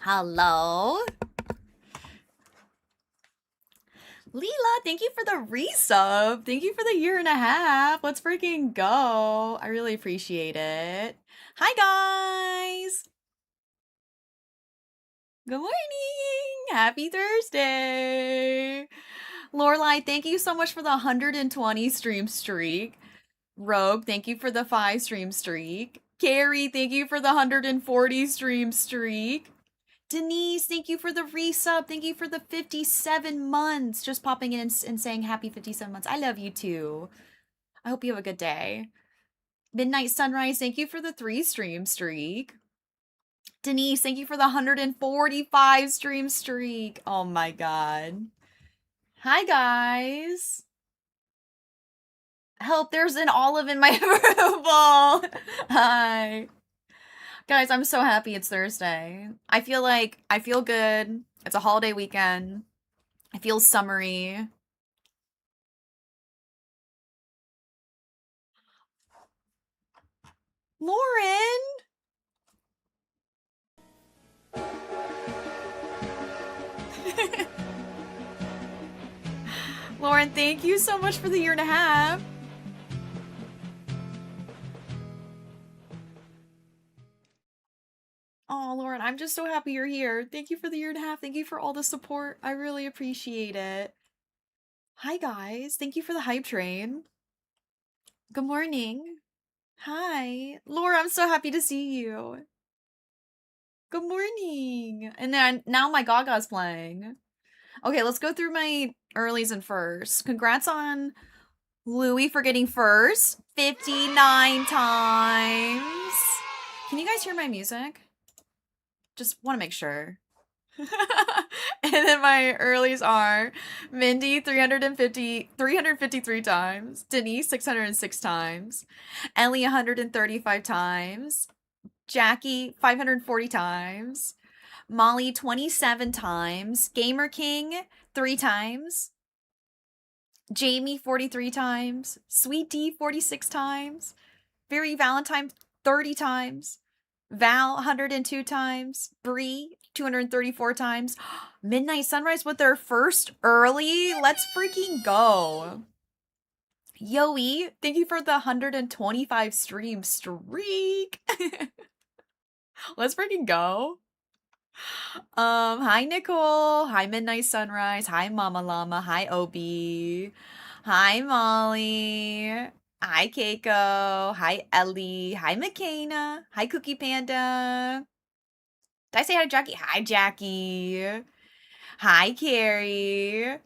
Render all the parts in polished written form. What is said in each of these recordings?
Hello. Leela, thank you for the resub. Thank you for the year and a half. Let's freaking go. I really appreciate it. Hi, guys. Good morning. Happy Thursday. Lorelai, thank you so much for the 120 stream streak. Rogue, thank you for the 5 stream streak. Carrie, thank you for the 140 stream streak. Denise, thank you for the resub. Thank you for the 57 months. Just popping in and saying happy 57 months. I love you too. I hope you have a good day. Midnight Sunrise, thank you for the 3 stream streak. Denise, thank you for the 145 stream streak. Oh my god. Hi, guys. Help, there's an olive in my approval. Hi. Guys, I'm so happy it's Thursday. I feel good. It's a holiday weekend. I feel summery. Lauren! Lauren, thank you so much for the year and a half. Oh, Lauren, I'm just so happy you're here. Thank you for the year and a half. Thank you for all the support. I really appreciate it. Hi, guys. Thank you for the hype train. Good morning. Hi. Laura, I'm so happy to see you. Good morning. And then now my Gaga's playing. Okay, let's go through my earlies and firsts. Congrats on Louie for getting first 59 times. Can you guys hear my music? Just want to make sure. And then my earlies are Mindy 353 times, Denise 606 times, Ellie 135 times, Jackie 540 times, Molly 27 times, Gamer King 3 times, Jamie 43 times, Sweet D 46 times, Very Valentine 30 times, Val 102 times, Bree 234 times, Midnight Sunrise with their first early. Let's freaking go. Yoey, thank you for the 125 stream streak. Let's freaking go. Hi Nicole, hi Midnight Sunrise, hi Mama Llama, hi Obi, hi Molly, hi Keiko, hi Ellie, hi McKenna, hi Cookie Panda. Did I say hi to Jackie? Hi Jackie. Hi Carrie.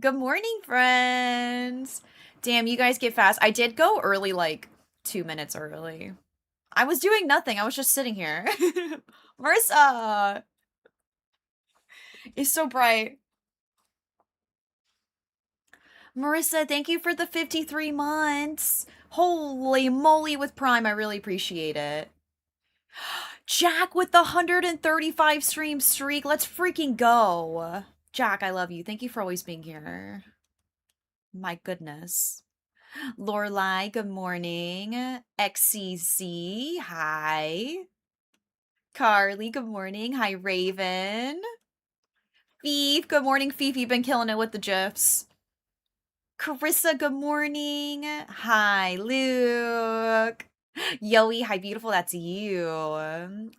Good morning, friends. Damn, you guys get fast. I did go early, like 2 minutes early. I was doing nothing. I was just sitting here. Marissa is so bright. Marissa, thank you for the 53 months. Holy moly with Prime. I really appreciate it. Jack with the 135 stream streak. Let's freaking go. Jack, I love you. Thank you for always being here. My goodness. Lorelai, good morning. XCC, hi. Carly, good morning. Hi, Raven. Fief, good morning, Fief. You've been killing it with the GIFs. Carissa, good morning. Hi, Luke. Yoey, hi, beautiful. That's you.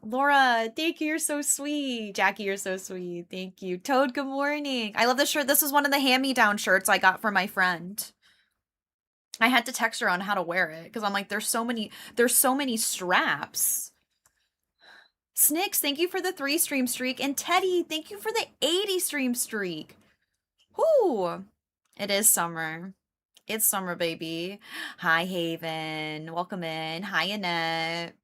Laura, thank you. You're so sweet. Jackie, you're so sweet. Thank you. Toad, good morning. I love this shirt. This is one of the hand-me-down shirts I got from my friend. I had to text her on how to wear it because I'm like, there's so many straps. Snicks, thank you for the 3 stream streak. And Teddy, thank you for the 80 stream streak. Whoo! It is summer. It's summer, baby. Hi, Haven. Welcome in. Hi, Annette.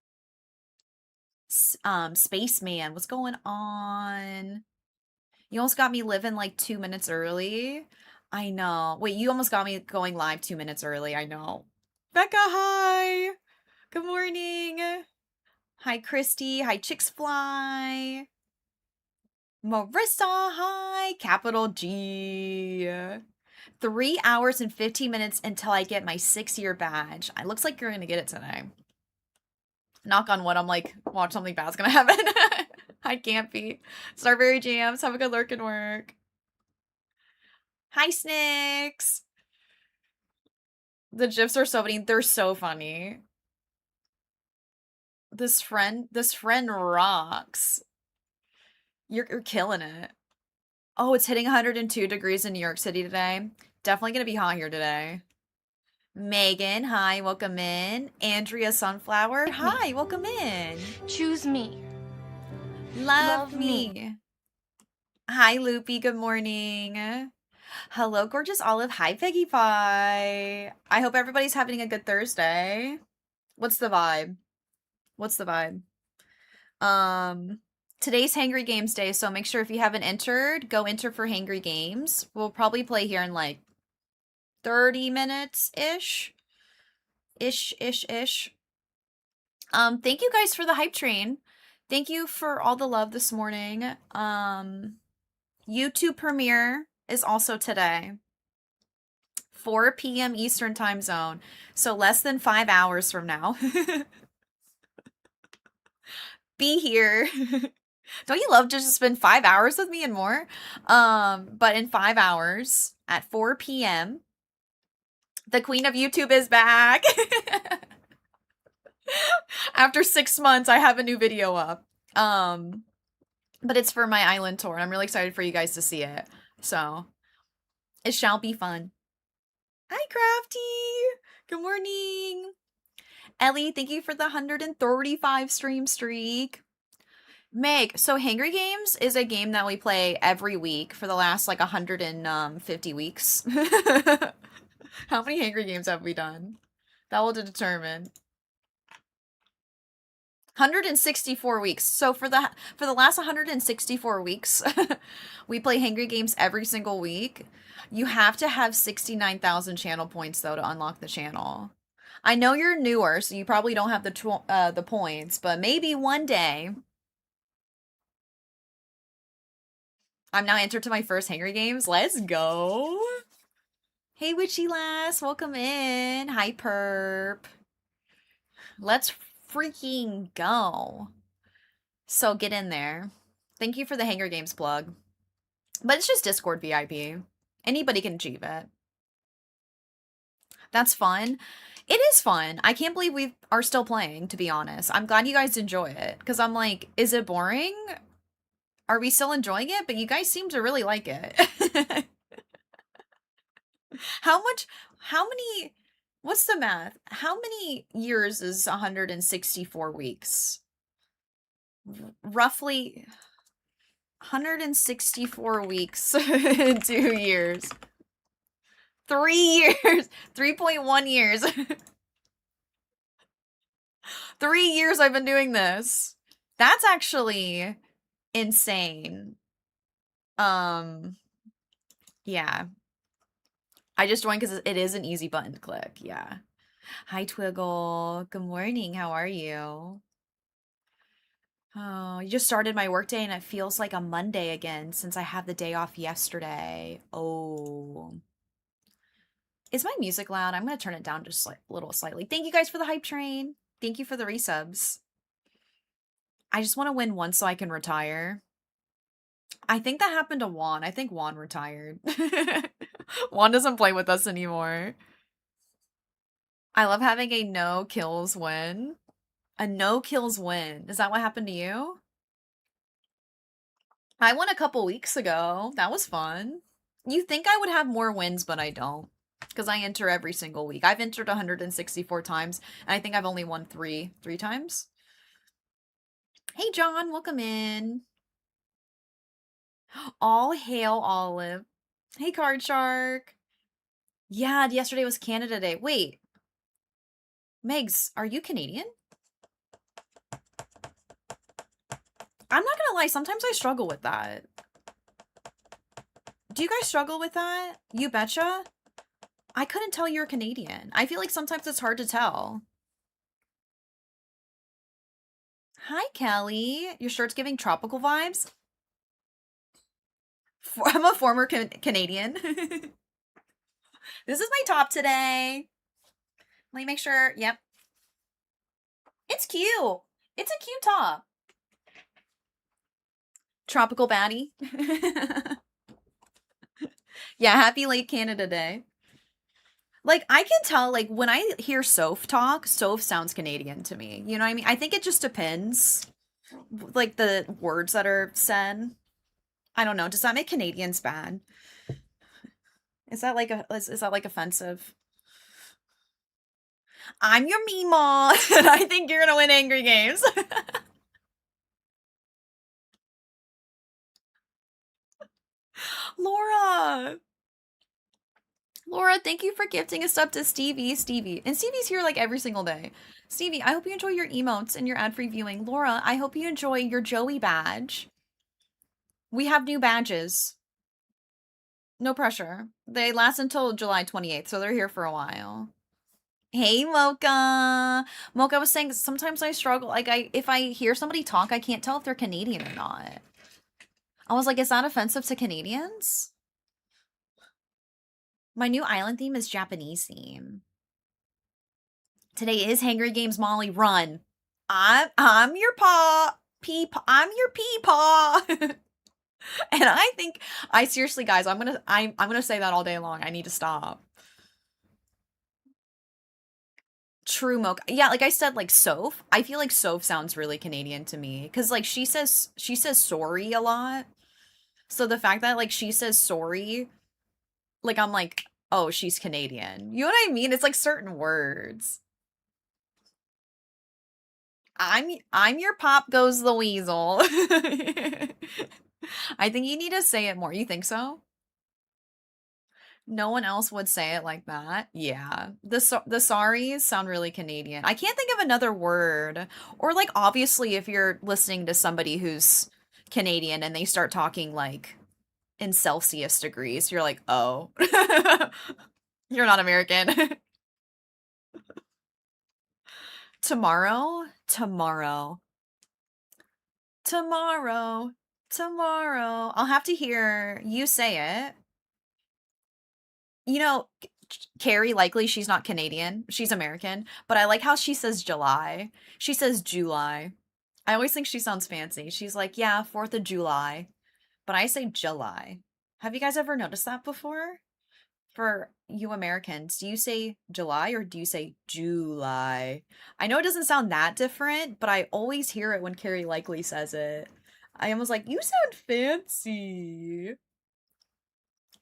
Spaceman, what's going on? You almost got me living like 2 minutes early. I know. Wait, you almost got me going live 2 minutes early. I know. Becca, hi. Good morning. Hi, Christy. Hi, Chicks Fly. Marissa, hi. Capital G. 3 hours and 15 minutes until I get my 6-year badge. It looks like you're gonna get it today. Knock on wood, I'm like, watch something bad's gonna happen. I can't be. Starberry Jams, have a good lurk and work. Hi, Snicks. The GIFs are so funny. They're so funny. This friend rocks. You're killing it. Oh, it's hitting 102 degrees in New York City today. Definitely gonna be hot here today. Megan, hi, welcome in. Andrea Sunflower, hi, welcome in. Choose me. Love me. Hi, Loopy, good morning. Hello, gorgeous Olive. Hi, Peggy Pie. I hope everybody's having a good Thursday. What's the vibe? What's the vibe? Today's Hangry Games Day, so make sure if you haven't entered, go enter for Hangry Games. We'll probably play here in like 30 minutes-ish. Ish. Thank you guys for the hype train. Thank you for all the love this morning. YouTube premiere is also today. 4 p.m. Eastern time zone. So less than 5 hours from now. Be here. Don't you love just to spend 5 hours with me and more? But in 5 hours at 4 p.m., the Queen of YouTube is back. After 6 months, I have a new video up. But it's for my island tour, and I'm really excited for you guys to see it. So, it shall be fun. Hi, Crafty! Good morning! Ellie, thank you for the 135 stream streak. Meg, so Hangry Games is a game that we play every week for the last like 150 weeks. How many Hangry Games have we done? That will determine. 164 weeks. So for the last 164 weeks, we play Hangry Games every single week. You have to have 69,000 channel points though to unlock the channel. I know you're newer, so you probably don't have the points, but maybe one day. I'm now entered to my first Hangry Games. Let's go. Hey, Witchy Lass, welcome in. Hi, Perp. Let's freaking go. So get in there. Thank you for the Hangry Games plug. But it's just Discord VIP. Anybody can achieve it. That's fun. It is fun. I can't believe we are still playing, to be honest. I'm glad you guys enjoy it. Because I'm like, is it boring? Are we still enjoying it? But you guys seem to really like it. What's the math? How many years is 164 weeks? Roughly 164 weeks in 2 years. 3 years. 3.1 years. 3 years I've been doing this. That's actually insane. Yeah. I just joined because it is an easy button to click. Yeah. Hi, Twiggle. Good morning. How are you? Oh, you just started my workday and it feels like a Monday again since I had the day off yesterday. Oh. Is my music loud? I'm going to turn it down just like a little slightly. Thank you guys for the hype train. Thank you for the resubs. I just want to win once so I can retire. I think that happened to Juan. I think Juan retired. Juan doesn't play with us anymore. I love having a no kills win. A no kills win. Is that what happened to you? I won a couple weeks ago. That was fun. You think I would have more wins, but I don't. Because I enter every single week. I've entered 164 times, and I think I've only won three times. Hey, John, welcome in. All hail Olive. Hey, Card Shark. Yeah, yesterday was Canada Day. Wait. Megs, are you Canadian? I'm not gonna lie, sometimes I struggle with that. Do you guys struggle with that? You betcha? I couldn't tell you're Canadian. I feel like sometimes it's hard to tell. Hi, Kelly. Your shirt's giving tropical vibes. I'm a former Canadian. This is my top today. Let me make sure. Yep. It's cute. It's a cute top. Tropical baddie. Yeah, happy late Canada Day. Like, I can tell, like, when I hear Soph talk, Soph sounds Canadian to me. You know what I mean? I think it just depends, like, the words that are said. I don't know. Does that make Canadians bad? Is that like offensive? I'm your Meemaw, and I think you're gonna win Angry Games. Laura! Laura, thank you for gifting us up to Stevie. Stevie. And Stevie's here like every single day. Stevie, I hope you enjoy your emotes and your ad-free viewing. Laura, I hope you enjoy your Joey badge. We have new badges. No pressure. They last until July 28th, so they're here for a while. Hey, Mocha. Mocha was saying sometimes I struggle. Like, if I hear somebody talk, I can't tell if they're Canadian or not. I was like, is that offensive to Canadians? My new island theme is Japanese theme. Today is Hangry Games Molly Run. I'm your paw. I'm your peepaw. And I think I seriously, guys, I'm gonna say that all day long. I need to stop. True Mocha. Yeah, like I said, like Soph. I feel like Soph sounds really Canadian to me because like she says sorry a lot. So the fact that like she says sorry, like I'm like, oh, she's Canadian. You know what I mean? It's like certain words. I'm your pop goes the weasel. I think you need to say it more. You think so? No one else would say it like that. Yeah. The sorries sound really Canadian. I can't think of another word. Or like obviously if you're listening to somebody who's Canadian and they start talking like in Celsius degrees, you're like, "Oh. You're not American." Tomorrow, tomorrow, tomorrow, tomorrow. I'll have to hear you say it. You know, Carrie, likely she's not Canadian. She's American. But I like how she says July. She says July. I always think she sounds fancy. She's like, yeah, 4th of July. But I say July. Have you guys ever noticed that before? For you Americans, do you say July or do you say July? I know it doesn't sound that different, but I always hear it when Carrie Likely says it. I almost like, you sound fancy.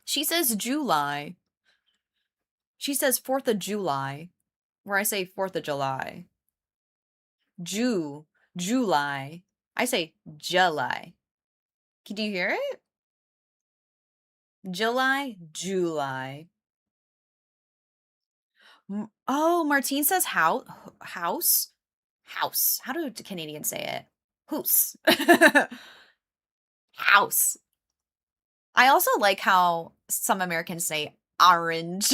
She says July. She says 4th of July, where I say 4th of July. July. I say July. Do you hear it? July. Oh, Martine says house. How do Canadians say it? House. House. I also like how some Americans say orange.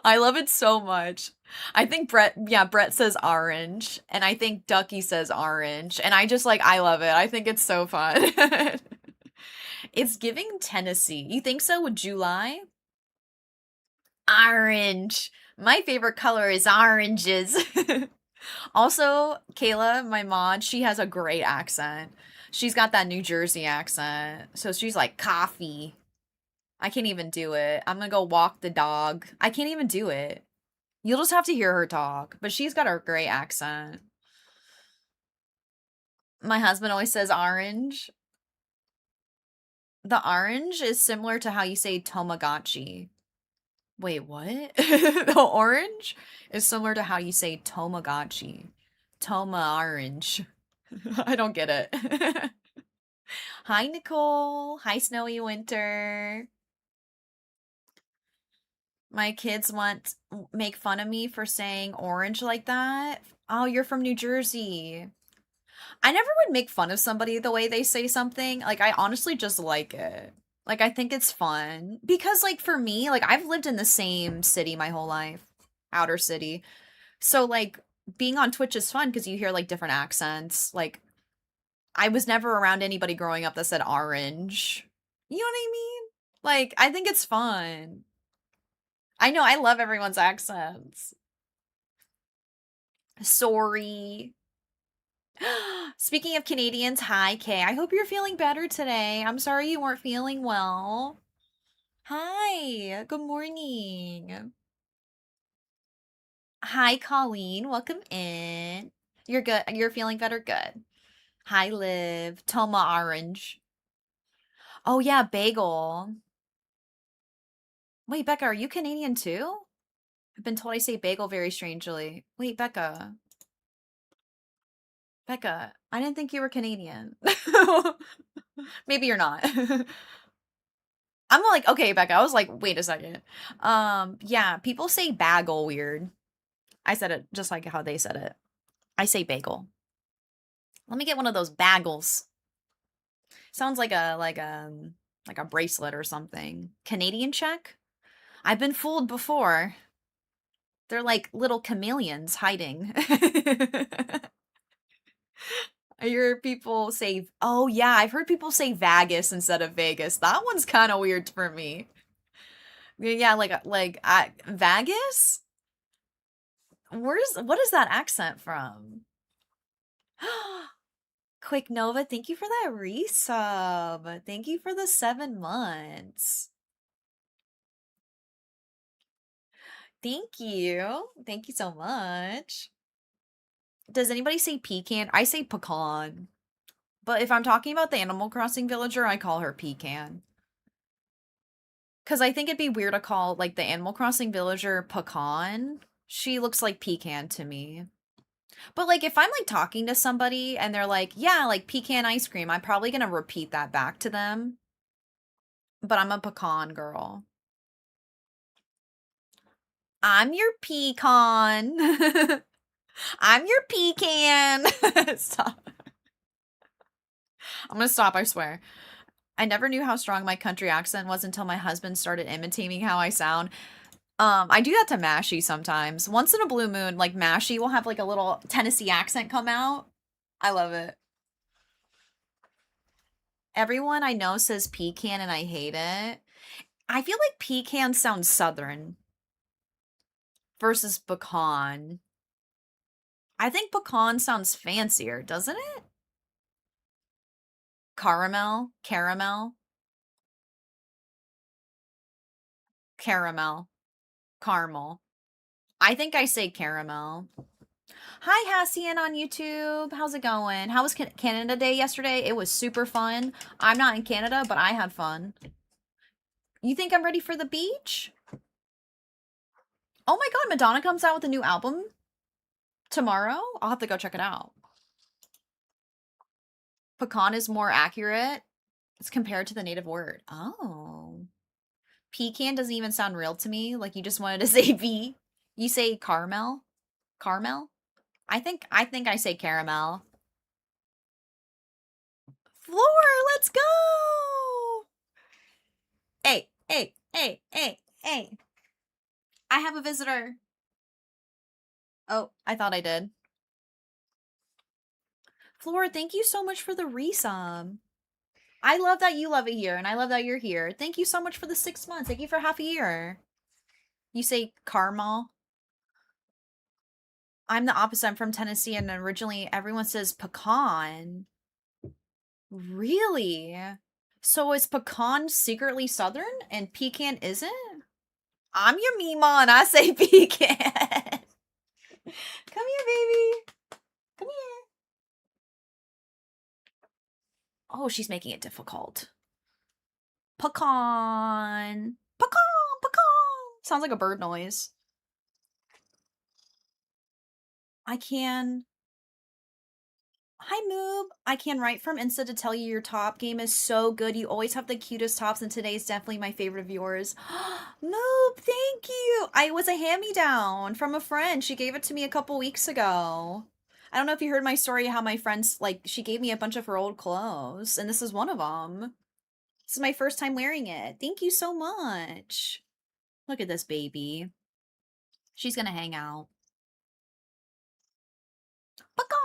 I love it so much. I think Brett says orange, and I think Ducky says orange, and I love it. I think it's so fun. It's giving Tennessee. You think so with July? Orange. My favorite color is oranges. Also, Kayla, my mod, she has a great accent. She's got that New Jersey accent. So she's like, coffee. I can't even do it. I'm gonna go walk the dog. I can't even do it. You'll just have to hear her talk. But she's got a great accent. My husband always says orange. The orange is similar to how you say Tamagotchi. Wait, what? The orange is similar to how you say Tamagotchi. Toma orange. I don't get it. Hi, Nicole. Hi, Snowy Winter. My kids make fun of me for saying orange like that. Oh, you're from New Jersey. I never would make fun of somebody the way they say something. Like, I honestly just like it. Like, I think it's fun. Because, like, for me, like, I've lived in the same city my whole life, outer city. So, like, being on Twitch is fun because you hear, like, different accents. Like, I was never around anybody growing up that said orange. You know what I mean? Like, I think it's fun. I know, I love everyone's accents. Sorry. Speaking of Canadians, hi, Kay. I hope you're feeling better today. I'm sorry you weren't feeling well. Hi, good morning. Hi, Colleen. Welcome in. You're good. You're feeling better? Good. Hi, Liv. Toma Orange. Oh, yeah, bagel. Wait, Becca, are you Canadian too? I've been told I say bagel very strangely. Wait, Becca. Becca, I didn't think you were Canadian. Maybe you're not. I'm like, okay, Becca. I was like, wait a second. Yeah, people say bagel weird. I said it just like how they said it. I say bagel. Let me get one of those bagels. Sounds like a bracelet or something. Canadian check? I've been fooled before. They're like little chameleons hiding. I hear people say, oh yeah, I've heard people say Vegas instead of Vegas. That one's kind of weird for me. Yeah, Vegas? What is that accent from? Quick Nova, thank you for that resub. Thank you for the 7 months. Thank you. Thank you so much. Does anybody say pecan? I say pecan. But if I'm talking about the Animal Crossing villager, I call her pecan. Because I think it'd be weird to call, like, the Animal Crossing villager pecan. She looks like pecan to me. But, like, if I'm, like, talking to somebody and they're like, yeah, like, pecan ice cream, I'm probably gonna repeat that back to them. But I'm a pecan girl. I'm your pecan. I'm your pecan. Stop. I'm gonna stop, I swear. I never knew how strong my country accent was until my husband started imitating how I sound. I do that to Mashy sometimes. Once in a blue moon, like Mashy will have like a little Tennessee accent come out. I love it. Everyone I know says pecan and I hate it. I feel like pecan sounds southern versus pecan. I think pecan sounds fancier, doesn't it? Caramel, caramel, caramel. I think I say caramel. Hi, Hassian on YouTube. How's it going? How was Canada Day yesterday? It was super fun. I'm not in Canada, but I had fun. You think I'm ready for the beach? Oh my god, Madonna comes out with a new album tomorrow? I'll have to go check it out. Pecan is more accurate. It's compared to the native word. Oh. Pecan doesn't even sound real to me. Like you just wanted to say V. You say caramel? Caramel? I think I say caramel. Floor, let's go! Hey. I have a visitor. Oh, I thought I did. Floor, thank you so much for the resub. I love that you love it here, and I love that you're here. Thank you so much for the 6 months. Thank you for half a year. You say caramel. I'm the opposite. I'm from Tennessee, and originally everyone says pecan. Really? So is pecan secretly Southern and pecan isn't? I'm your Mima and I say pecan. Come here, baby. Come here. Oh, she's making it difficult. Pecan. Pecan. Sounds like a bird noise. I can. Hi, Moob. I can write from Insta to tell you your top game is so good. You always have the cutest tops, and today's definitely my favorite of yours. Moob, thank you. I was a hand-me-down from a friend. She gave it to me a couple weeks ago. I don't know if you heard my story, how my friends, like, she gave me a bunch of her old clothes, and this is one of them. This is my first time wearing it. Thank you so much. Look at this baby. She's gonna hang out. Pecan!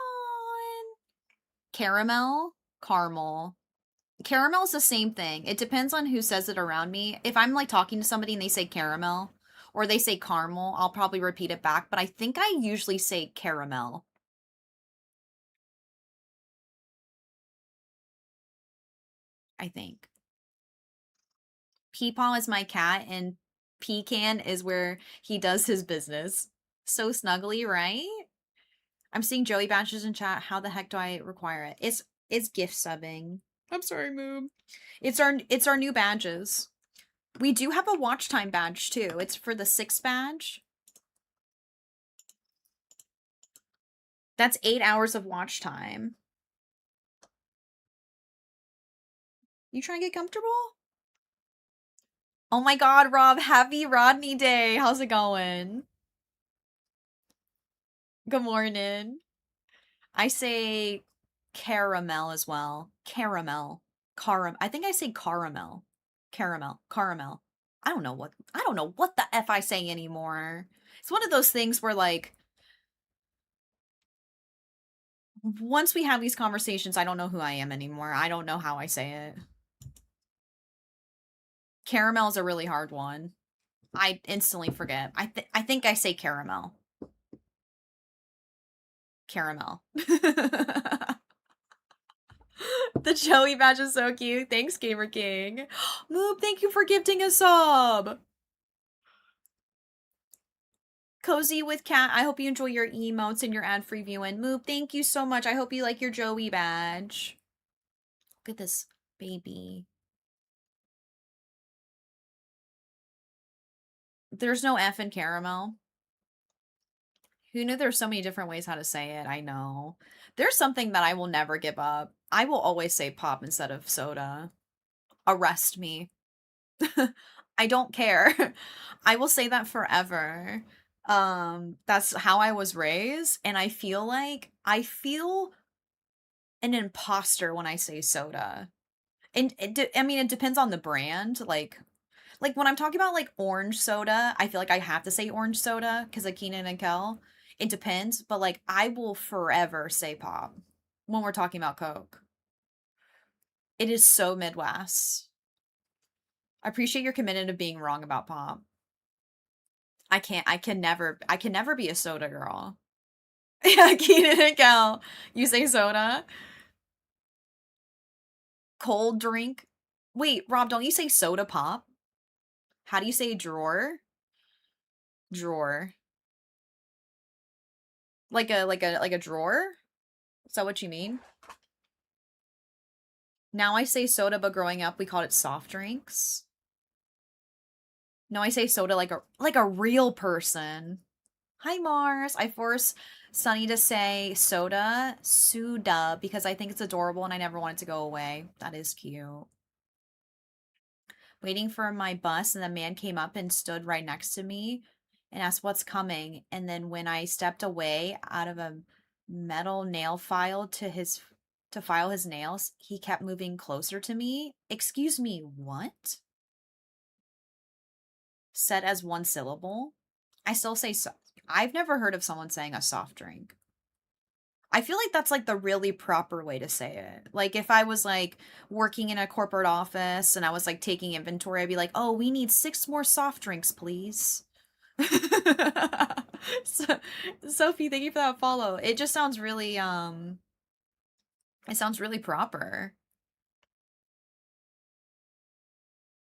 Caramel, caramel. Caramel is the same thing. It depends on who says it around me. If I'm like talking to somebody and they say caramel or they say caramel, I'll probably repeat it back, but I think I usually say caramel. I think. Peepaw is my cat, and Pecan is where he does his business. So snuggly, right? I'm seeing Joey badges in chat. How the heck do I require it? It's gift subbing. I'm sorry, Moob. It's our new badges. We do have a watch time badge too. It's for the 6 badge. That's 8 hours of watch time. You trying to get comfortable? Oh my god, Rob, happy Rodney Day. How's it going? Good morning. I say caramel as well. Caramel. I think I say caramel. Caramel. I don't know what the F I say anymore. It's one of those things where like once we have these conversations, I don't know who I am anymore. I don't know how I say it. Caramel's a really hard one. I instantly forget. I think I say caramel. Caramel. The Joey badge is so cute. Thanks, Gamer King. Moob, thank you for gifting a sub. Cozy with Cat, I hope you enjoy your emotes and your ad-free viewing. Moob, thank you so much. I hope you like your Joey badge. Look at this baby. There's no F in caramel. Who knew there's so many different ways how to say it? I know. There's something that I will never give up. I will always say pop instead of soda. Arrest me. I don't care. I will say that forever. That's how I was raised, and I feel an imposter when I say soda. And I mean, it depends on the brand. Like when I'm talking about like orange soda, I feel like I have to say orange soda because of Keenan and Kel. It depends, but like I will forever say pop when we're talking about Coke. It is so Midwest. I appreciate your commitment to being wrong about pop. I can never be a soda girl. Yeah, Keenan and Kel. You say soda? Cold drink? Wait, Rob, don't you say soda pop? How do you say drawer? Drawer. Like a drawer? Is that what you mean? Now I say soda, but growing up we called it soft drinks. No, I say soda like a real person. Hi Mars. I force Sunny to say soda, because I think it's adorable and I never want it to go away. That is cute. Waiting for my bus, and the man came up and stood right next to me and asked what's coming. And then when I stepped away out of a metal nail file to file his nails, he kept moving closer to me. Excuse me, what? Said as one syllable. I still say so. I've never heard of someone saying a soft drink. I feel like that's like the really proper way to say it. Like if I was like working in a corporate office and I was like taking inventory, I'd be like, "Oh, we need 6 more soft drinks, please." So, Sophie, thank you for that follow. It just sounds really it sounds really proper.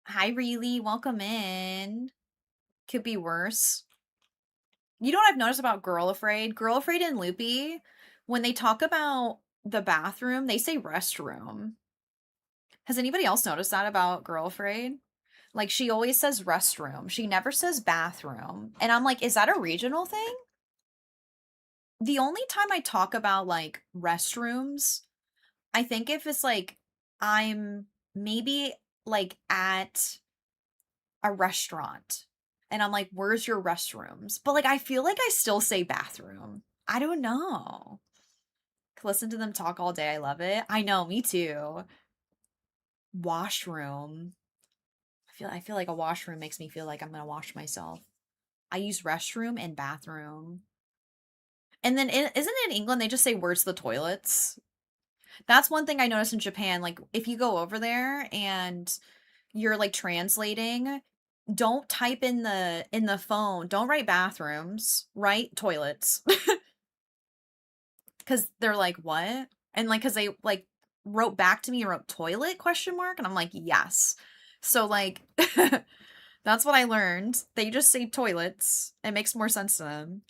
Hi, Reely, welcome in. Could be worse. You know what I've noticed about Girl Afraid? Girl Afraid and Loopy, when they talk about the bathroom, they say restroom. Has anybody else noticed that about Girl Afraid? Like she always says restroom. She never says bathroom. And I'm like, is that a regional thing? The only time I talk about like restrooms, I think if it's like I'm maybe like at a restaurant and I'm like, where's your restrooms? But like I feel like I still say bathroom. I don't know. Listen to them talk all day. I love it. I know, me too. Washroom. I feel like a washroom makes me feel like I'm gonna wash myself. I use restroom and bathroom. And then isn't it in England they just say where's the toilets? That's one thing I noticed in Japan. Like if you go over there and you're like translating, don't type in the phone. Don't write bathrooms. Write toilets. Cause they're like, what? And like cause they like wrote back to me and wrote toilet question mark, and I'm like, yes. So like that's what I learned. They just say toilets. It makes more sense to them.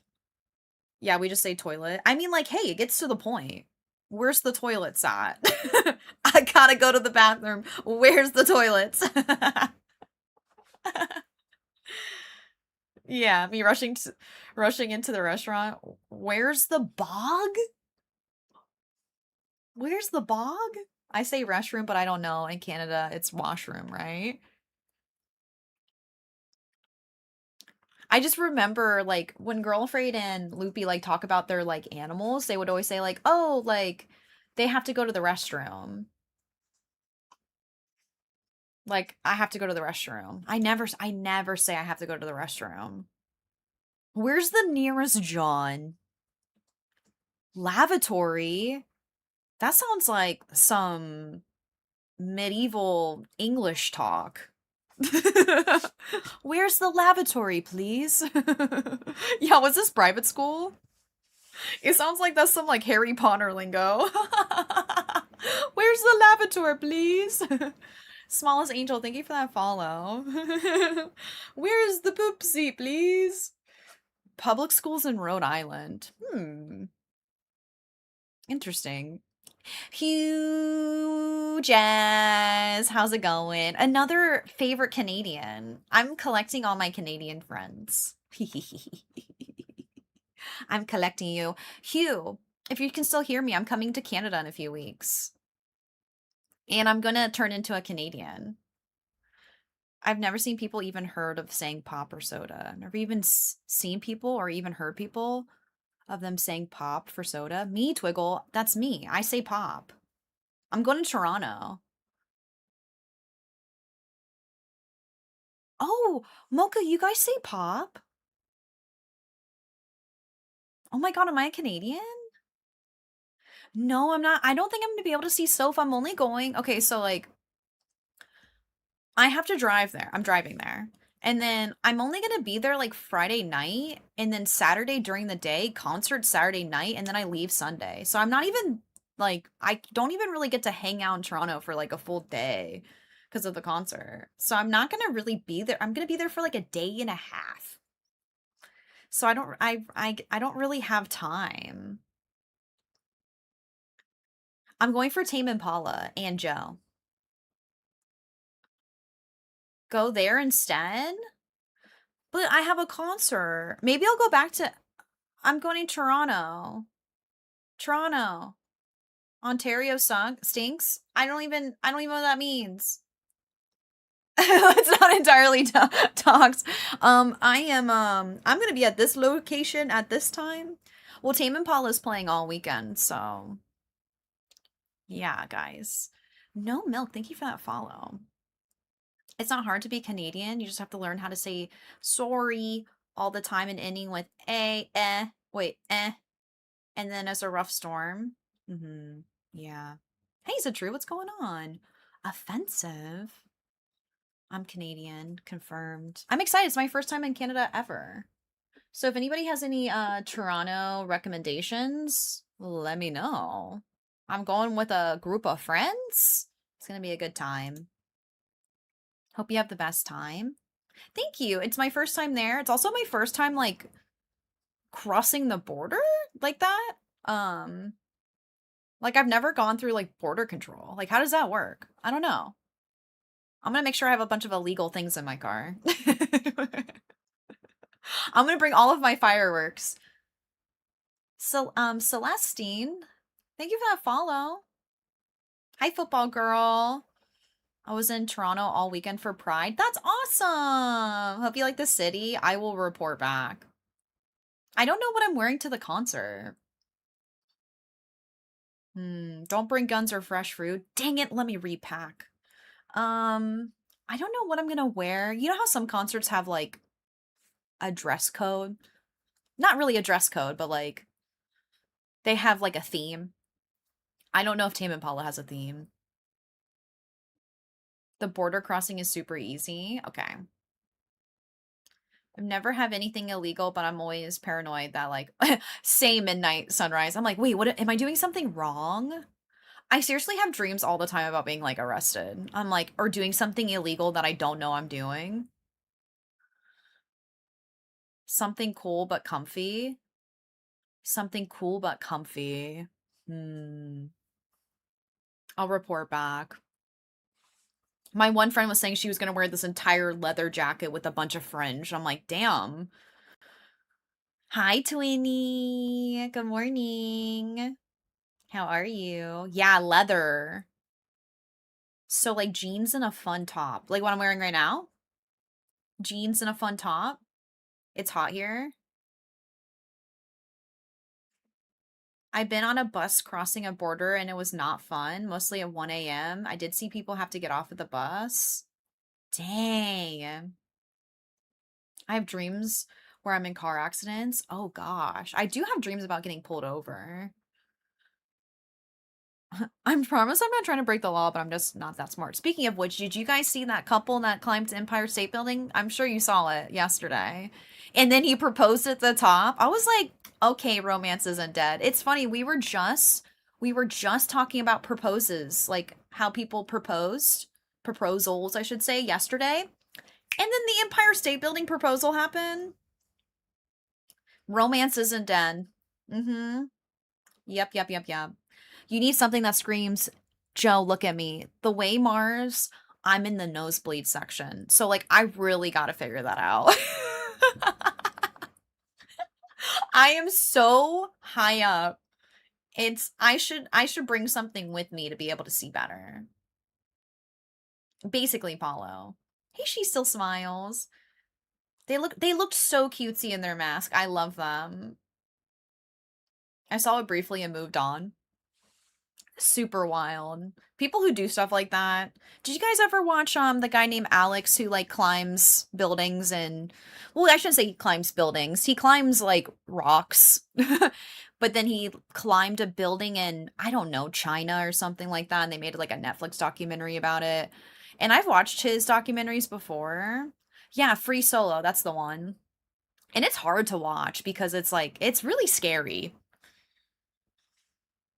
Yeah, we just say toilet. I mean, like, hey, it gets to the point. Where's the toilets at? I gotta go to the bathroom. Where's the toilets? Yeah, me rushing into the restaurant. Where's the bog? Where's the bog? I say restroom, but I don't know. In Canada, it's washroom, right? I just remember like when Girlfriend and Loopy like talk about their like animals, they would always say like, "Oh, like they have to go to the restroom." Like I have to go to the restroom. I never say I have to go to the restroom. Where's the nearest John? Lavatory? That sounds like some medieval English talk. Where's the lavatory, please? Yeah, was this private school? It sounds like that's some like Harry Potter lingo. Where's the lavatory, please? Smallest angel, thank you for that follow. Where's the poopsie, please? Public schools in Rhode Island. Interesting. Hugh Jazz, how's it going? Another favorite Canadian. I'm collecting all my Canadian friends. I'm collecting you. Hugh, if you can still hear me, I'm coming to Canada in a few weeks. And I'm gonna turn into a Canadian. I've never seen people even heard of saying pop or soda. I've never even seen people or even heard people of them saying pop for soda. Me, Twiggle, that's me. I say pop. I'm going to Toronto. Oh, Mocha, you guys say pop? Oh my god, am I a Canadian? No, I'm not. I don't think I'm gonna be able to see Soph. I'm only going. Okay, so like I have to drive there. I'm driving there. And then I'm only gonna be there like Friday night and then Saturday during the day, concert Saturday night, and then I leave Sunday. So I'm not even like I don't even really get to hang out in Toronto for like a full day because of the concert. So I'm not gonna really be there. I'm gonna be there for like a day and a half. So I don't really have time. I'm going for Tame Impala and Joe. Go there instead? But I have a concert. Maybe I'll go back to I'm going to Toronto. Toronto. Ontario stinks. I don't even know what that means. It's not entirely talks. I'm gonna be at this location at this time. Well, Tame Impala is playing all weekend, so yeah, guys. No milk. Thank you for that follow. It's not hard to be Canadian. You just have to learn how to say sorry all the time and ending with and then as a rough storm. Yeah. Hey, is it true? What's going on? Offensive. I'm Canadian, confirmed. I'm excited. It's my first time in Canada ever. So if anybody has any Toronto recommendations, let me know. I'm going with a group of friends. It's gonna be a good time. Hope you have the best time. Thank you. It's my first time there. It's also my first time like crossing the border like that. Um like I've never gone through like border control. Like how does that work? I don't know. I'm going to make sure I have a bunch of illegal things in my car. I'm going to bring all of my fireworks. So Celestine, thank you for that follow. Hi football girl. I was in Toronto all weekend for Pride. That's awesome. Hope you like the city. I will report back. I don't know what I'm wearing to the concert. Don't bring guns or fresh fruit. Dang it, let me repack. I don't know what I'm gonna wear. You know how some concerts have like a dress code? Not really a dress code, but like they have like a theme. I don't know if Tame Impala has a theme. The border crossing is super easy. Okay. I've never have anything illegal, but I'm always paranoid that like say midnight sunrise. I'm like, wait, what am I doing something wrong? I seriously have dreams all the time about being like arrested. I'm like, or doing something illegal that I don't know I'm doing. Something cool but comfy. Something cool but comfy. Hmm. I'll report back. My one friend was saying she was going to wear this entire leather jacket with a bunch of fringe. I'm like, damn. Hi, Twinnie. Good morning. How are you? Yeah, leather. So, like, jeans and a fun top. Like what I'm wearing right now? Jeans and a fun top. It's hot here. I've been on a bus crossing a border and it was not fun, mostly at 1 a.m. I did see people have to get off of the bus. Dang. I have dreams where I'm in car accidents. Oh gosh. I do have dreams about getting pulled over. I promise I'm not trying to break the law, but I'm just not that smart. Speaking of which, did you guys see that couple that climbed Empire State Building? I'm sure you saw it yesterday. And then he proposed at the top. I was like, okay, romance isn't dead. It's funny, we were just talking about proposes, like how people proposals, I should say, yesterday. And then the Empire State Building proposal happened. Romance isn't dead. Mm-hmm. Yep, yep, yep, yep. You need something that screams, Joe, look at me. The way Mars, I'm in the nosebleed section. So like I really gotta figure that out. I am so high up. I should bring something with me to be able to see better. Basically, Paulo. Hey, she still smiles. They looked so cutesy in their mask. I love them. I saw it briefly and moved on. Super wild. People who do stuff like that. Did you guys ever watch the guy named Alex who like climbs buildings and well, I shouldn't say he climbs buildings. He climbs like rocks. But then he climbed a building in I don't know, China or something like that and they made like a Netflix documentary about it. And I've watched his documentaries before. Yeah, Free Solo, that's the one. And it's hard to watch because it's like it's really scary.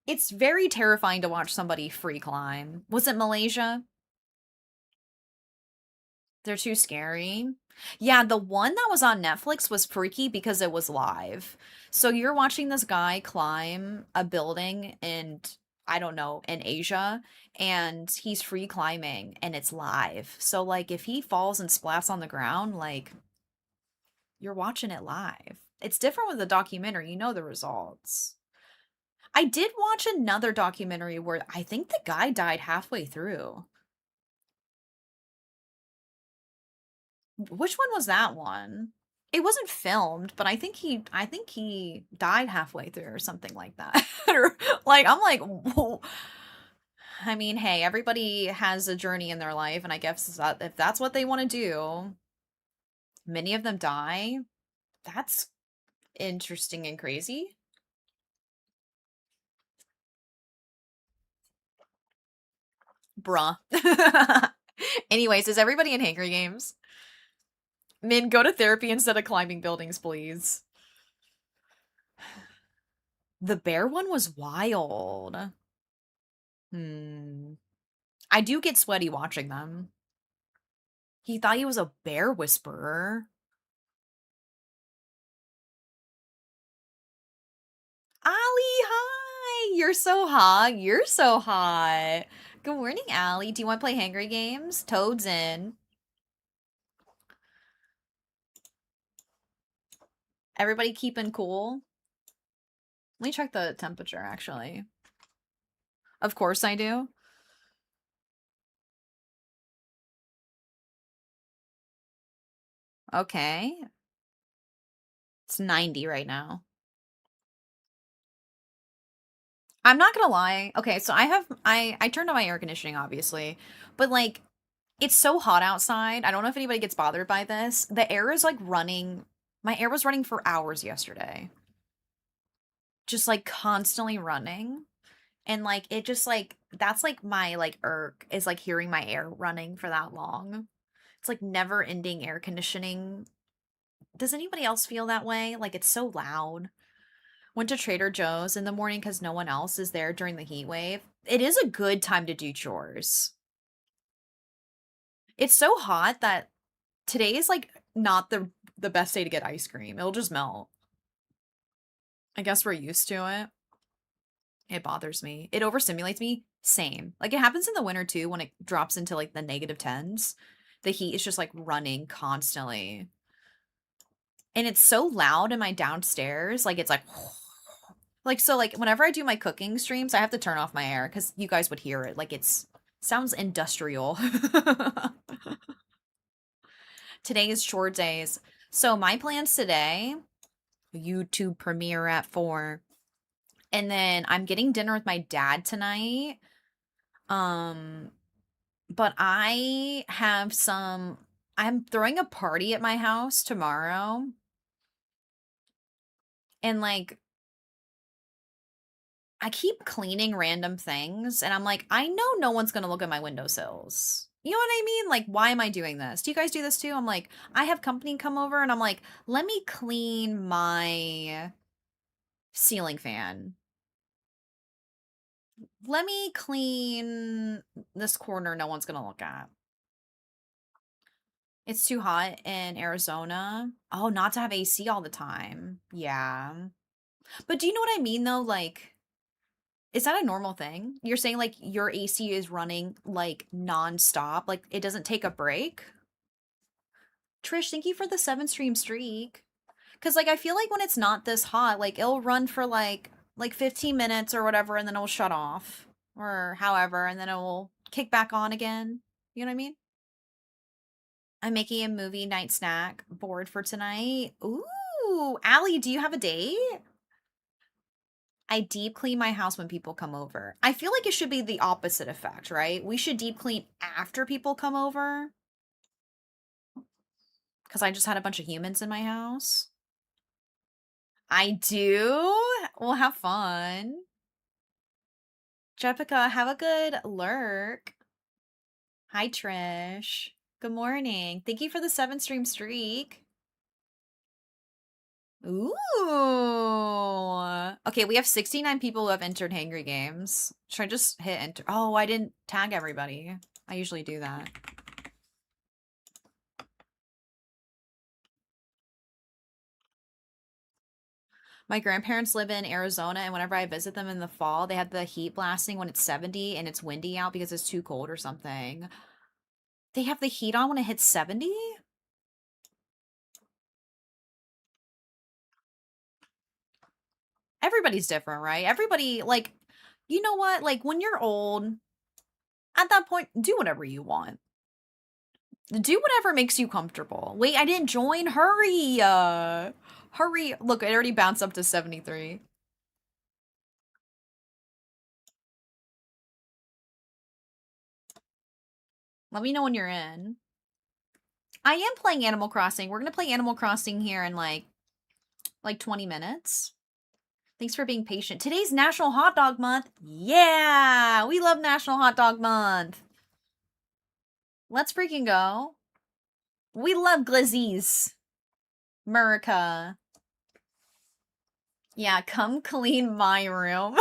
It's very terrifying to watch somebody free climb. Was it Malaysia? They're too scary. Yeah, the one that was on Netflix was freaky because it was live. So you're watching this guy climb a building in, I don't know, in Asia, and he's free climbing and it's live. So like if he falls and splats on the ground, like you're watching it live. It's different with a documentary, you know the results. I did watch another documentary where I think the guy died halfway through. Which one was that one? It wasn't filmed, but I think he died halfway through or something like that. Or, like I'm like, whoa. I mean, hey, everybody has a journey in their life, and I guess that if that's what they want to do, many of them die. That's interesting and crazy. Bruh. Anyways, is everybody in Hunger Games? Min, go to therapy instead of climbing buildings, please. The bear one was wild. Hmm. I do get sweaty watching them. He thought he was a bear whisperer. Allie, hi! You're so hot. You're so hot. Good morning, Allie. Do you want to play Hangry Games? Toad's in. Everybody keeping cool? Let me check the temperature, actually. Of course I do. Okay. It's 90 right now. I'm not gonna lie. Okay, so I turned on my air conditioning, obviously, but like it's so hot outside. I don't know if anybody gets bothered by this. The air is like running. My air was running for hours yesterday. Just like constantly running. And like it just like that's like my like irk is like hearing my air running for that long. It's like never ending air conditioning. Does anybody else feel that way? Like it's so loud. Went to Trader Joe's in the morning because no one else is there during the heat wave. It is a good time to do chores. It's so hot that today is like not the best day to get ice cream. It'll just melt. I guess we're used to it. It bothers me. It overstimulates me. Same. Like it happens in the winter too when it drops into like the negative tens. The heat is just like running constantly. And it's so loud in my downstairs. Like it's like so like whenever I do my cooking streams, I have to turn off my air because you guys would hear it. Like it's sounds industrial. Today is short days. So my plans today, YouTube premiere at 4. And then I'm getting dinner with my dad tonight. Um, but I'm throwing a party at my house tomorrow. And like I keep cleaning random things and I'm like, I know no one's going to look at my windowsills. You know what I mean? Like, why am I doing this? Do you guys do this too? I'm like, I have company come over and I'm like, let me clean my ceiling fan. Let me clean this corner no one's going to look at. It's too hot in Arizona. Oh, not to have AC all the time. Yeah. But do you know what I mean though? Like, is that a normal thing? You're saying like your AC is running like nonstop, like it doesn't take a break? Trish, thank you for the 7 stream streak. Cause like I feel like when it's not this hot, like it'll run for like 15 minutes or whatever, and then it'll shut off. Or however, and then it will kick back on again. You know what I mean? I'm making a movie night snack board for tonight. Ooh, Allie, do you have a date? I deep clean my house when people come over. I feel like it should be the opposite effect, right? We should deep clean after people come over. Because I just had a bunch of humans in my house. I do? We'll have fun. Jessica, have a good lurk. Hi, Trish. Good morning. Thank you for the 7 stream streak. Ooh. Okay, we have 69 people who have entered Hangry Games. Should I just hit enter? Oh, I didn't tag everybody. I usually do that. My grandparents live in Arizona, and whenever I visit them in the fall, they have the heat blasting when it's 70 and it's windy out because it's too cold or something. They have the heat on when it hits 70? Everybody's different, right? Everybody, like, you know what? Like, when you're old, at that point, do whatever you want. Do whatever makes you comfortable. Wait, I didn't join. Hurry. Hurry. Look, it already bounced up to 73. Let me know when you're in. I am playing Animal Crossing. We're going to play Animal Crossing here in like 20 minutes. Thanks for being patient. Today's National Hot Dog Month. Yeah, we love National Hot Dog Month. Let's freaking go. We love glizzies. America. Yeah, come clean my room.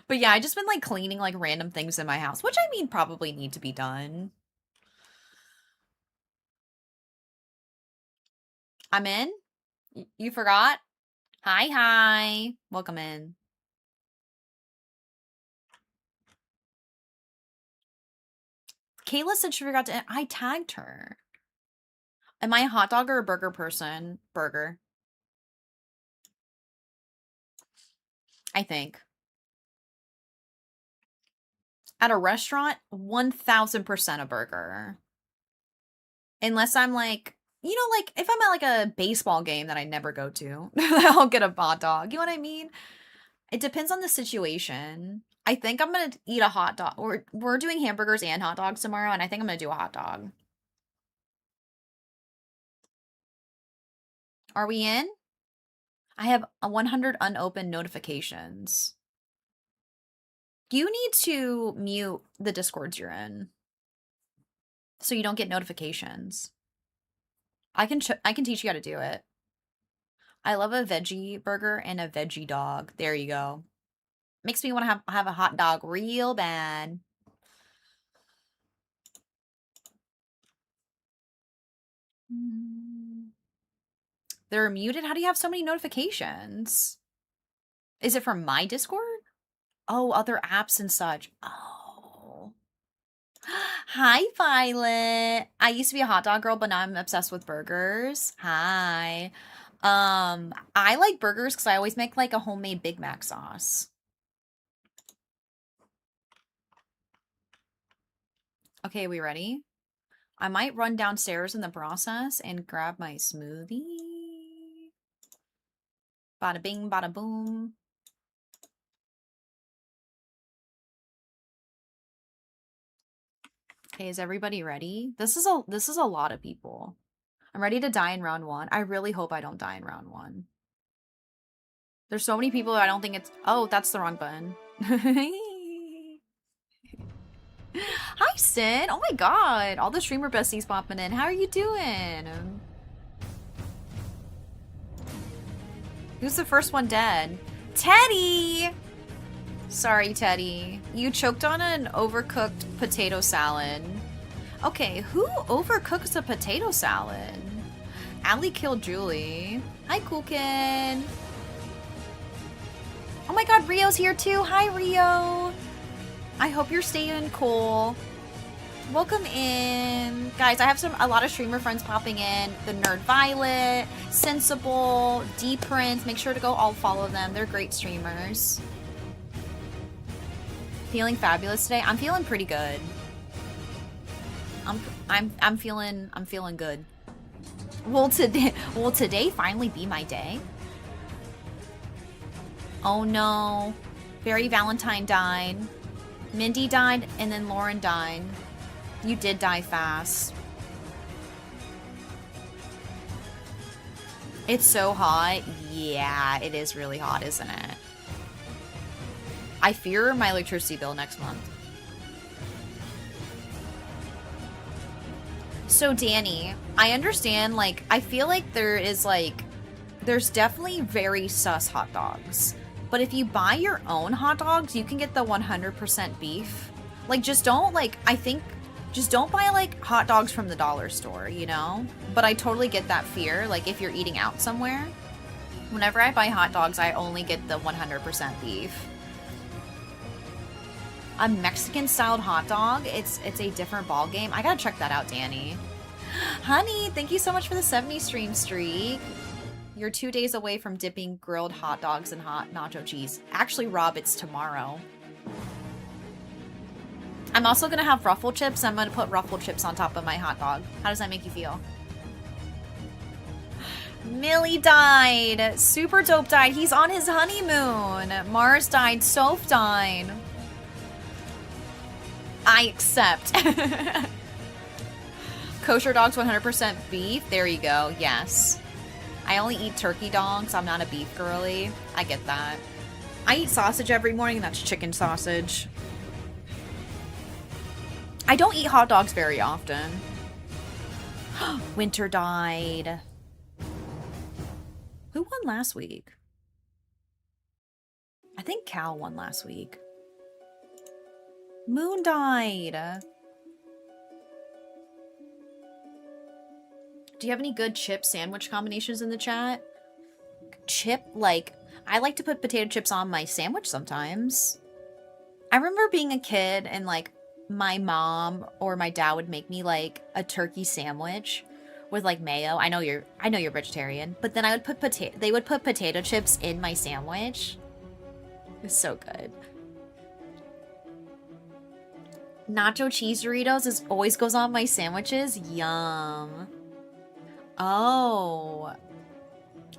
But yeah, I just been like cleaning like random things in my house, which I mean probably need to be done. I'm in? You forgot? Hi, hi. Welcome in. Kayla said she forgot to. I tagged her. Am I a hot dog or a burger person? Burger. I think. At a restaurant, 1000% a burger. Unless I'm like, you know, like if I'm at like a baseball game that I never go to, I'll get a hot dog. You know what I mean? It depends on the situation. I think I'm gonna eat a hot dog. We're doing hamburgers and hot dogs tomorrow, and I think I'm gonna do a hot dog. Are we in? I have 100 unopened notifications. You need to mute the Discords you're in so you don't get notifications. I can teach you how to do it. I love a veggie burger and a veggie dog. There you go. Makes me want to have a hot dog real bad. They're muted? How do you have so many notifications? Is it from my Discord? Oh, other apps and such. Oh. Hi, Violet. I used to be a hot dog girl, but now I'm obsessed with burgers. Hi. I like burgers because I always make like a homemade Big Mac sauce. Okay, we ready? I might run downstairs in the process and grab my smoothie. Bada bing, bada boom. Okay, is everybody ready? This is a lot of people. I'm ready to die in round 1. I really hope I don't die in round 1. There's so many people that I don't think it's... Oh, that's the wrong button. Hi, Sin. Oh my god. All the streamer besties popping in. How are you doing? Who's the first one dead? Teddy! Sorry, Teddy. You choked on an overcooked potato salad. Okay, who overcooks a potato salad? Allie killed Julie. Hi, Cool Kid. Oh my god, Rio's here too. Hi, Rio. I hope you're staying cool. Welcome in. Guys, I have a lot of streamer friends popping in. The Nerd Violet, Sensible, D Prince. Make sure to go all follow them. They're great streamers. Feeling fabulous today? I'm feeling pretty good. I'm feeling good. Will today finally be my day? Oh no. Barry Valentine died. Mindy died, and then Lauren died. You did die fast. It's so hot. Yeah, it is really hot, isn't it? I fear my electricity bill next month. So, Danny, I understand, like, I feel like there's definitely very sus hot dogs. But if you buy your own hot dogs, you can get the 100% beef. Like, just don't buy, like, hot dogs from the dollar store, you know? But I totally get that fear, like, if you're eating out somewhere. Whenever I buy hot dogs, I only get the 100% beef. A Mexican-styled hot dog, it's a different ball game. I gotta check that out, Danny. Honey, thank you so much for the 70 stream streak. You're 2 days away from dipping grilled hot dogs in hot nacho cheese. Actually, Rob, it's tomorrow. I'm also gonna have ruffle chips. I'm gonna put ruffle chips on top of my hot dog. How does that make you feel? Millie died. Super Dope died. He's on his honeymoon. Mars died. Soph died. I accept. Kosher dogs 100% beef. There you go. Yes. I only eat turkey dogs. I'm not a beef girly. I get that. I eat sausage every morning. That's chicken sausage. I don't eat hot dogs very often. Winter died. Who won last week? I think Cal won last week. Moon died. Do you have any good chip sandwich combinations in the chat? Chip, like, I like to put potato chips on my sandwich sometimes. I remember being a kid and, like, my mom or my dad would make me, like, a turkey sandwich with, like, mayo. I know you're vegetarian, but then they would put potato chips in my sandwich. It's so good. Nacho cheese Doritos always goes on my sandwiches. Yum. Oh.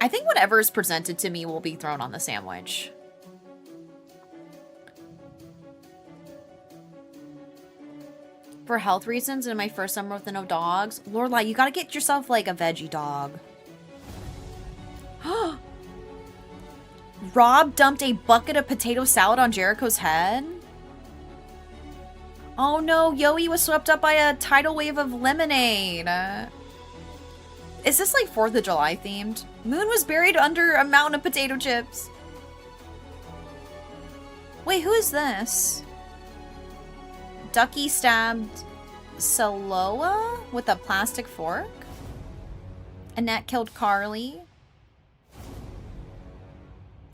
I think whatever is presented to me will be thrown on the sandwich. For health reasons, in my first summer with no dogs, Lorelai, you gotta get yourself, like, a veggie dog. Rob dumped a bucket of potato salad on Jericho's head? Oh no, Yoey was swept up by a tidal wave of lemonade. Is this like 4th of July themed? Moon was buried under a mountain of potato chips. Wait, who is this? Ducky stabbed Saloa with a plastic fork? Annette killed Carly.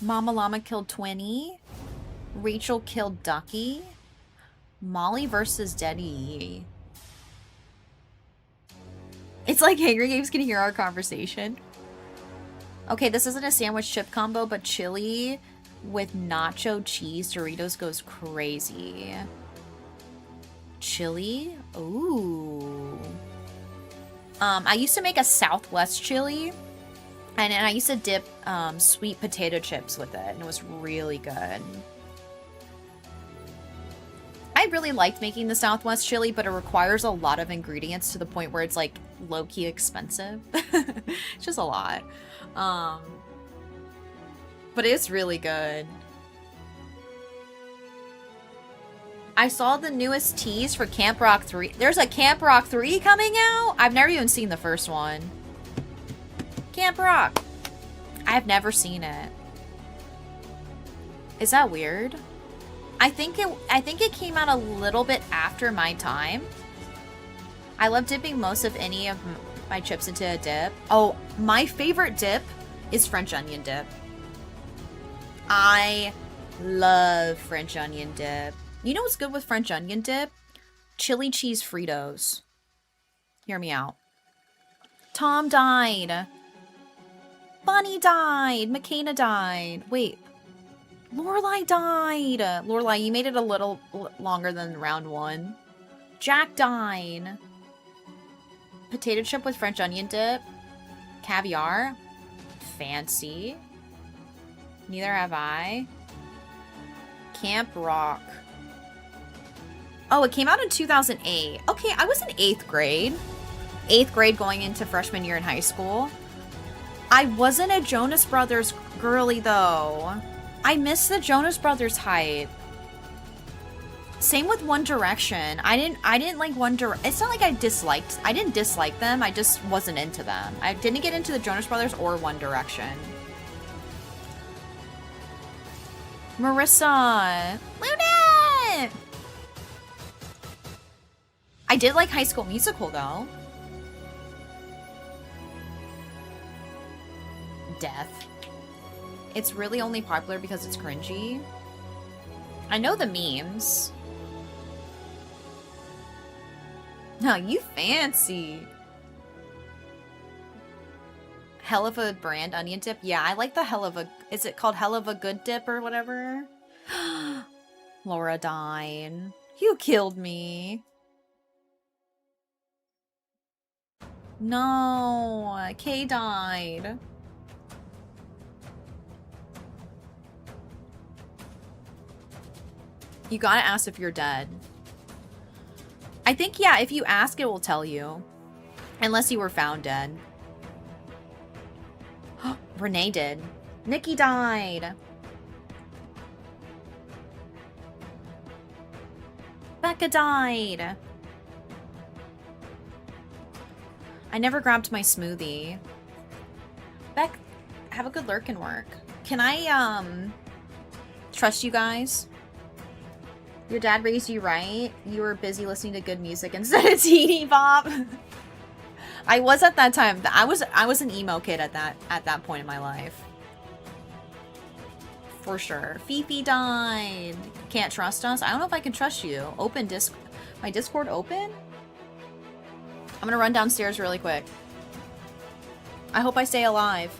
Mama Llama killed Twinny. Rachel killed Ducky. Molly versus Deddy. It's like Hunger Games can hear our conversation. Okay, this isn't a sandwich chip combo, but chili with nacho cheese Doritos goes crazy. Chili? Ooh. I used to make a Southwest chili, and I used to dip sweet potato chips with it, and it was really good. I really liked making the Southwest chili, but it requires a lot of ingredients to the point where it's like low-key expensive. It's just a lot. But it's really good. I saw the newest tease for Camp Rock 3. There's a Camp Rock 3 coming out? I've never even seen the first one. Camp Rock. I've never seen it. Is that weird? I think it came out a little bit after my time. I love dipping most of any of my chips into a dip. Oh, my favorite dip is French onion dip. I love French onion dip. You know what's good with French onion dip? Chili cheese Fritos. Hear me out. Tom died. Bonnie died. McKenna died. Wait. Lorelai died. Lorelai, you made it a little longer than round 1. Jack died. Potato chip with French onion dip. Caviar. Fancy. Neither have I. Camp Rock. Oh, it came out in 2008. Okay, I was in 8th grade. 8th grade going into freshman year in high school. I wasn't a Jonas Brothers girly, though. I miss the Jonas Brothers hype. Same with One Direction. I didn't like One Direction. It's not like I didn't dislike them. I just wasn't into them. I didn't get into the Jonas Brothers or One Direction. Marissa. Luna! I did like High School Musical, though. Death. It's really only popular because it's cringy. I know the memes. No, you fancy. Hell of a brand onion dip. Yeah, I like the hell of a... Is it called hell of a good dip or whatever? Laura died. You killed me. No, Kay died. You gotta ask if you're dead. I think, yeah, if you ask, it will tell you. Unless you were found dead. Renee did. Nikki died. Becca died. I never grabbed my smoothie. Beck, have a good lurk and work. Can I, trust you guys? Your dad raised you right. You were busy listening to good music instead of teeny bop. I was at that time. I was an emo kid at that point in my life. For sure. Fifi died. Can't trust us. I don't know if I can trust you. Open my Discord open? I'm gonna run downstairs really quick. I hope I stay alive.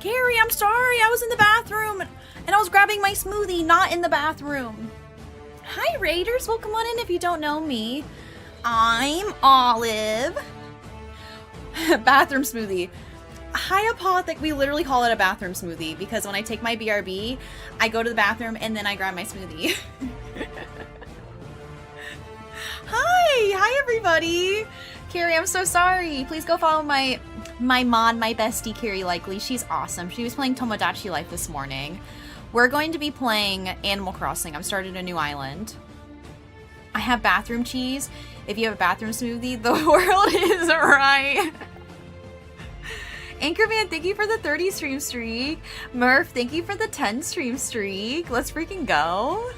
Carrie, I'm sorry. I was in the bathroom and I was grabbing my smoothie, not in the bathroom. Hi, Raiders. Welcome on in if you don't know me. I'm Olive. Bathroom smoothie. Hyapothic, we literally call it a bathroom smoothie because when I take my BRB, I go to the bathroom and then I grab my smoothie. Hi everybody. Carrie, I'm so sorry. Please go follow my mod, my bestie, Carrie Likely. She's awesome. She was playing Tomodachi Life this morning. We're going to be playing Animal Crossing. I'm starting a new island. I have bathroom cheese. If you have a bathroom smoothie, the world is right. Anchorman, thank you for the 30 stream streak. Murph, thank you for the 10 stream streak. Let's freaking go.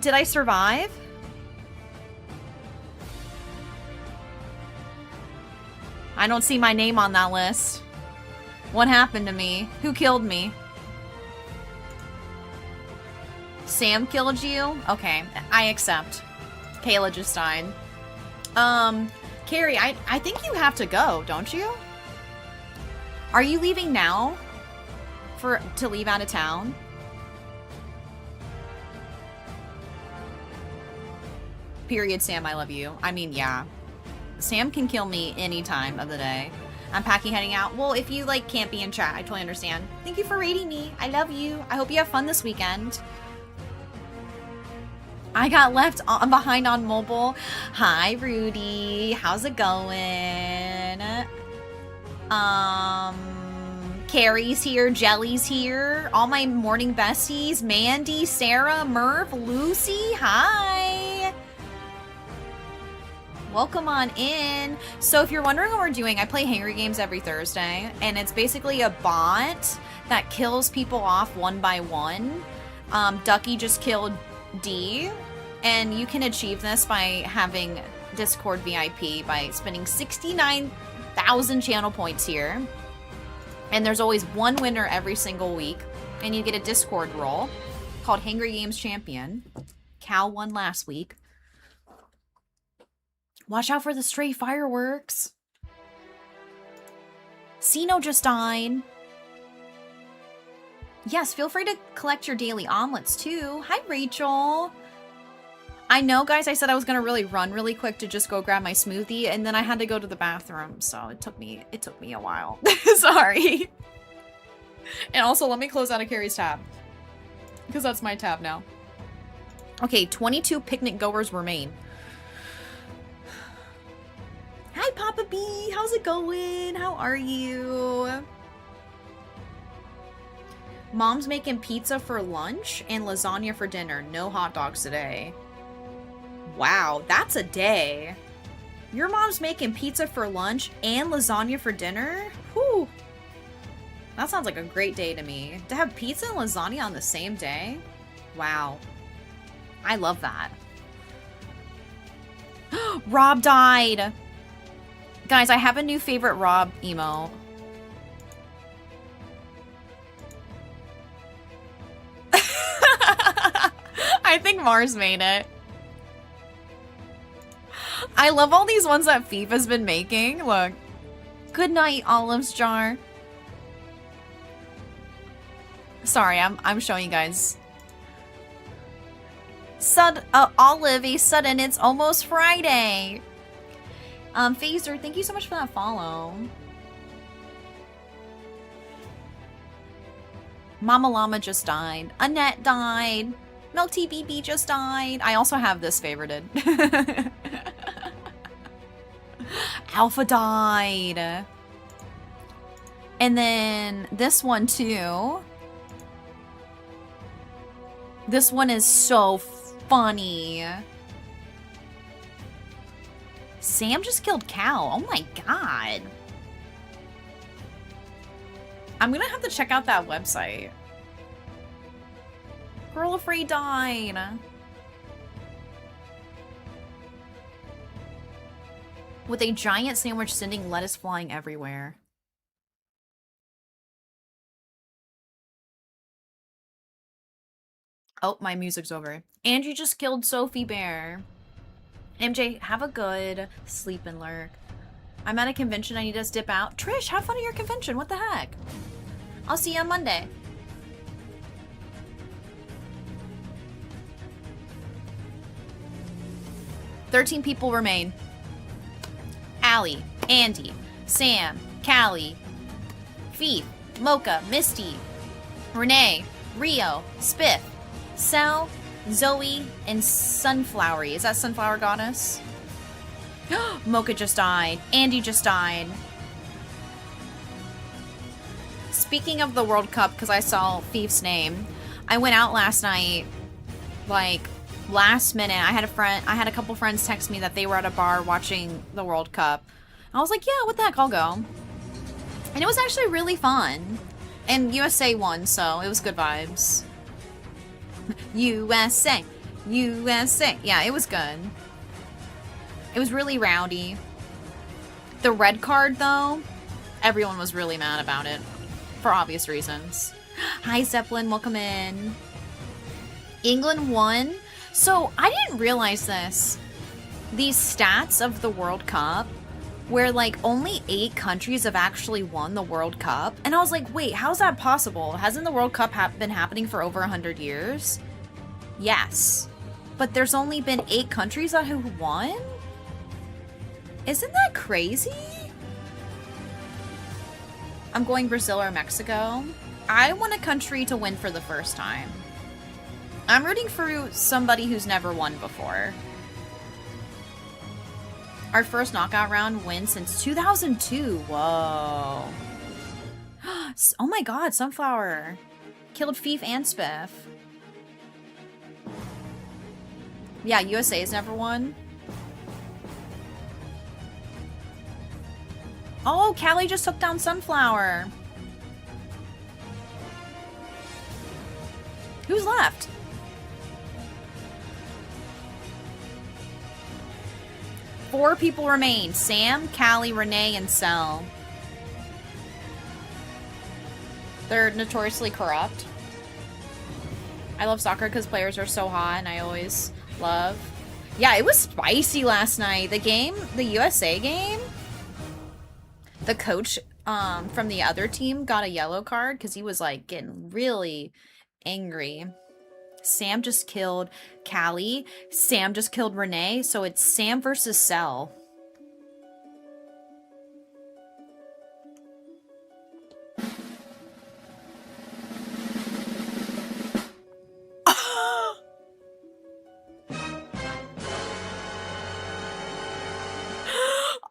Did I survive? I don't see my name on that list. What happened to me? Who killed me? Sam killed you? Okay, I accept. Kayla just died. Carrie, I think you have to go, don't you? Are you leaving now? To leave out of town? Period, Sam, I love you. I mean, yeah. Sam can kill me any time of the day. I'm packing, heading out. Well, if you, like, can't be in chat, I totally understand. Thank you for rating me. I love you. I hope you have fun this weekend. I got left behind on mobile. Hi, Rudy. How's it going? Carrie's here. Jelly's here. All my morning besties. Mandy, Sarah, Murph, Lucy. Hi. Welcome on in. So if you're wondering what we're doing, I play Hangry Games every Thursday, and it's basically a bot that kills people off one by one. Ducky just killed D, and you can achieve this by having Discord VIP by spending 69,000 channel points here. And there's always one winner every single week, and you get a Discord role called Hangry Games Champion. Cal won last week. Watch out for the stray fireworks. Sino just died. Yes, feel free to collect your daily omelets too. Hi, Rachel. I know, guys, I said I was gonna really run really quick to just go grab my smoothie, and then I had to go to the bathroom, so it took me a while. Sorry. And also, let me close out of Carrie's tab, because that's my tab now. Okay, 22 picnic goers remain. Hi, Papa B. How's it going? How are you? Mom's making pizza for lunch and lasagna for dinner. No hot dogs today. Wow, that's a day. Your mom's making pizza for lunch and lasagna for dinner? Whew. That sounds like a great day to me. To have pizza and lasagna on the same day? Wow. I love that. Rob died. Guys, I have a new favorite Rob emo. I think Mars made it. I love all these ones that FIFA's been making. Look. Good night, Olive's jar. Sorry, I'm showing you guys. Olive, a sudden, it's almost Friday. Phaser, thank you so much for that follow. Mama Llama just died. Annette died. Milk Tea BB just died. I also have this favorited. Alpha died. And then this one too. This one is so funny. Sam just killed Cal. Oh my god. I'm gonna have to check out that website. Girl Afraid died. With a giant sandwich sending lettuce flying everywhere. Oh, my music's over. Andrew just killed Sophie Bear. MJ, have a good sleep and lurk. I'm at a convention. I need to dip out. Trish, have fun at your convention. What the heck? I'll see you on Monday. "13 people remain. Allie, Andy, Sam, Callie, Fief, Mocha, Misty, Renee, Rio, Spiff, Sal, Zoe, and Sunflowery. Is that Sunflower Goddess? Mocha just died. Andy just died. Speaking of the World Cup, because I saw Fief's name, I went out last night, like, last minute. I had a couple friends text me that they were at a bar watching the World Cup. I was like, yeah, what the heck, I'll go. And it was actually really fun. And USA won, so it was good vibes. USA. USA. Yeah, it was good. It was really rowdy. The red card, though, everyone was really mad about it. For obvious reasons. Hi, Zeppelin. Welcome in. England won. So, I didn't realize this. These stats of the World Cup, where, like, only 8 countries have actually won the World Cup. And I was like, wait, how's that possible? Hasn't the World Cup been happening for over 100 years? Yes. But there's only been 8 countries that have won? Isn't that crazy? I'm going Brazil or Mexico. I want a country to win for the first time. I'm rooting for somebody who's never won before. Our first knockout round win since 2002. Whoa. Oh my god, Sunflower. Killed Fief and Spiff. Yeah, USA has never won. Oh, Callie just took down Sunflower. Who's left? Four people remain. Sam, Callie, Renee, and Sel. They're notoriously corrupt. I love soccer because players are so hot and I always love. Yeah, it was spicy last night. The game, the USA game, the coach from the other team got a yellow card because he was like getting really angry. Sam just killed Callie. Sam just killed Renee. So it's Sam versus Sel.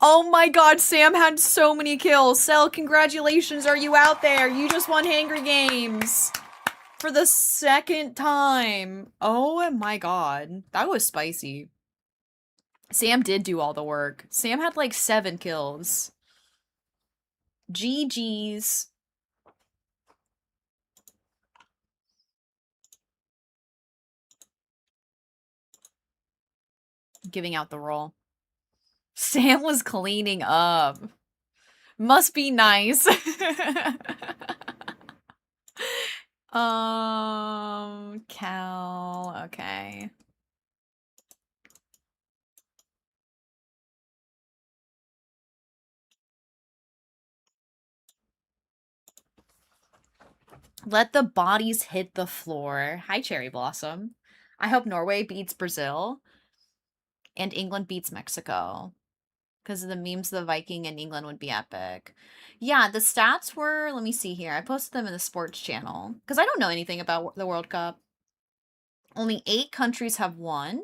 Oh my god, Sam had so many kills. Sel, congratulations. Are you out there? You just won Hangry Games. For the second time. Oh my god. That was spicy. Sam did do all the work. Sam had like 7 kills. GG's. Giving out the roll. Sam was cleaning up. Must be nice. Cal, okay. Let the bodies hit the floor. Hi, Cherry Blossom. I hope Norway beats Brazil and England beats Mexico. Because of the memes of the Viking and England would be epic. Yeah, the stats were, let me see here. I posted them in the sports channel. Because I don't know anything about the World Cup. Only 8 countries have won.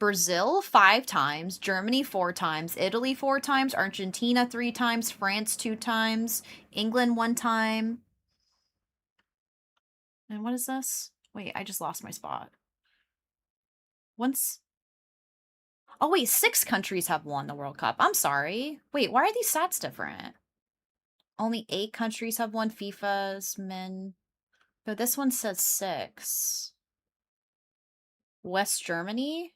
Brazil 5 times, Germany 4 times, Italy 4 times, Argentina 3 times, France 2 times, England 1 time. And what is this? Wait, I just lost my spot. Once... Oh, wait, 6 countries have won the World Cup. I'm sorry. Wait, why are these stats different? Only 8 countries have won FIFA's men. But this one says 6. West Germany?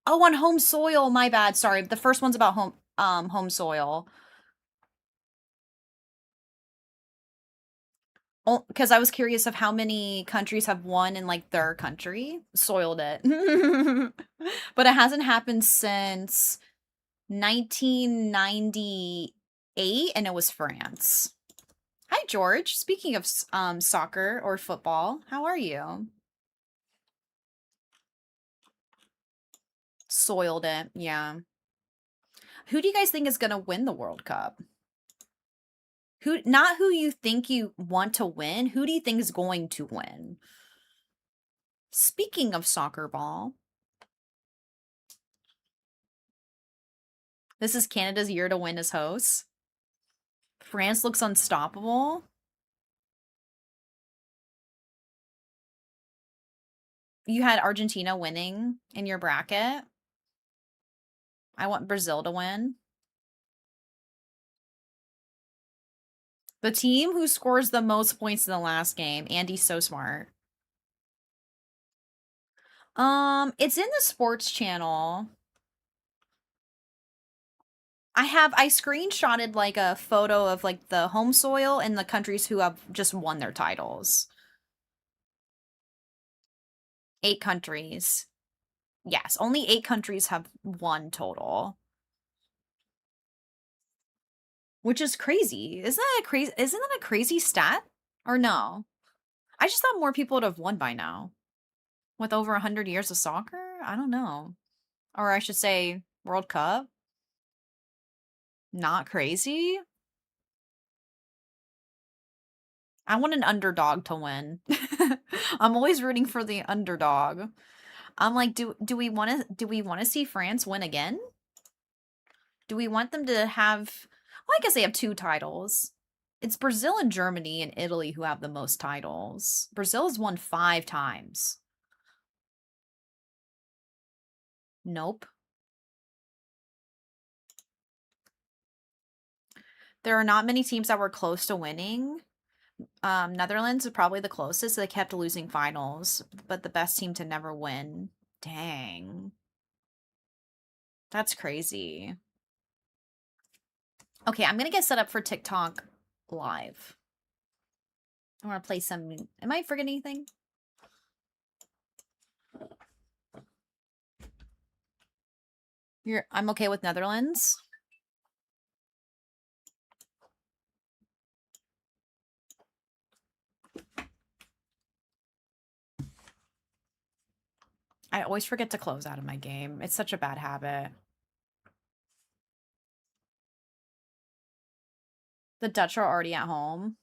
Oh, on home soil. My bad. Sorry. The first one's about home soil. Oh, because I was curious of how many countries have won in, like, their country. Soiled it. But it hasn't happened since 1998, and it was France. Hi, George. Speaking of soccer or football, how are you? Soiled it. Yeah. Who do you guys think is going to win the World Cup? Who, not who you think you want to win, who do you think is going to win? Speaking of soccer ball, this is Canada's year to win as hosts. France looks unstoppable. You had Argentina winning in your bracket. I want Brazil to win. The team who scores the most points in the last game. Andy's so smart. It's in the sports channel. I screenshotted like a photo of like the home soil and the countries who have just won their titles. 8 countries. Yes, only 8 countries have won total. Which is crazy. Isn't that a crazy stat? Or no? I just thought more people would have won by now. With over 100 years of soccer? I don't know. Or I should say World Cup? Not crazy? I want an underdog to win. I'm always rooting for the underdog. I'm like, do we want to see France win again? Do we want them to have, well, I guess they have 2 titles. It's Brazil and Germany and Italy who have the most titles. Brazil has won 5 times. Nope. There are not many teams that were close to winning. Netherlands is probably the closest. They kept losing finals, but the best team to never win. Dang. That's crazy. Okay, I'm gonna get set up for TikTok live. I want to play some. Am I forgetting anything? I'm okay with Netherlands. I always forget to close out of my game. It's such a bad habit. The Dutch are already at home.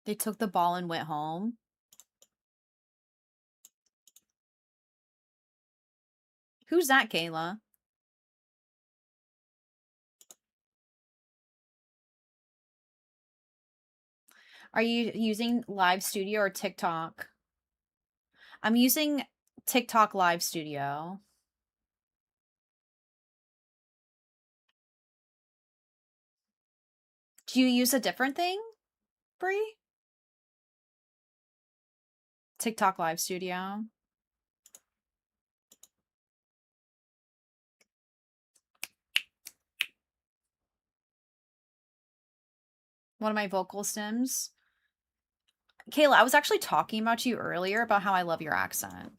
They took the ball and went home. Who's that, Kayla? Are you using Live Studio or TikTok? I'm using TikTok Live Studio. Do you use a different thing, Brie? TikTok Live Studio. One of my vocal stems. Kayla, I was actually talking about you earlier about how I love your accent.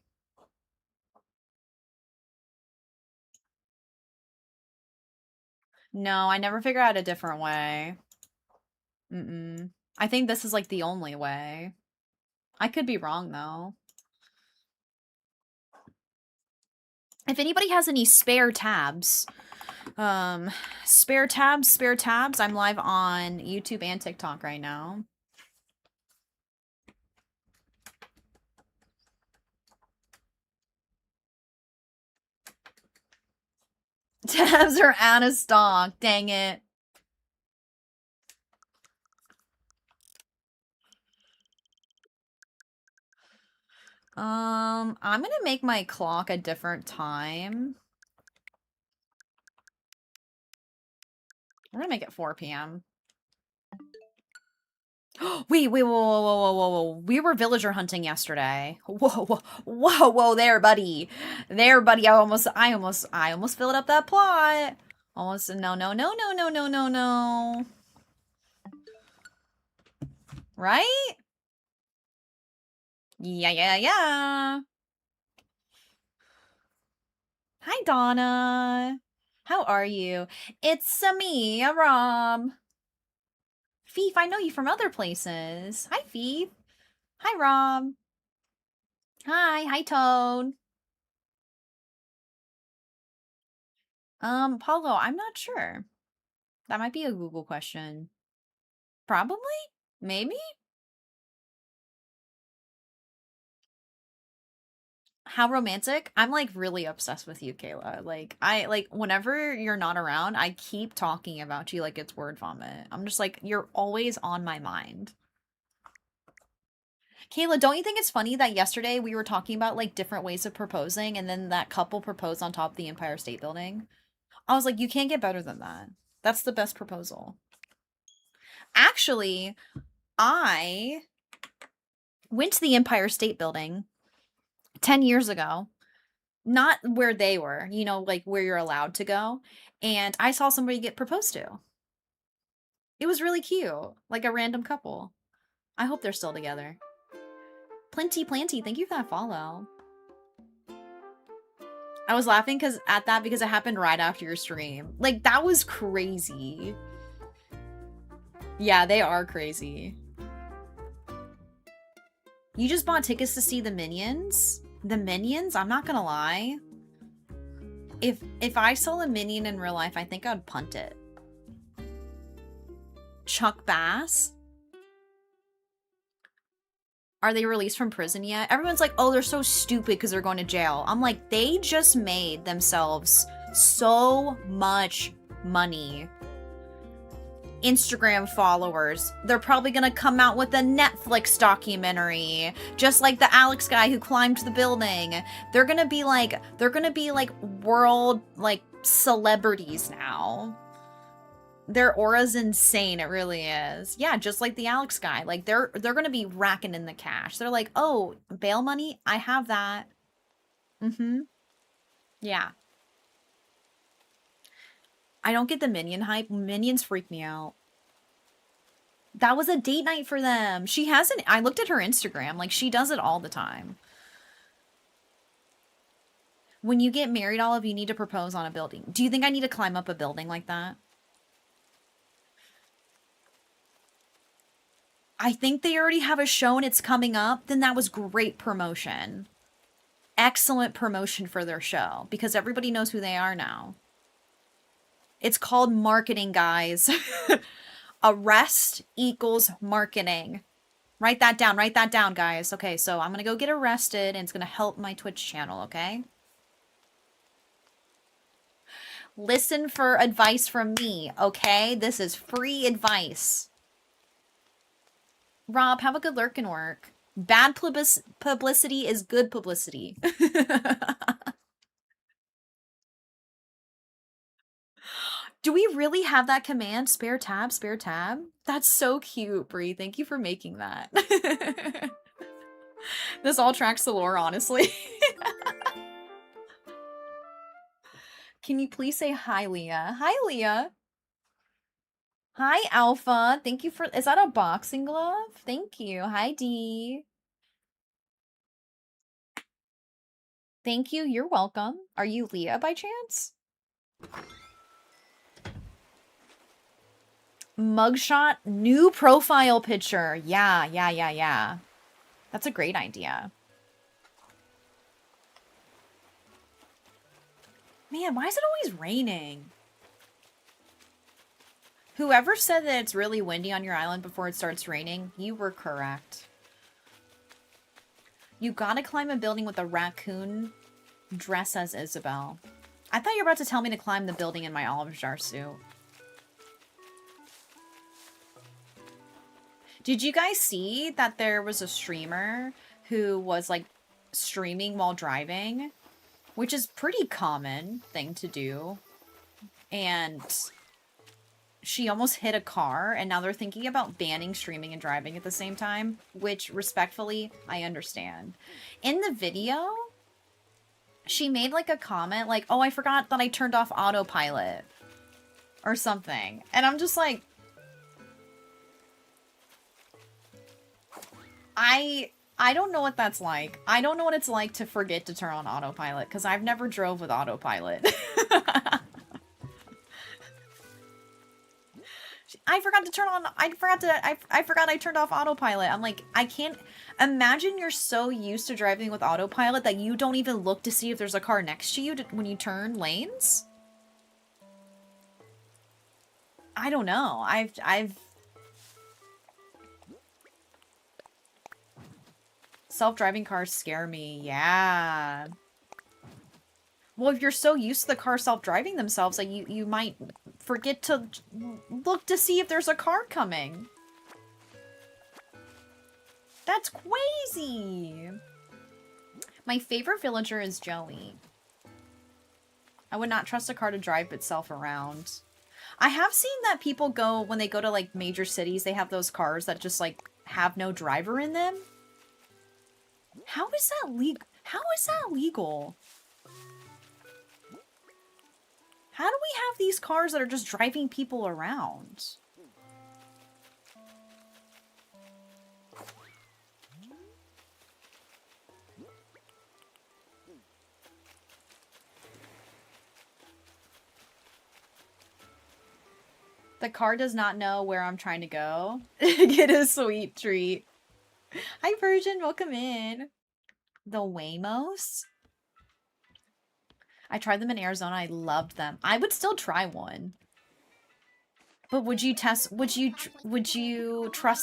No, I never figured out a different way. Mm-mm. I think this is like the only way. I could be wrong though. If anybody has any spare tabs, spare tabs, I'm live on YouTube and TikTok right now. Tabs are out of stock, dang it. I'm gonna make my clock a different time. We're gonna make it 4 p.m. Wait, whoa, whoa, whoa, whoa, whoa. We were villager hunting yesterday. Whoa, whoa, whoa, whoa, there, buddy. There, buddy. I almost filled up that plot. Almost, no, no, no, no, no, no, no, no. Right? Yeah, yeah, yeah. Hi, Donna. How are you? It's me, Rob. Fief, I know you from other places. Hi, Fief. Hi, Rob. Hi, Toad. Paulo, I'm not sure. That might be a Google question. Probably? Maybe? How romantic? I'm like really obsessed with you, Kayla. Whenever you're not around, I keep talking about you like it's word vomit. I'm just like, you're always on my mind. Kayla, don't you think it's funny that yesterday we were talking about like different ways of proposing and then that couple proposed on top of the Empire State Building? I was like, you can't get better than that. That's the best proposal. Actually, I went to the Empire State Building 10 years ago, not where they were, like where you're allowed to go, and I saw somebody get proposed to. It was really cute, like a random couple. I hope they're still together. Plenty Planty, thank you for that follow. I was laughing because it happened right after your stream. Like, that was crazy. Yeah, they are crazy. You just bought tickets to see the Minions? The Minions? I'm not gonna lie. If I saw a Minion in real life, I think I'd punt it. Chuck Bass? Are they released from prison yet? Everyone's like, oh, they're so stupid because they're going to jail. I'm like, they just made themselves so much money. Instagram followers. They're probably gonna come out with a Netflix documentary, just like the Alex guy who climbed the building. They're gonna be like world like celebrities now. Their aura's insane, it really is. Yeah, just like the Alex guy. Like they're gonna be racking in the cash. They're like, oh, bail money? I have that. Mm-hmm. Yeah. I don't get the Minion hype. Minions freak me out. That was a date night for them. She hasn't. I looked at her Instagram. Like, she does it all the time. When you get married, Olive, you need to propose on a building. Do you think I need to climb up a building like that? I think they already have a show and it's coming up. Then that was great promotion. Excellent promotion for their show because everybody knows who they are now. It's called marketing, guys. Arrest equals marketing. Write that down, guys. Okay, so I'm gonna go get arrested and it's gonna help my Twitch channel, okay? Listen for advice from me, okay? This is free advice. Rob, have a good lurkin' work. Bad publicity is good publicity. Do we really have that command? Spare tab, spare tab? That's so cute, Brie. Thank you for making that. This all tracks the lore, honestly. Can you please say hi, Leah? Hi, Leah. Hi, Alpha. Thank you for... Is that a boxing glove? Thank you. Hi, D. Thank you. You're welcome. Are you Leah by chance? Mugshot, new profile picture. Yeah. That's a great idea. Man, why is it always raining? Whoever said that it's really windy on your island before it starts raining, you were correct. You gotta climb a building with a raccoon dress as Isabelle. I thought you were about to tell me to climb the building in my olive jar suit. Did you guys see that there was a streamer who was like streaming while driving? Which is pretty common thing to do. And she almost hit a car, and now they're thinking about banning streaming and driving at the same time, which, respectfully, I understand. In the video, she made, like, a comment, like, oh, I forgot that I turned off autopilot. Or something. And I'm just like... I don't know what that's like. I don't know what it's like to forget to turn on autopilot, because I've never drove with autopilot. I forgot to turn on, I forgot I turned off autopilot. I'm like, I can't imagine you're so used to driving with autopilot that you don't even look to see if there's a car next to you when you turn lanes. I don't know. I've self-driving cars scare me. Yeah. Well, if you're so used to the car self-driving themselves, like you might forget to look to see if there's a car coming. That's crazy. My favorite villager is Joey. I would not trust a car to drive itself around. I have seen that people go, when they go to like major cities, they have those cars that just like have no driver in them. How is that legal? How is that legal? How do we have these cars that are just driving people around? The car does not know where I'm trying to go. Get a sweet treat. Hi, Persian. Welcome in. The Waymos? I tried them in Arizona. I loved them. I would still try one. But would you trust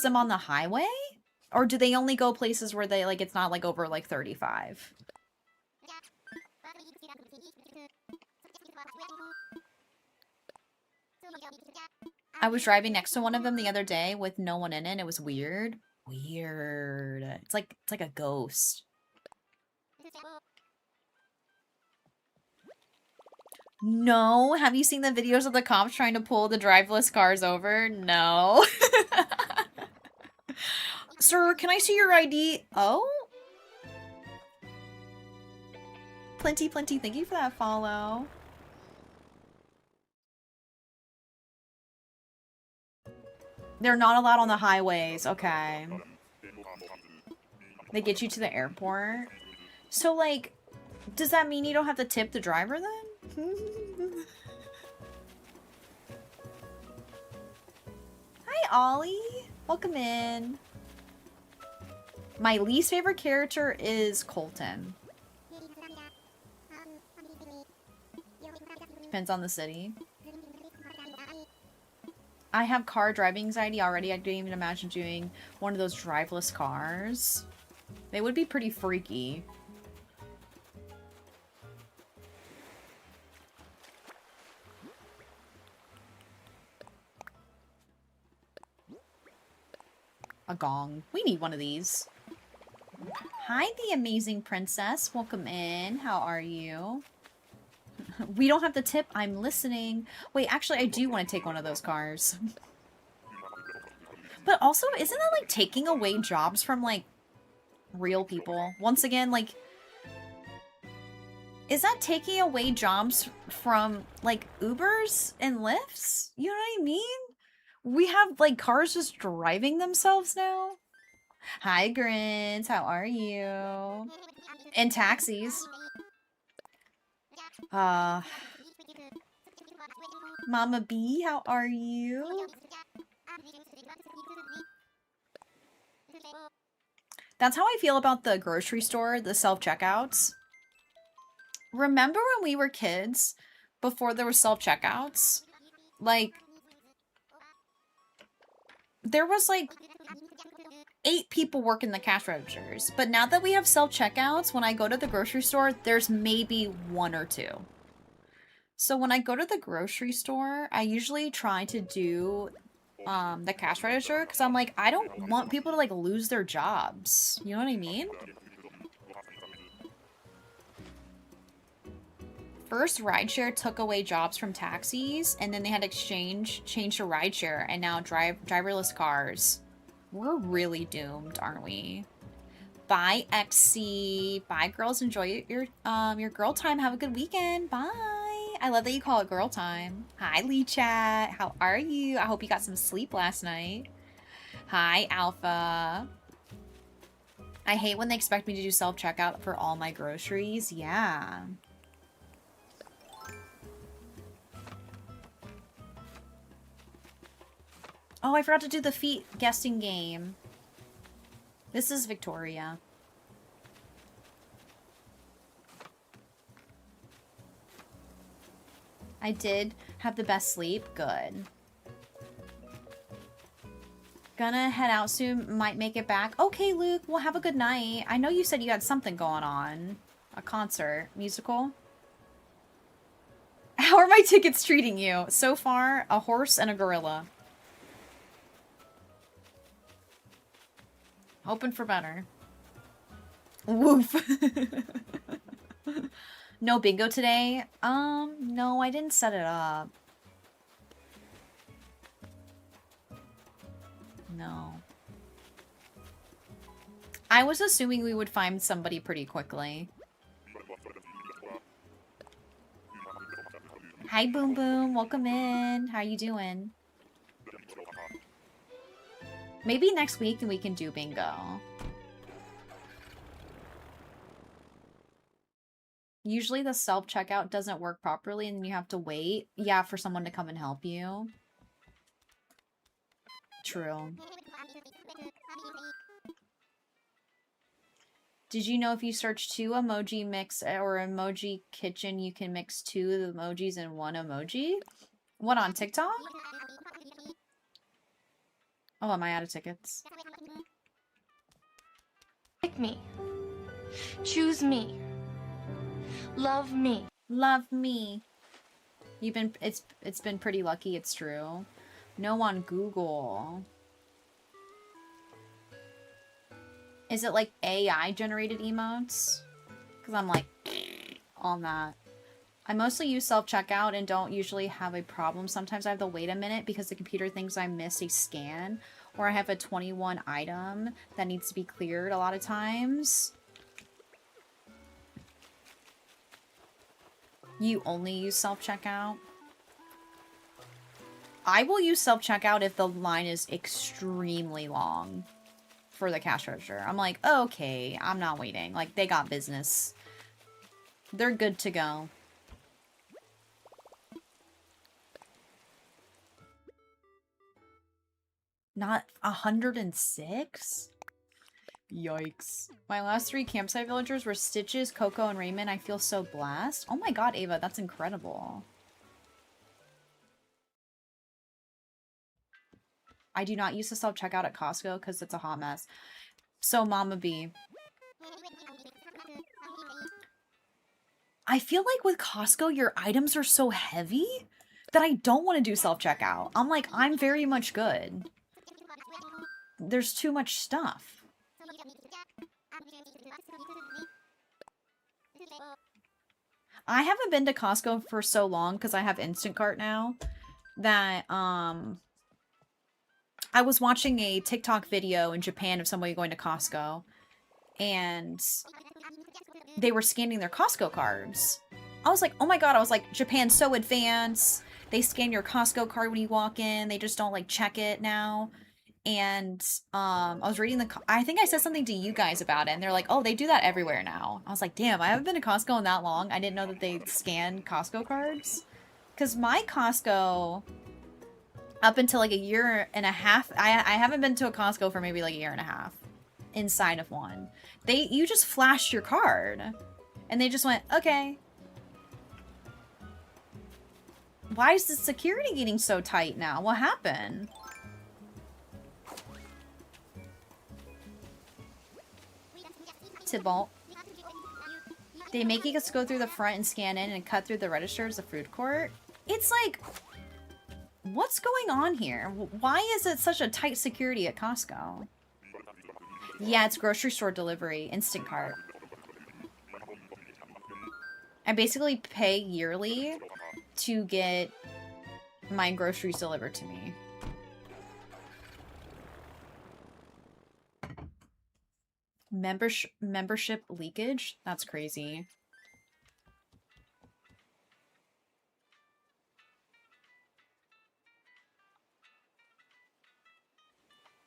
them on the highway? Or do they only go places where they, like, it's not, like, over, like, 35? I was driving next to one of them the other day with no one in it. It was weird. Weird. It's like a ghost. No. Have you seen the videos of the cops trying to pull the driverless cars over? No. Sir, can I see your ID? Oh? Plenty, thank you for that follow. They're not allowed on the highways. Okay. They get you to the airport. So, like, does that mean you don't have to tip the driver then? Hi, Ollie. Welcome in. My least favorite character is Colton. Depends on the city. I have car driving anxiety already. I didn't even imagine doing one of those driveless cars. They would be pretty freaky. A gong. We need one of these. Hi, the amazing princess. Welcome in. How are you? We don't have the tip. I'm listening. Wait, actually, I do want to take one of those cars. But also, isn't that, like, taking away jobs from, like, real people? Once again, like, is that taking away jobs from, like, Ubers and Lyfts? You know what I mean? We have, like, cars just driving themselves now? Hi, Grins. How are you? And taxis. Mama B, how are you? That's how I feel about the grocery store, the self-checkouts. Remember when we were kids, before there were self-checkouts? Like, there was, like, 8 people working the cash registers. But now that we have self-checkouts, when I go to the grocery store, there's maybe 1 or 2. So when I go to the grocery store, I usually try to do the cash register, because I'm like, I don't want people to, like, lose their jobs. You know what I mean? First, rideshare took away jobs from taxis, and then they had to change to rideshare, and now driverless cars. We're really doomed, aren't we? Bye, XC. Bye, girls. Enjoy your girl time. Have a good weekend. Bye. I love that you call it girl time. Hi, Lee Chat. How are you? I hope you got some sleep last night. Hi, Alpha. I hate when they expect me to do self-checkout for all my groceries. Yeah. Oh, I forgot to do the feet guessing game. This is Victoria. I did have the best sleep. Good. Gonna head out soon. Might make it back. Okay, Luke. Well, have a good night. I know you said you had something going on. A concert. Musical. How are my tickets treating you? So far, a horse and a gorilla. Hoping for better. Woof. No bingo today? No, I didn't set it up. No. I was assuming we would find somebody pretty quickly. Hi, Boom Boom. Welcome in. How you doing? Maybe next week we can do bingo. Usually the self-checkout doesn't work properly and then you have to wait. Yeah, for someone to come and help you. True. Did you know if you search 2 emoji mix or emoji kitchen, you can mix 2 emojis in 1 emoji? What, on TikTok? Oh, am I out of tickets? Pick me. Choose me. Love me. Love me. It's been pretty lucky, it's true. No on Google. Is it like AI generated emotes? Because I'm like on that. I mostly use self-checkout and don't usually have a problem. Sometimes I have to wait a minute because the computer thinks I missed a scan or I have a 21 item that needs to be cleared a lot of times. You only use self-checkout? I will use self-checkout if the line is extremely long for the cash register. I'm like, okay, I'm not waiting. Like, they got business. They're good to go. Not 106? Yikes. My last 3 campsite villagers were Stitches, Coco, and Raymond. I feel so blessed. Oh my god, Ava, that's incredible. I do not use the self-checkout at Costco because it's a hot mess. So, Mama B. I feel like with Costco, your items are so heavy that I don't want to do self-checkout. I'm like, I'm very much good. There's too much stuff. I haven't been to Costco for so long because I have Instacart now that, I was watching a TikTok video in Japan of somebody going to Costco and they were scanning their Costco cards. I was like, oh my god, I was like, Japan's so advanced. They scan your Costco card when you walk in. They just don't like check it now. And I was reading I think I said something to you guys about it and they're like, oh, they do that everywhere now. I was like, damn, I haven't been to Costco in that long. I didn't know that they scan Costco cards. Because my Costco, up until like a year and a half, I haven't been to a Costco for maybe like a year and a half inside of one. You just flashed your card and they just went, okay. Why is the security getting so tight now? What happened? Tybalt. They make us go through the front and scan in and cut through the registers, the food court. It's like, what's going on here? Why is it such a tight security at Costco? Yeah, it's grocery store delivery, Instacart. I basically pay yearly to get my groceries delivered to me. Membership leakage? That's crazy.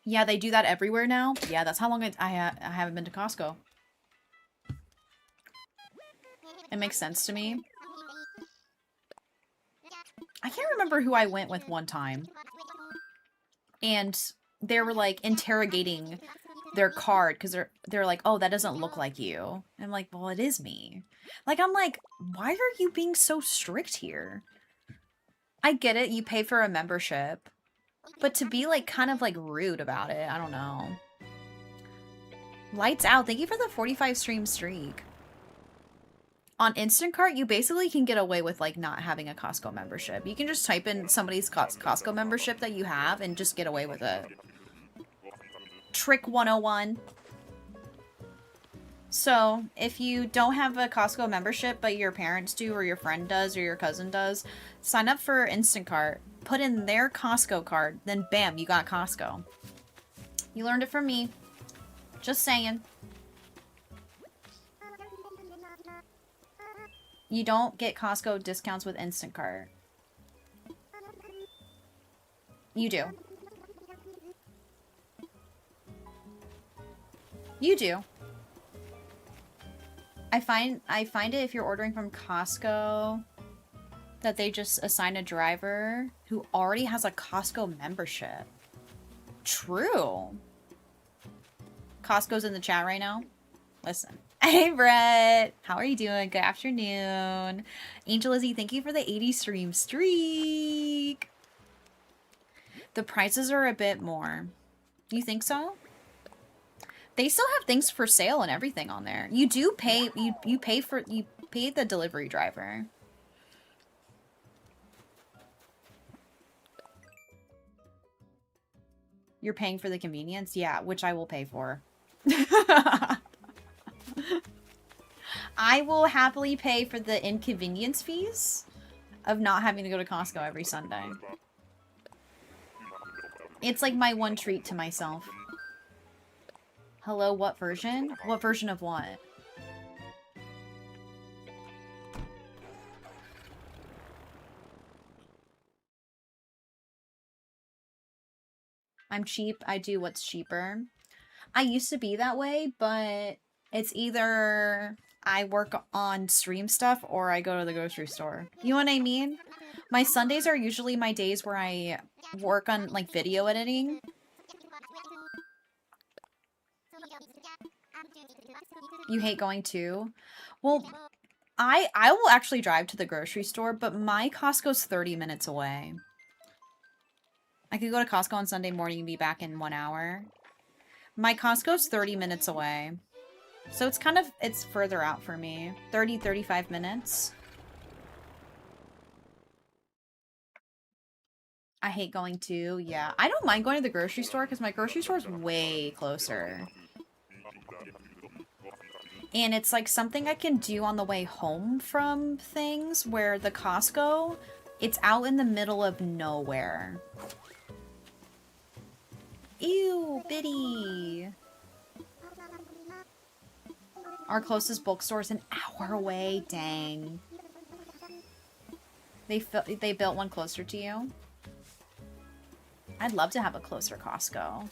Yeah, they do that everywhere now. Yeah, that's how long I haven't been to Costco. It makes sense to me. I can't remember who I went with one time. And they were like interrogating their card because they're like, oh, that doesn't look like you. And I'm like, well, it is me. Like, I'm like, why are you being so strict here? I get it, you pay for a membership. But to be like kind of like rude about it, I don't know. Lights out. Thank you for the 45 stream streak. On Instacart, you basically can get away with like not having a Costco membership. You can just type in somebody's Costco membership that you have and just get away with it. Trick 101. So, if you don't have a Costco membership, but your parents do, or your friend does, or your cousin does, sign up for Instacart, put in their Costco card, then bam, you got Costco. You learned it from me. Just saying. You don't get Costco discounts with Instacart. You do. You do. I find it if you're ordering from Costco that they just assign a driver who already has a Costco membership. True. Costco's in the chat right now. Listen. Hey, Brett. How are you doing? Good afternoon. Angel Lizzie, thank you for the 80 stream streak. The prices are a bit more. Do you think so? They still have things for sale and everything on there. You do pay, you pay the delivery driver. You're paying for the convenience? Yeah, which I will pay for. I will happily pay for the inconvenience fees of not having to go to Costco every Sunday. It's like my one treat to myself. Hello, what version? What version of what? I'm cheap. I do what's cheaper. I used to be that way, but it's either I work on stream stuff or I go to the grocery store. You know what I mean? My Sundays are usually my days where I work on like video editing. You hate going to? Well, I will actually drive to the grocery store, but my Costco's 30 minutes away. I could go to Costco on Sunday morning and be back in 1 hour. My Costco's 30 minutes away. So it's kind of, it's further out for me. 30, 35 minutes. I hate going to, yeah. I don't mind going to the grocery store because my grocery store is way closer. And it's like something I can do on the way home from things, where the Costco, it's out in the middle of nowhere. Ew, Biddy. Our closest bookstore's an hour away. Dang. They built one closer to you? I'd love to have a closer Costco.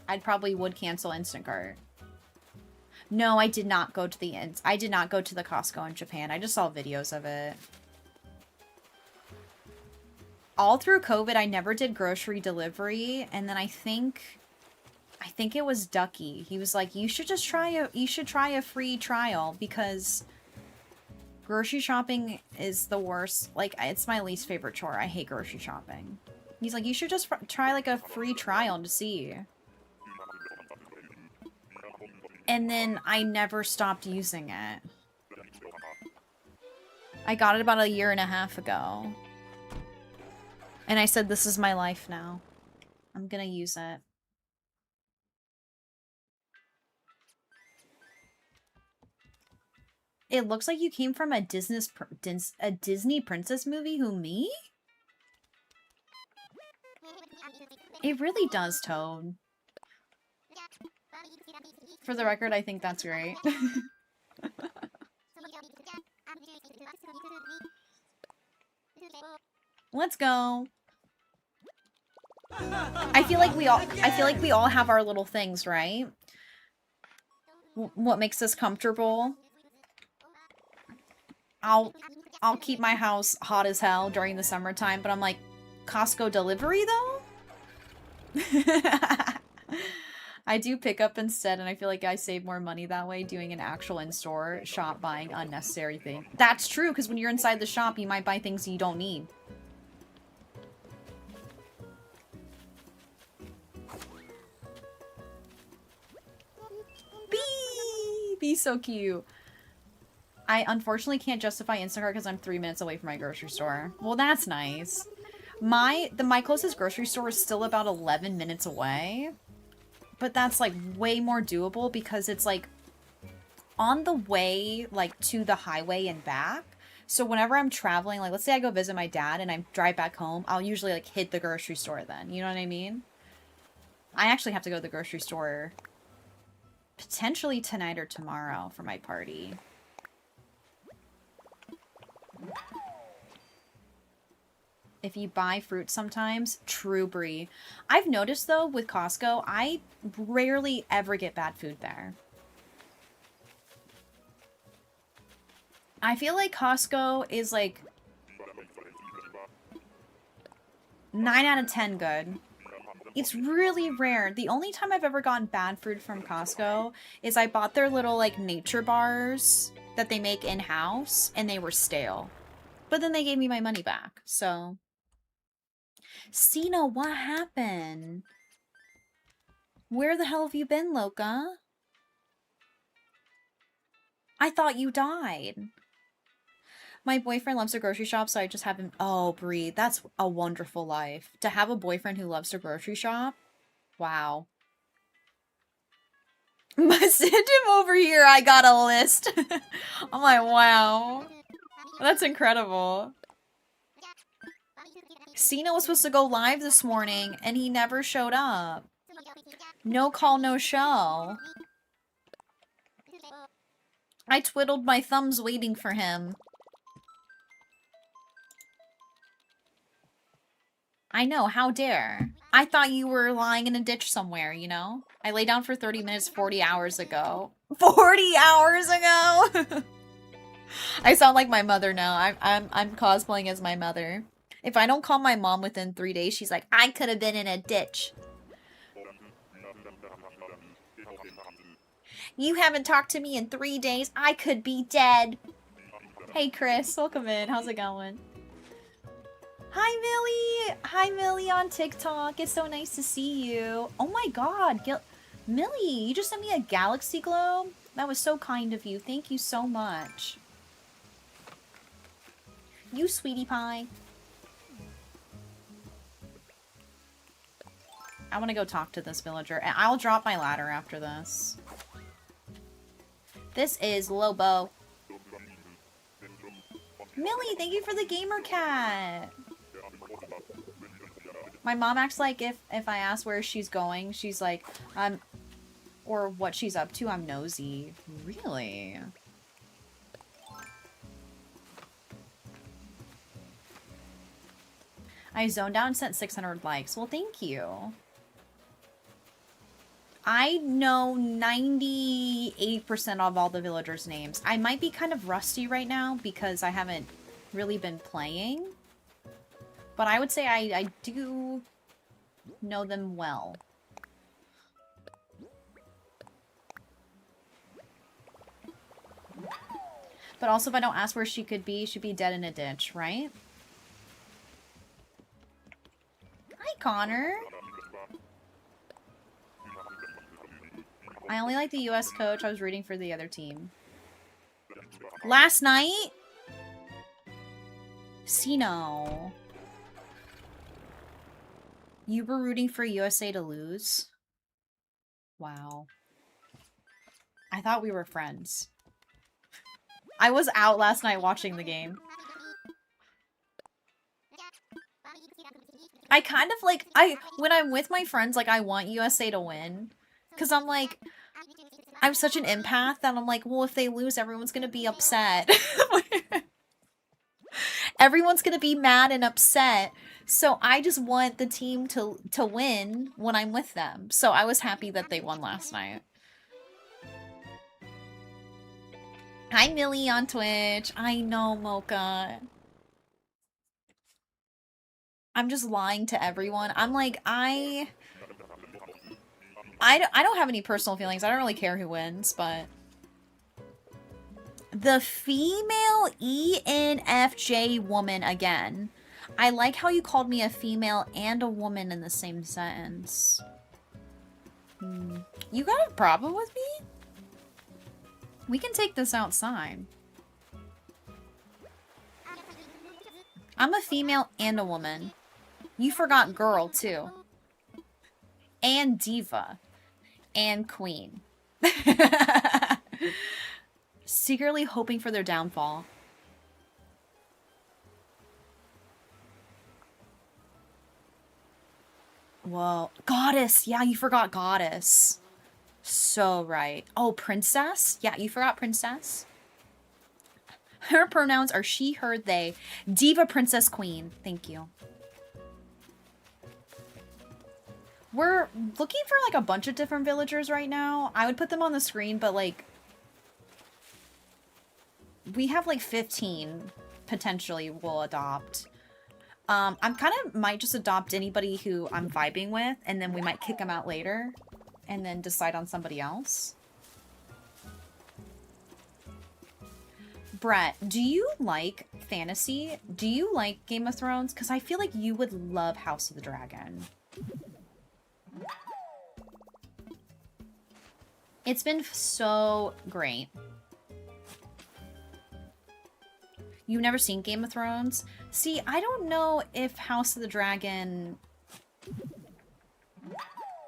I probably would cancel Instacart. No, I did not go to the Costco in Japan. I just saw videos of it. All through COVID, I never did grocery delivery, and then I think it was Ducky. He was like, you should try a free trial because grocery shopping is the worst. Like, it's my least favorite chore. I hate grocery shopping. He's like, you should just try like a free trial to see. And then I never stopped using it. I got it about 1.5 years ago. And I said, this is my life now. I'm gonna use it. It looks like you came from a Disney princess movie. Who, me? It really does, Toad. For the record, I think that's great. Let's go. I feel like we all have our little things, right? What makes us comfortable? I'll keep my house hot as hell during the summertime, but I'm like, Costco delivery though? I do pick up instead, and I feel like I save more money that way doing an actual in-store shop buying unnecessary things. That's true, because when you're inside the shop, you might buy things you don't need. Bee so cute. I unfortunately can't justify Instacart because I'm 3 minutes away from my grocery store. Well, that's nice. My closest grocery store is still about 11 minutes away. But that's like way more doable because it's like on the way like to the highway and back. So whenever I'm traveling, like let's say I go visit my dad and I drive back home, I'll usually like hit the grocery store then. You know what I mean? I actually have to go to the grocery store potentially tonight or tomorrow for my party. If you buy fruit sometimes, true Brie. I've noticed though with Costco, I rarely ever get bad food there. I feel like Costco is like 9 out of 10 good. It's really rare. The only time I've ever gotten bad food from Costco is I bought their little like nature bars that they make in-house and they were stale. But then they gave me my money back, so... Cena, what happened? Where the hell have you been, Loca? I thought you died. My boyfriend loves to grocery shop, so I just have him... Oh, Brie, that's a wonderful life. To have a boyfriend who loves to grocery shop? Wow. Send him over here, I got a list. I'm like, wow. That's incredible. Cena was supposed to go live this morning, and he never showed up. No call, no show. I twiddled my thumbs waiting for him. I know, how dare. I thought you were lying in a ditch somewhere, you know? I lay down for 30 minutes 40 hours ago. 40 hours ago? I sound like my mother now. I'm cosplaying as my mother. If I don't call my mom within 3 days, she's like, I could have been in a ditch. You haven't talked to me in 3 days. I could be dead. Hey, Chris. Welcome in. How's it going? Hi, Millie. Hi, Millie on TikTok. It's so nice to see you. Oh my god. Millie, you just sent me a galaxy globe? That was so kind of you. Thank you so much. You sweetie pie. I want to go talk to this villager. And I'll drop my ladder after this. This is Lobo. Millie, thank you for the gamer cat. My mom acts like if I ask where she's going, she's like, or what she's up to, I'm nosy. Really? I zoned out and sent 600 likes. Well, thank you. I know 98% of all the villagers' names. I might be kind of rusty right now because I haven't really been playing. But I would say I do know them well. But also, if I don't ask where she could be, she'd be dead in a ditch, right? Hi, Connor. I only like the US coach. I was rooting for the other team. Last night? Sino. You were rooting for USA to lose? Wow. I thought we were friends. I was out last night watching the game. I kind of like, when I'm with my friends, like, I want USA to win. Because I'm like, I'm such an empath that I'm like, well, if they lose, everyone's gonna be upset. everyone's gonna be mad and upset. So I just want the team to win when I'm with them. So I was happy that they won last night. Hi, Millie on Twitch. I know, Mocha. I'm just lying to everyone. I'm like, I don't have any personal feelings. I don't really care who wins, but... The female ENFJ woman again. I like how you called me a female and a woman in the same sentence. You got a problem with me? We can take this outside. I'm a female and a woman. You forgot girl, too. And diva. And queen. Secretly hoping for their downfall. Whoa. Goddess. Yeah, you forgot goddess. So right. Oh, princess? Yeah, you forgot princess. Her pronouns are she, her, they. Diva, princess, queen. Thank you. We're looking for like a bunch of different villagers right now. I would put them on the screen, but like... We have like 15 potentially we'll adopt. I'm kind of might just adopt anybody who I'm vibing with, and then we might kick them out later, and then decide on somebody else. Brett, do you like fantasy? Do you like Game of Thrones? Because I feel like you would love House of the Dragon. It's been so great. You've never seen Game of Thrones? See, I don't know if House of the Dragon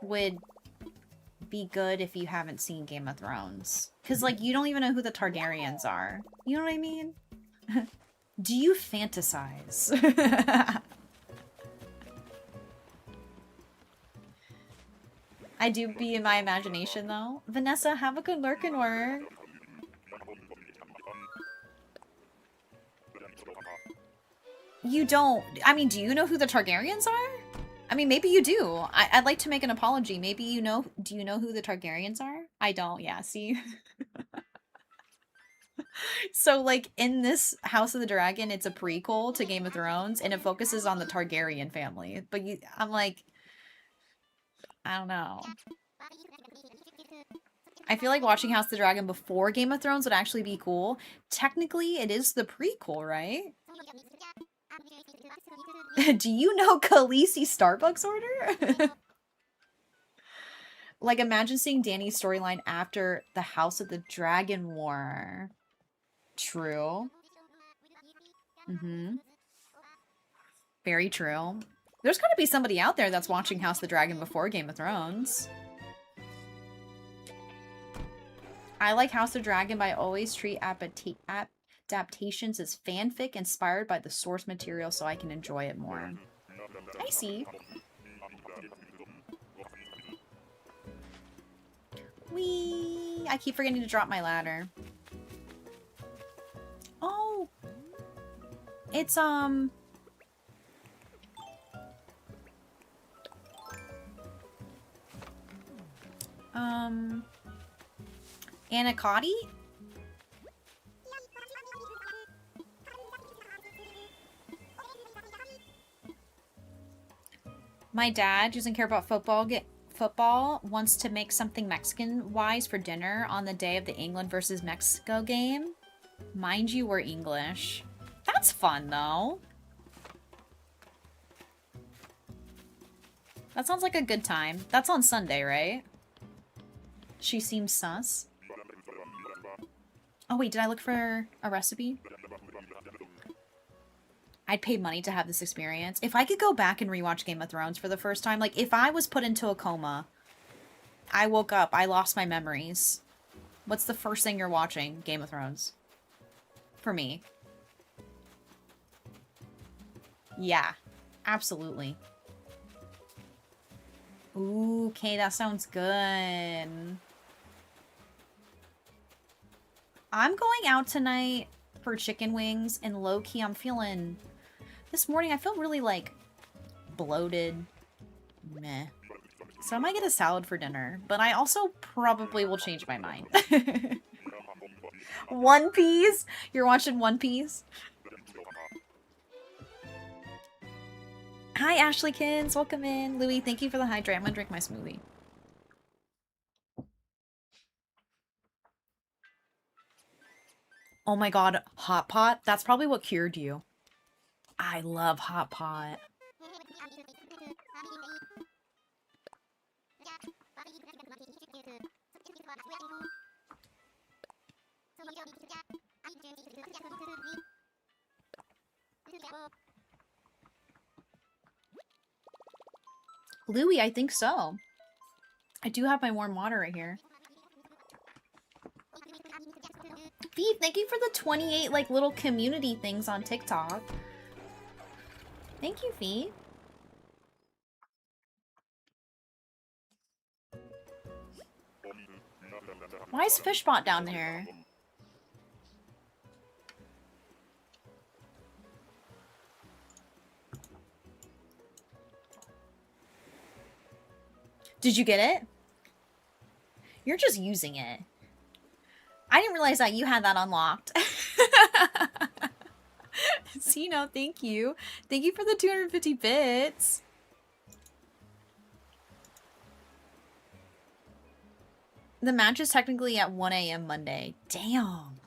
would be good if you haven't seen Game of Thrones. Because, like, you don't even know who the Targaryens are. You know what I mean? Do you fantasize? I do be in my imagination, though. Vanessa, have a good lurk and work. You don't... I mean, do you know who the Targaryens are? I mean, maybe you do. I'd like to make an apology. Maybe you know... Do you know who the Targaryens are? I don't. Yeah, see? So, like, in this House of the Dragon, it's a prequel to Game of Thrones, and it focuses on the Targaryen family. But I'm like... I don't know. I feel like watching House of the Dragon before Game of Thrones would actually be cool. Technically, it is the prequel, right? Do you know Khaleesi Starbucks order? Like, imagine seeing Dany's storyline after the House of the Dragon War. True. Very true. There's gotta be somebody out there that's watching House of the Dragon before Game of Thrones. I like House of Dragon, but I always treat adaptations as fanfic inspired by the source material so I can enjoy it more. I see. Whee! I keep forgetting to drop my ladder. Oh! It's, Anacotti? My dad doesn't care about football, wants to make something Mexican-wise for dinner on the day of the England versus Mexico game. Mind you, we're English. That's fun, though. That sounds like a good time. That's on Sunday, right? She seems sus. Oh wait, did I look for a recipe? I'd pay money to have this experience. If I could go back and rewatch Game of Thrones for the first time, like if I was put into a coma, I woke up, I lost my memories. What's the first thing you're watching? Game of Thrones. For me. Yeah, absolutely. Ooh, okay, that sounds good. I'm going out tonight for chicken wings, and low-key, I'm feeling This morning I feel really, like, bloated. Meh. So I might get a salad for dinner, but I also probably will change my mind. One Piece? You're watching One Piece? Hi, Ashleykins. Welcome in. Louie, thank you for the hydrate. I'm gonna drink my smoothie. Oh my god, Hot Pot? That's probably what cured you. I love Hot Pot. Louie, I think so. I do have my warm water right here. Fee, thank you for the 28, like, little community things on TikTok. Thank you, Fee. Why is Fishbot down there? Did you get it? You're just using it. I didn't realize that you had that unlocked. Sino, thank you. Thank you for the 250 bits. The match is technically at 1 a.m. Monday. Damn.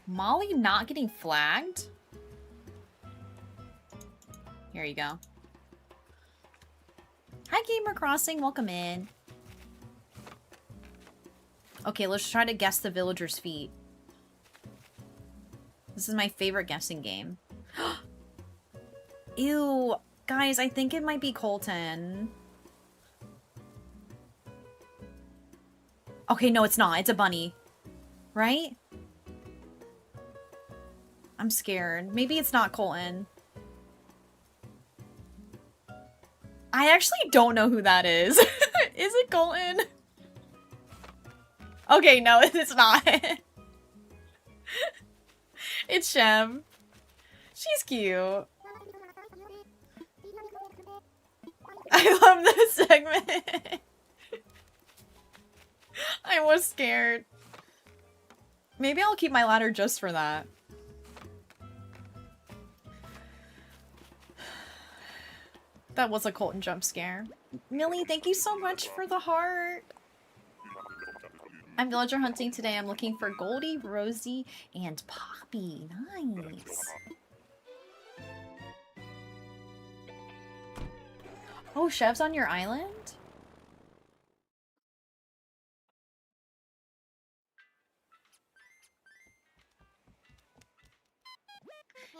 Molly not getting flagged? Here you go. Hi, Gamer Crossing. Welcome in. Okay, let's try to guess the villager's feet. This is my favorite guessing game. Ew. Guys, I think it might be Colton. Okay, no, it's not. It's a bunny. Right? I'm scared. Maybe it's not Colton. I actually don't know who that is. Is it Colton? Okay, no, it's not. It's Shem. She's cute. I love this segment. I was scared. Maybe I'll keep my ladder just for that. That was a Colton jump scare. Millie, thank you so much for the heart. I'm villager hunting today. I'm looking for Goldie, Rosie, and Poppy. Nice. Oh, Chev's on your island?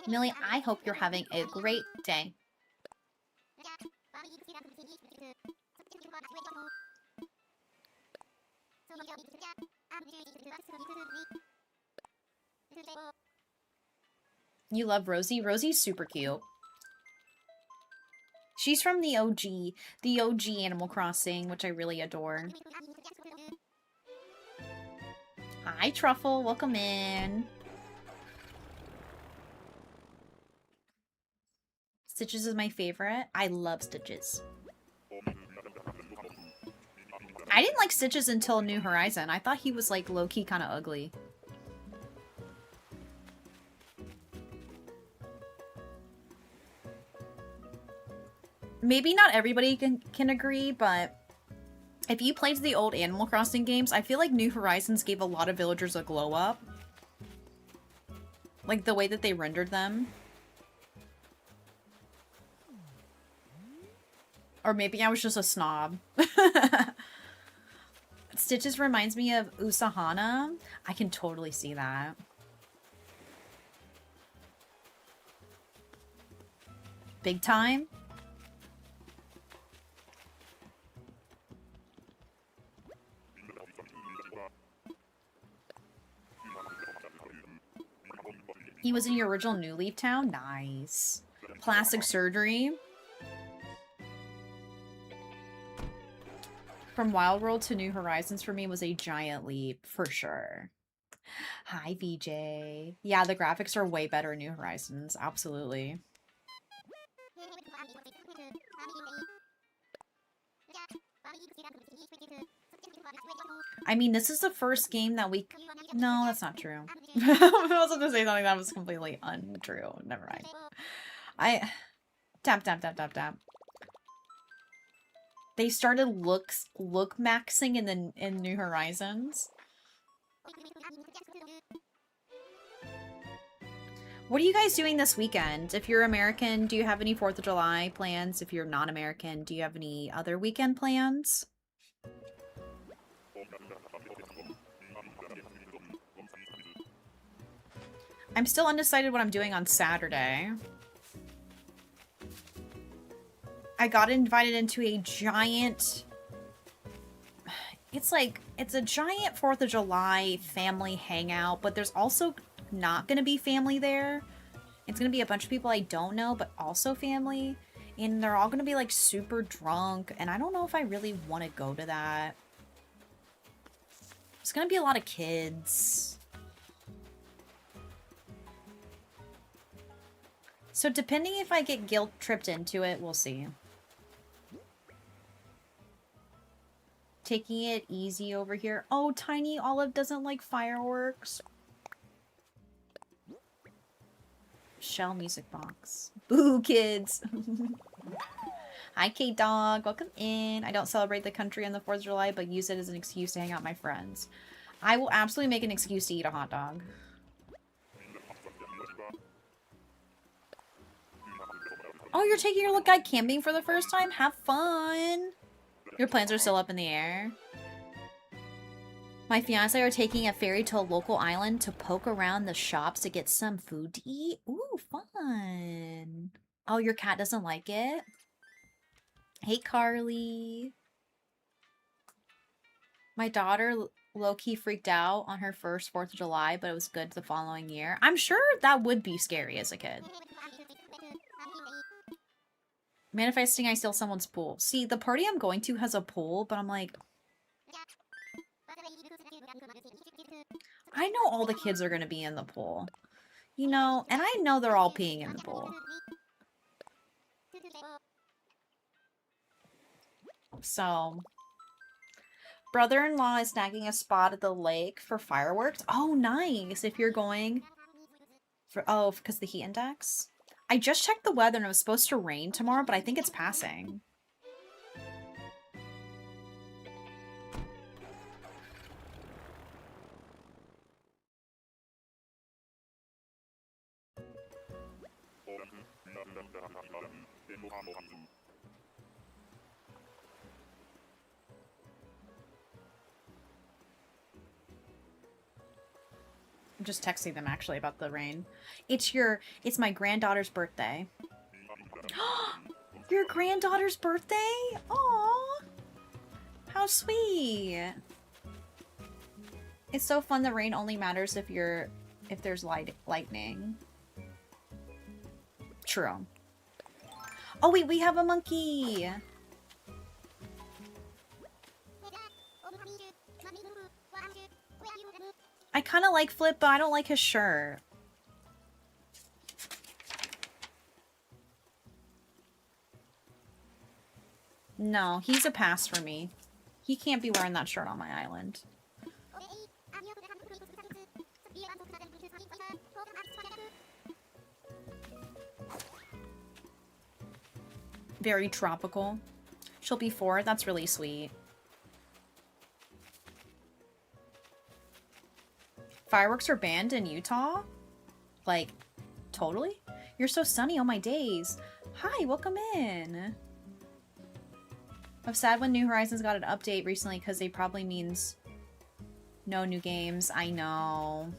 Millie, I hope you're having a great day. You love Rosie? Rosie's super cute. She's from the OG Animal Crossing, which I really adore. Hi, Truffle. Welcome in. Stitches is my favorite. I love Stitches. I didn't like Stitches until New Horizon. I thought he was, like, low-key kind of ugly. Maybe not everybody can agree, but if you played the old Animal Crossing games, I feel like New Horizons gave a lot of villagers a glow up. Like, the way that they rendered them. Or maybe I was just a snob. Stitches reminds me of Usahana. I can totally see that. Big time? He was in your original New Leaf Town? Nice. Plastic surgery. From Wild World to New Horizons for me was a giant leap, for sure. Hi, VJ. Yeah, the graphics are way better in New Horizons. Absolutely. I mean, this is the first game that we... No, that's not true. I was about to say something that was completely untrue. Never mind. I... Tap, tap, tap, tap, tap. They started look maxing in New Horizons. What are you guys doing this weekend? If you're American, do you have any 4th of July plans? If you're not American, do you have any other weekend plans? I'm still undecided what I'm doing on Saturday. I got invited into a giant... It's a giant 4th of July family hangout, but there's also not going to be family there. It's going to be a bunch of people I don't know, but also family. And they're all going to be, like, super drunk. And I don't know if I really want to go to that. There's going to be a lot of kids. So depending if I get guilt-tripped into it, we'll see. Taking it easy over here. Oh, Tiny Olive doesn't like fireworks. Shell music box. Boo, kids. Hi, K-Dog. Welcome in. I don't celebrate the country on the 4th of July, but use it as an excuse to hang out with my friends. I will absolutely make an excuse to eat a hot dog. Oh, you're taking your little guy camping for the first time? Have fun. Your plans are still up in the air. My fiance are taking a ferry to a local island to poke around the shops to get some food to eat. Ooh, fun. Oh, your cat doesn't like it? Hey, Carly. My daughter low-key freaked out on her first 4th of July, but it was good the following year. I'm sure that would be scary as a kid. Manifesting I steal someone's pool. See, the party I'm going to has a pool, but I'm like... I know all the kids are going to be in the pool. You know, and I know they're all peeing in the pool. So... Brother-in-law is snagging a spot at the lake for fireworks. Oh, nice! If you're going... Oh, because the heat index? I just checked the weather and it was supposed to rain tomorrow, but I think it's passing. I'm just texting them actually about the rain. It's my granddaughter's birthday. Your granddaughter's birthday? Aww. How sweet. It's so fun that rain only matters if there's lightning. True. Oh wait, we have a monkey. I kind of like Flip, but I don't like his shirt. No, he's a pass for me. He can't be wearing that shirt on my island. Very tropical. She'll be 4. That's really sweet. Fireworks are banned in Utah? Like, totally? You're so sunny on my days. Hi, welcome in. I'm sad when New Horizons got an update recently because they probably means no new games. I know.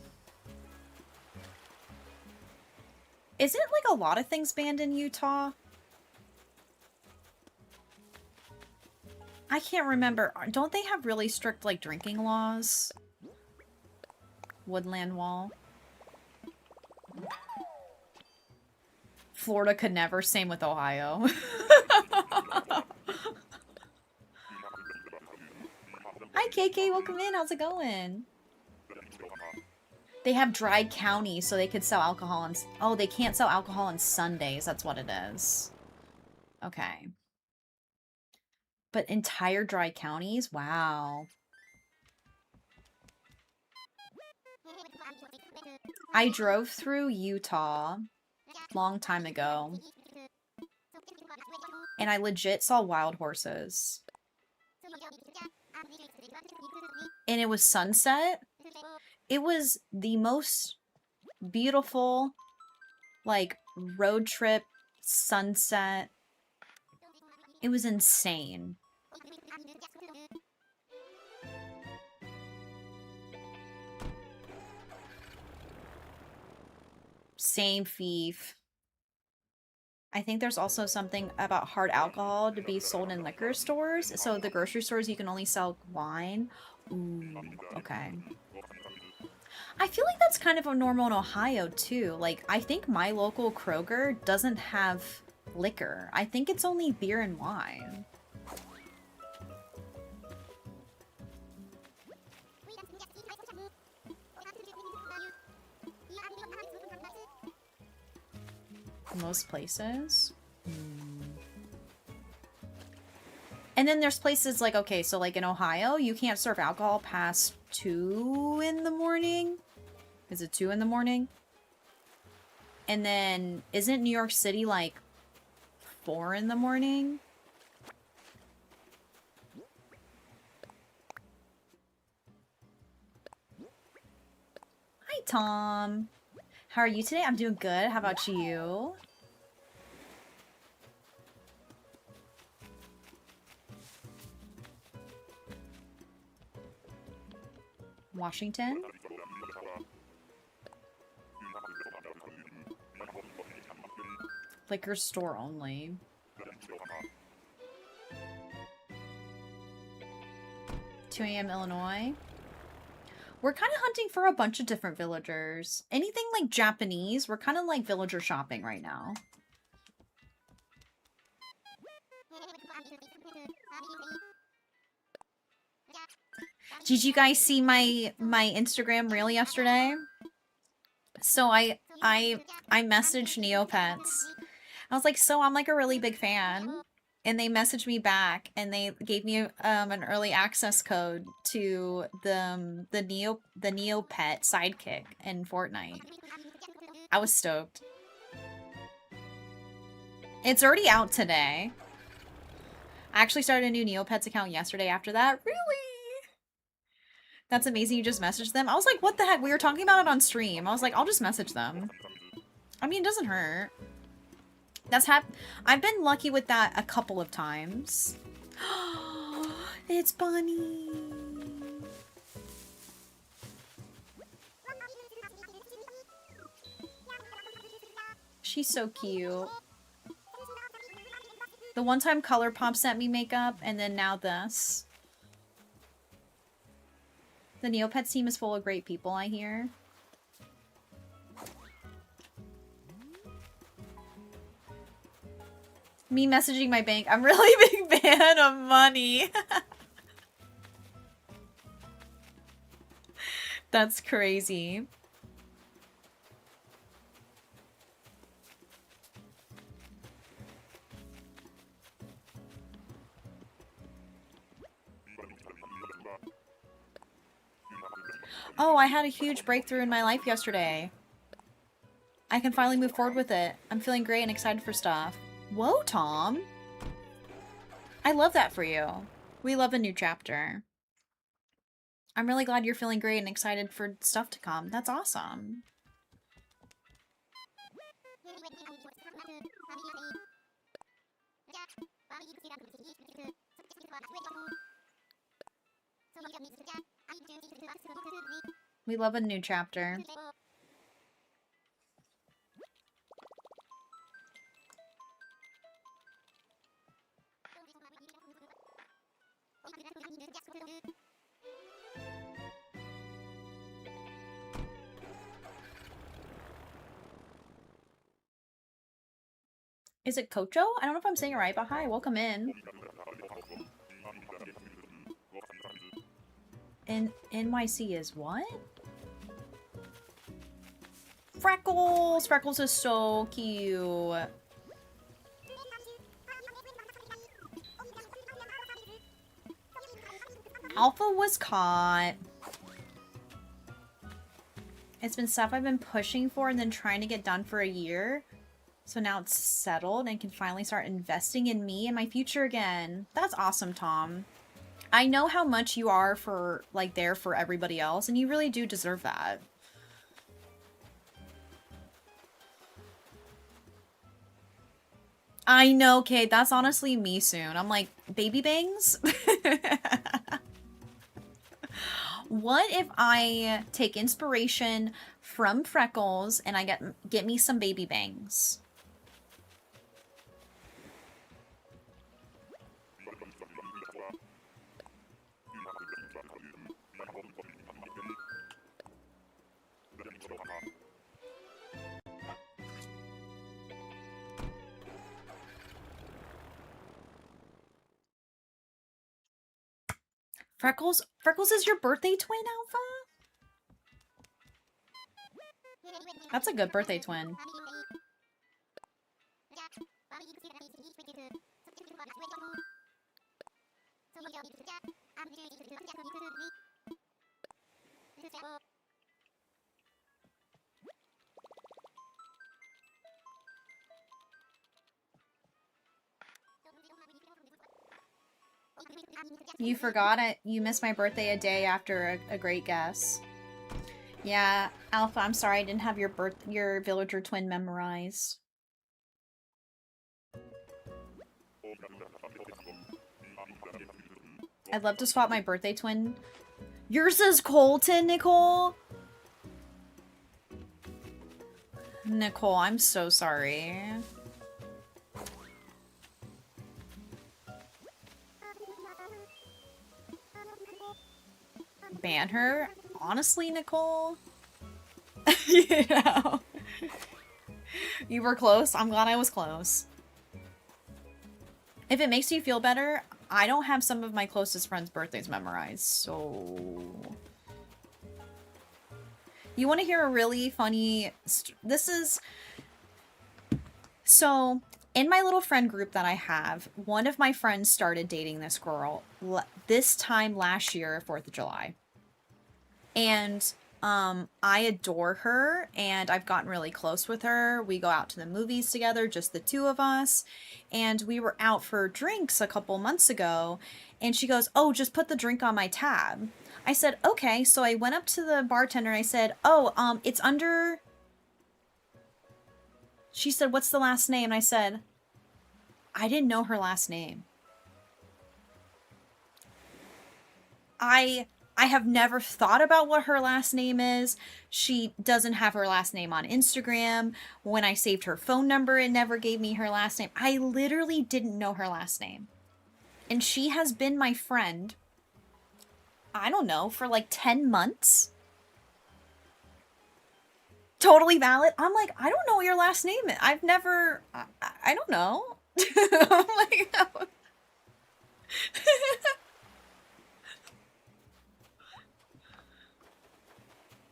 Isn't like a lot of things banned in Utah? I can't remember. Don't they have really strict like drinking laws? Woodland Wall. Florida could never. Same with Ohio. Hi, KK. Welcome in. How's it going? They have dry county, so they could sell alcohol on... Oh, they can't sell alcohol on Sundays. That's what it is. Okay. But entire dry counties? Wow. I drove through Utah long time ago. And I legit saw wild horses. And it was sunset. It was the most beautiful, like, road trip sunset. It was insane. Same Fief. I think there's also something about hard alcohol to be sold in liquor stores. So the grocery stores, you can only sell wine. Ooh, okay. I feel like that's kind of a normal in Ohio, too. Like, I think my local Kroger doesn't have liquor. I think it's only beer and wine. Most places. And then there's places like, okay, so like in Ohio, you can't serve alcohol past 2 in the morning. Is it 2 in the morning? And then isn't New York City like 4 in the morning? Hi, Tom. How are you today? I'm doing good. How about you? Washington? Liquor store only. (2 a.m. Illinois. We're kind of hunting for a bunch of different villagers. Anything like Japanese, we're kind of like villager shopping right now. Did you guys see my Instagram reel yesterday? So I messaged Neopets. I was like, so I'm like a really big fan. And they messaged me back and they gave me an early access code to the Neopet sidekick in Fortnite. I was stoked. It's already out today. I actually started a new Neopets account yesterday after that. Really? That's amazing, you just messaged them? I was like, what the heck? We were talking about it on stream. I was like, I'll just message them. I mean, it doesn't hurt. I've been lucky with that a couple of times. It's Bunny. She's so cute. The one time ColourPop sent me makeup, and then now this. The Neopets team is full of great people, I hear. Me messaging my bank. I'm really a big fan of money. That's crazy. Oh, I had a huge breakthrough in my life yesterday. I can finally move forward with it. I'm feeling great and excited for stuff. Whoa, Tom. I love that for you. We love a new chapter. I'm really glad you're feeling great and excited for stuff to come. That's awesome. We love a new chapter. Is it Kocho? I don't know if I'm saying it right, but hi, welcome in. NYC is what? Freckles! Freckles is so cute. Alpha was caught. It's been stuff I've been pushing for and then trying to get done for a year. So now it's settled and can finally start investing in me and my future again. That's awesome, Tom. I know how much you are for, like, there for everybody else, and you really do deserve that. I know, Kate. That's honestly me soon. I'm like, baby bangs? What if I take inspiration from Freckles and I get me some baby bangs? Freckles is your birthday twin, Alpha? That's a good birthday twin. You forgot it. You missed my birthday a day after a great guess. Yeah, Alpha, I'm sorry I didn't have your villager twin memorized. I'd love to swap my birthday twin. Yours is Colton, Nicole? Nicole, I'm so sorry. Ban her? Honestly, Nicole? You know. You were close. I'm glad I was close. If it makes you feel better, I don't have some of my closest friends' birthdays memorized, so... You want to hear a really funny... This is... So, in my little friend group that I have, one of my friends started dating this girl this time last year, 4th of July. And I adore her, and I've gotten really close with her. We go out to the movies together, just the two of us. And we were out for drinks a couple months ago, and she goes, "Oh, just put the drink on my tab." I said, "Okay." So I went up to the bartender and I said, "Oh, it's under..." She said, "What's the last name?" And I said, I didn't know her last name. I have never thought about what her last name is. She doesn't have her last name on Instagram. When I saved her phone number, it never gave me her last name. I literally didn't know her last name. And she has been my friend, I don't know, for like 10 months. Totally valid. I'm like, I don't know what your last name is. I've never... I don't know. I'm like...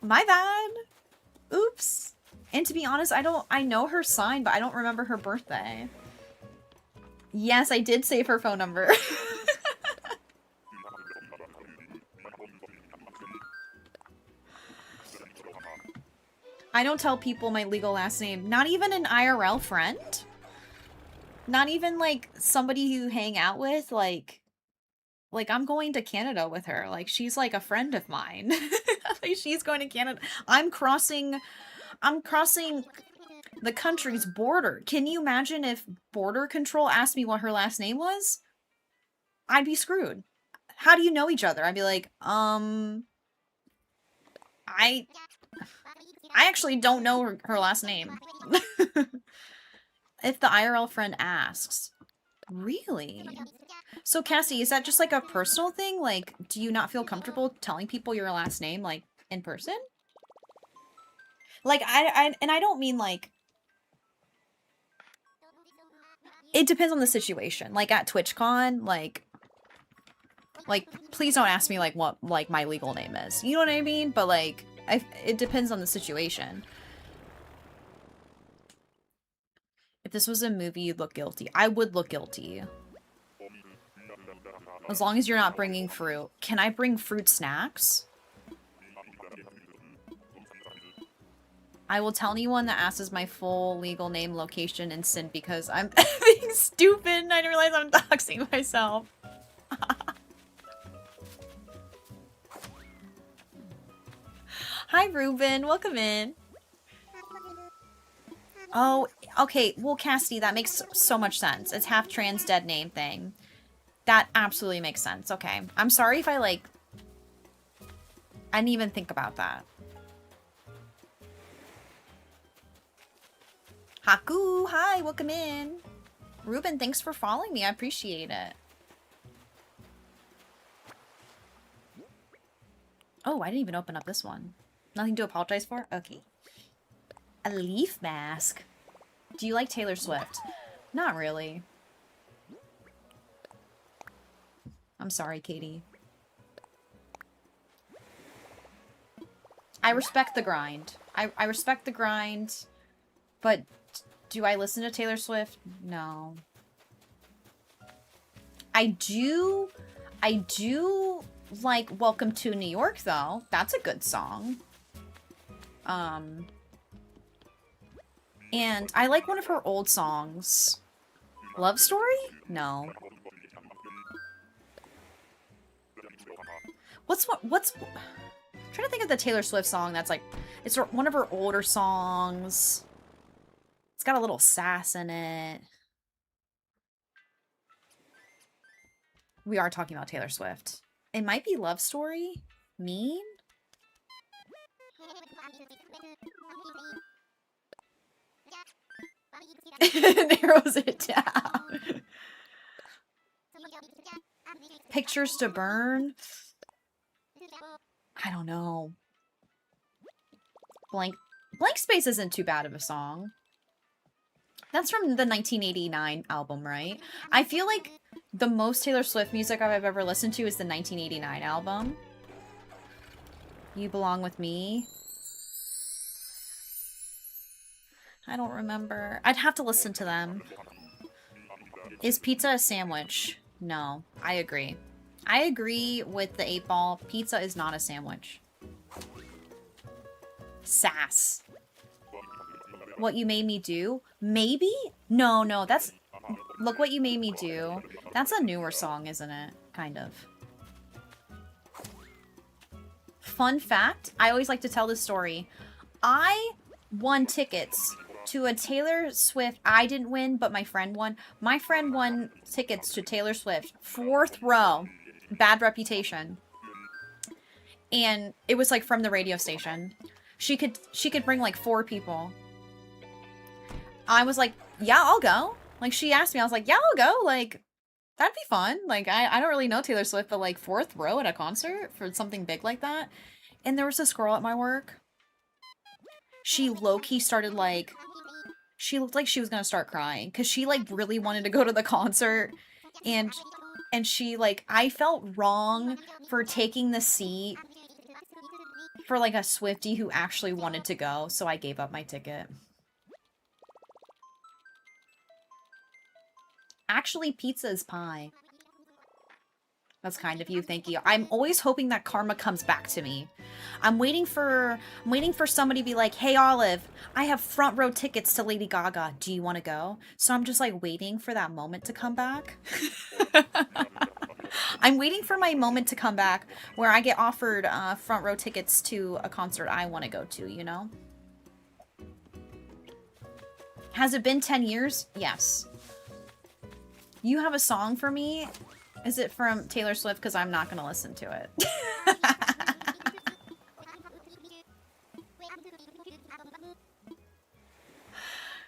My bad. Oops. And to be honest, I know her sign, but I don't remember her birthday. Yes, I did save her phone number. I don't tell people my legal last name. Not even an IRL friend? Not even, like, somebody you hang out with? Like, I'm going to Canada with her. Like, she's, like, a friend of mine. Like, she's going to Canada. I'm crossing the country's border. Can you imagine if Border Control asked me what her last name was? I'd be screwed. How do you know each other? I'd be like, I actually don't know her last name. If the IRL friend asks. Really? So, Cassie, is that just like a personal thing? Like, do you not feel comfortable telling people your last name, like, in person? Like, I don't mean, like... It depends on the situation. Like, at TwitchCon, like, please don't ask me, like, what, like, my legal name is. You know what I mean? But, like, it depends on the situation. this was a movie, you'd look guilty. I would look guilty. As long as you're not bringing fruit. Can I bring fruit snacks? I will tell anyone that asks my full legal name, location, and sin because I'm being stupid and I didn't realize I'm doxing myself. Hi, Ruben. Welcome in. Oh, okay. Well, Cassidy, that makes so much sense. It's half trans dead name thing. That absolutely makes sense. Okay. I'm sorry if I didn't even think about that. Haku, hi, welcome in. Ruben, thanks for following me. I appreciate it. Oh, I didn't even open up this one. Nothing to apologize for? Okay. A leaf mask. Do you like Taylor Swift? Not really. I'm sorry, Katie. I respect the grind. I respect the grind, but do I listen to Taylor Swift? No. I do like Welcome to New York, though. That's a good song. And I like one of her old songs. Love Story? No. What's I'm trying to think of the Taylor Swift song that's like, it's one of her older songs. It's got a little sass in it. We are talking about Taylor Swift. It might be Love Story? Mean? Narrows it down. Pictures to Burn? I don't know. Blank Space isn't too bad of a song. That's from the 1989 album, right? I feel like the most Taylor Swift music I've ever listened to is the 1989 album. You Belong With Me. I don't remember. I'd have to listen to them. Is pizza a sandwich? No, I agree. I agree with the 8-ball. Pizza is not a sandwich. Sass. What You Made Me Do? Maybe? No, that's... Look What You Made Me Do. That's a newer song, isn't it? Kind of. Fun fact, I always like to tell this story. I won tickets to a Taylor Swift... I didn't win, but my friend won. My friend won tickets to Taylor Swift. 4th row. Bad reputation. And it was like from the radio station. She could bring like 4 people. I was like, yeah, I'll go. Like, she asked me, I was like, yeah, I'll go. Like, that'd be fun. Like, I don't really know Taylor Swift, but like 4th row at a concert for something big like that. And there was this girl at my work. She low-key started like, she looked like she was gonna start crying because she like really wanted to go to the concert. And she like, I felt wrong for taking the seat for like a Swiftie who actually wanted to go. So I gave up my ticket. Actually, pizza is pie. That's kind of you, thank you. I'm always hoping that karma comes back to me. I'm waiting for somebody to be like, hey Olive, I have front row tickets to Lady Gaga. Do you want to go? So I'm just like waiting for that moment to come back. I'm waiting for my moment to come back where I get offered front row tickets to a concert I want to go to, you know? Has it been 10 years? Yes. You have a song for me? Is it from Taylor Swift? Because I'm not going to listen to it.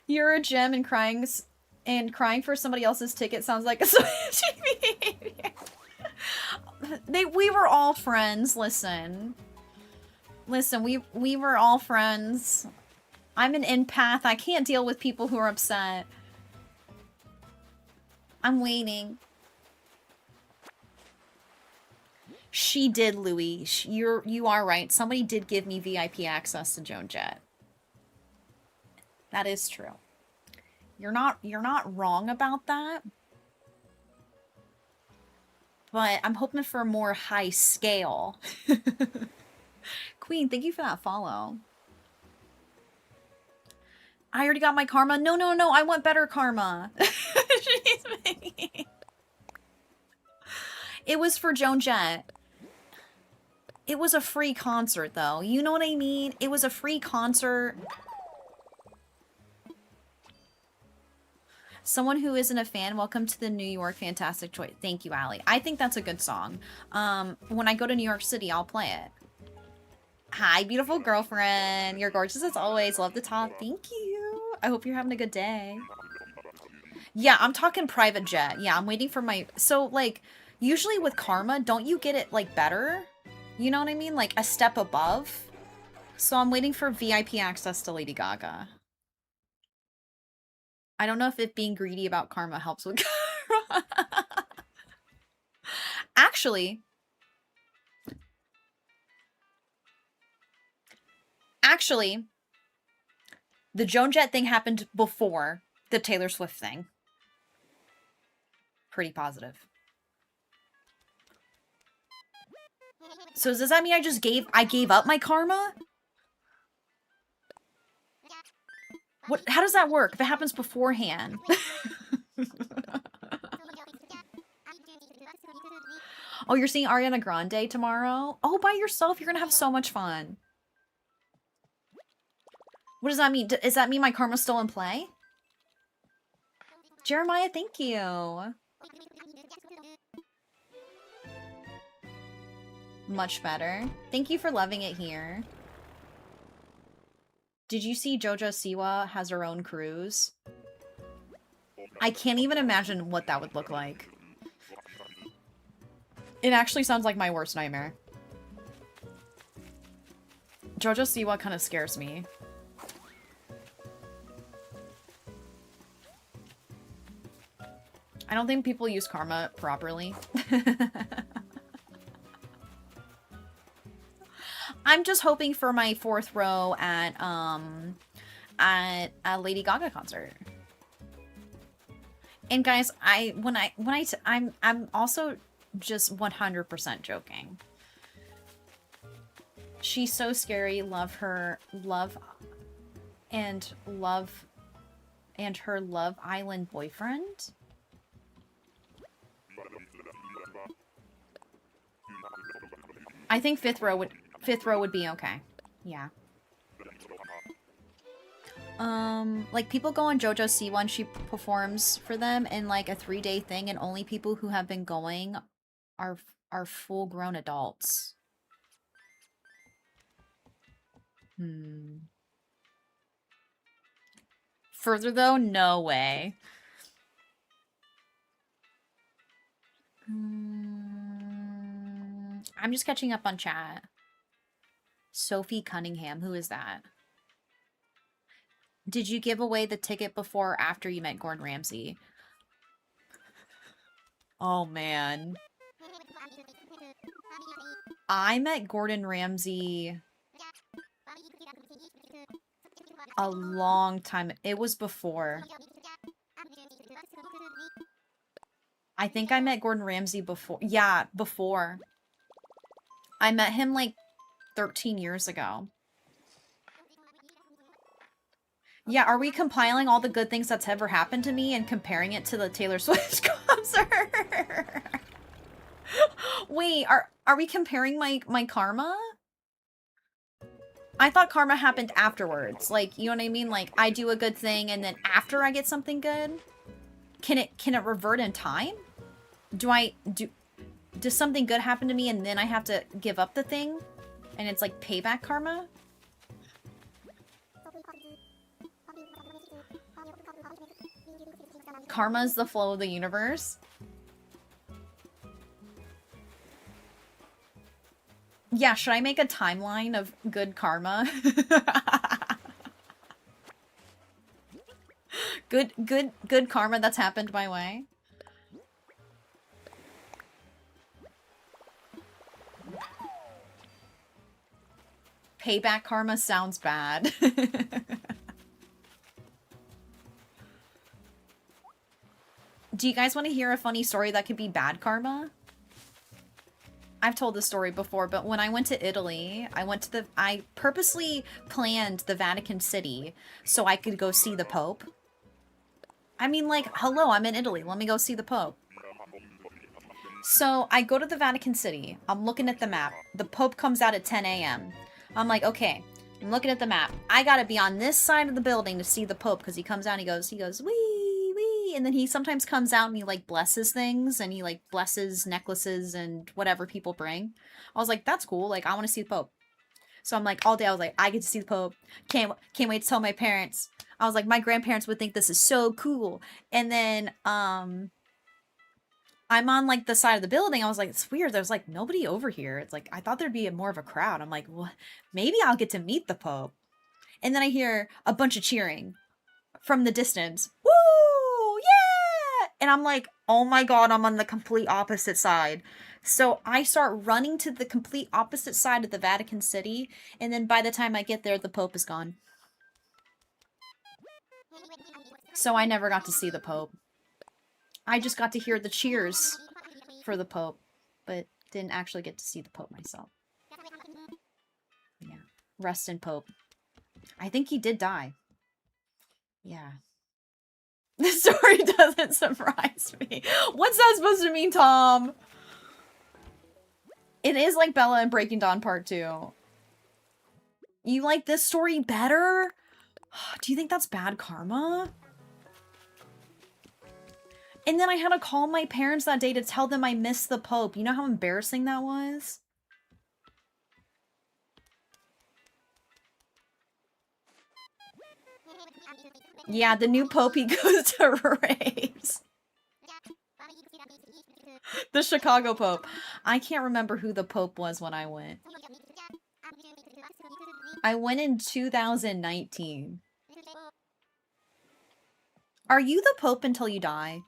You're a gem and crying for somebody else's ticket sounds like a behavior. We were all friends. Listen, we were all friends. I'm an empath. I can't deal with people who are upset. I'm waiting. She did, Louis. You are right. Somebody did give me VIP access to Joan Jett. That is true. You're not wrong about that. But I'm hoping for a more high scale. Queen, thank you for that follow. I already got my karma. No, no, no, I want better karma. It was for Joan Jett. It was a free concert, though. You know what I mean? It was a free concert. Someone who isn't a fan, welcome to the New York Fantastic Choice. Thank you, Allie. I think that's a good song. When I go to New York City, I'll play it. Hi, beautiful girlfriend. You're gorgeous as always. Love the top. Thank you. I hope you're having a good day. Yeah, I'm talking private jet. Yeah, I'm waiting for my... So, like, usually with karma, don't you get it, like, better? You know what I mean? Like, a step above? So I'm waiting for VIP access to Lady Gaga. I don't know if it being greedy about karma helps with karma. Actually, the Joan Jett thing happened before the Taylor Swift thing. Pretty positive. So does that mean I gave up my karma? What? How does that work if it happens beforehand? Oh, you're seeing Ariana Grande tomorrow? Oh, by yourself? You're gonna have so much fun. What does that mean? Does that mean my karma's still in play? Jeremiah, thank you. Much better. Thank you for loving it here. Did you see JoJo Siwa has her own cruise? I can't even imagine what that would look like. It actually sounds like my worst nightmare. JoJo Siwa kind of scares me. I don't think people use karma properly. I'm just hoping for my 4th row at a Lady Gaga concert. And guys, I'm also just 100% joking. She's so scary. Love her. Love and her Love Island boyfriend. I think 5th row would be okay. Yeah. Like people go on JoJo Siwa and she performs for them in like a 3-day thing, and only people who have been going are full-grown adults. Further though, no way. I'm just catching up on chat. Sophie Cunningham, who is that? Did you give away the ticket before or after you met Gordon Ramsay? Oh, man. I met Gordon Ramsay a long time. It was before. I think I met Gordon Ramsay before. Yeah, before. I met him like 13 years ago. Yeah, are we compiling all the good things that's ever happened to me and comparing it to the Taylor Swift concert? Wait, are we comparing my karma? I thought karma happened afterwards. Like, you know what I mean? Like, I do a good thing and then after I get something good? Can it revert in time? Does something good happen to me and then I have to give up the thing? And it's like payback karma? Karma is the flow of the universe. Yeah, should I make a timeline of good karma? good karma that's happened my way. Payback karma sounds bad. Do you guys want to hear a funny story that could be bad karma? I've told this story before, but when I went to Italy, I purposely planned the Vatican City so I could go see the Pope. I mean, like, hello, I'm in Italy. Let me go see the Pope. So I go to the Vatican City. I'm looking at the map. The Pope comes out at 10 a.m. I'm like, okay, I'm looking at the map. I gotta be on this side of the building to see the Pope because he comes out and he goes, wee, wee. And then he sometimes comes out and he like blesses things and he like blesses necklaces and whatever people bring. I was like, that's cool. Like, I want to see the Pope. So I'm like, all day I was like, I get to see the Pope. Can't wait to tell my parents. I was like, my grandparents would think this is so cool. And then, I'm on like the side of the building. I was like, it's weird. There's like nobody over here. It's like, I thought there'd be more of a crowd. I'm like, well, maybe I'll get to meet the Pope. And then I hear a bunch of cheering from the distance. Woo! Yeah! And I'm like, oh my God, I'm on the complete opposite side. So I start running to the complete opposite side of the Vatican City. And then by the time I get there, the Pope is gone. So I never got to see the Pope. I just got to hear the cheers for the Pope, but didn't actually get to see the Pope myself. Yeah. Rest in Pope. I think he did die. Yeah. The story doesn't surprise me. What's that supposed to mean, Tom? It is like Bella and Breaking Dawn Part 2. You like this story better? Do you think that's bad karma? And then I had to call my parents that day to tell them I missed the Pope. You know how embarrassing that was? Yeah, the new Pope, he goes to raves. The Chicago Pope. I can't remember who the Pope was when I went. I went in 2019. Are you the Pope until you die?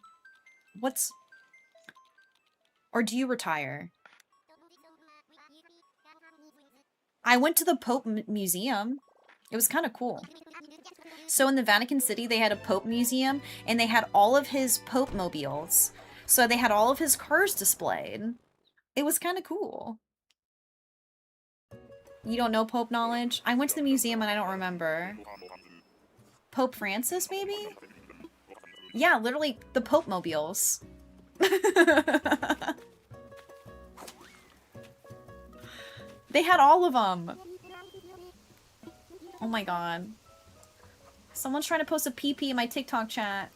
Or do you retire? I went to the Pope Museum. It was kind of cool. So in the Vatican City, they had a Pope Museum, and they had all of his Pope mobiles. So they had all of his cars displayed. It was kind of cool. You don't know Pope knowledge? I went to the museum and I don't remember. Pope Francis, maybe? Yeah, literally the Pope mobiles. They had all of them. Oh my God. Someone's trying to post a PP in my TikTok chat.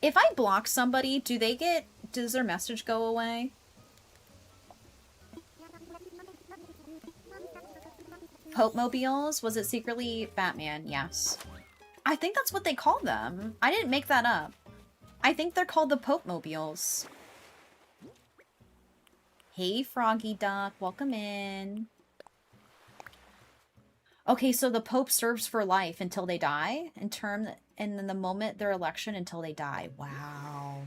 If I block somebody, does their message go away? Pope mobiles? Was it secretly Batman? Yes. I think that's what they call them. I didn't make that up. I think they're called the Pope mobiles. Hey, Froggy Duck. Welcome in. Okay, so the Pope serves for life until they die, and then the moment their election until they die. Wow.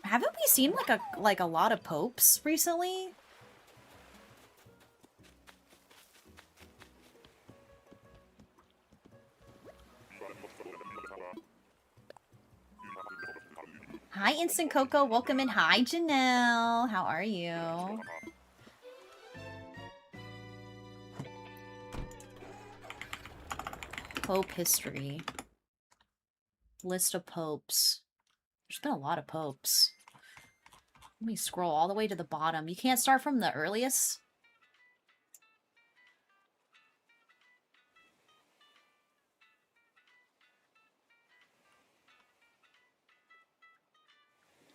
Haven't we seen like a lot of popes recently? Hi, Instant Coco. Welcome in. Hi, Janelle. How are you? Pope history. List of popes. There's been a lot of popes. Let me scroll all the way to the bottom. You can't start from the earliest?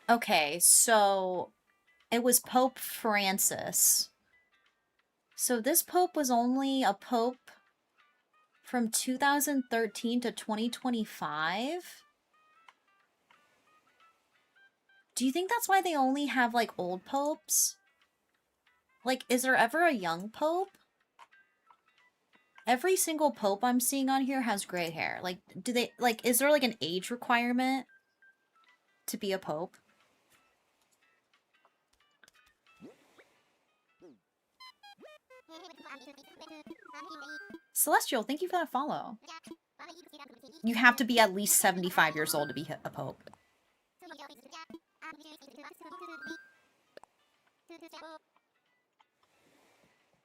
Okay, so it was Pope Francis. So this pope was only a pope from 2013 to 2025? Do you think that's why they only have, like, old popes? Like, is there ever a young pope? Every single pope I'm seeing on here has gray hair. Like, is there, like, an age requirement to be a pope? Celestial, thank you for that follow. You have to be at least 75 years old to be a pope.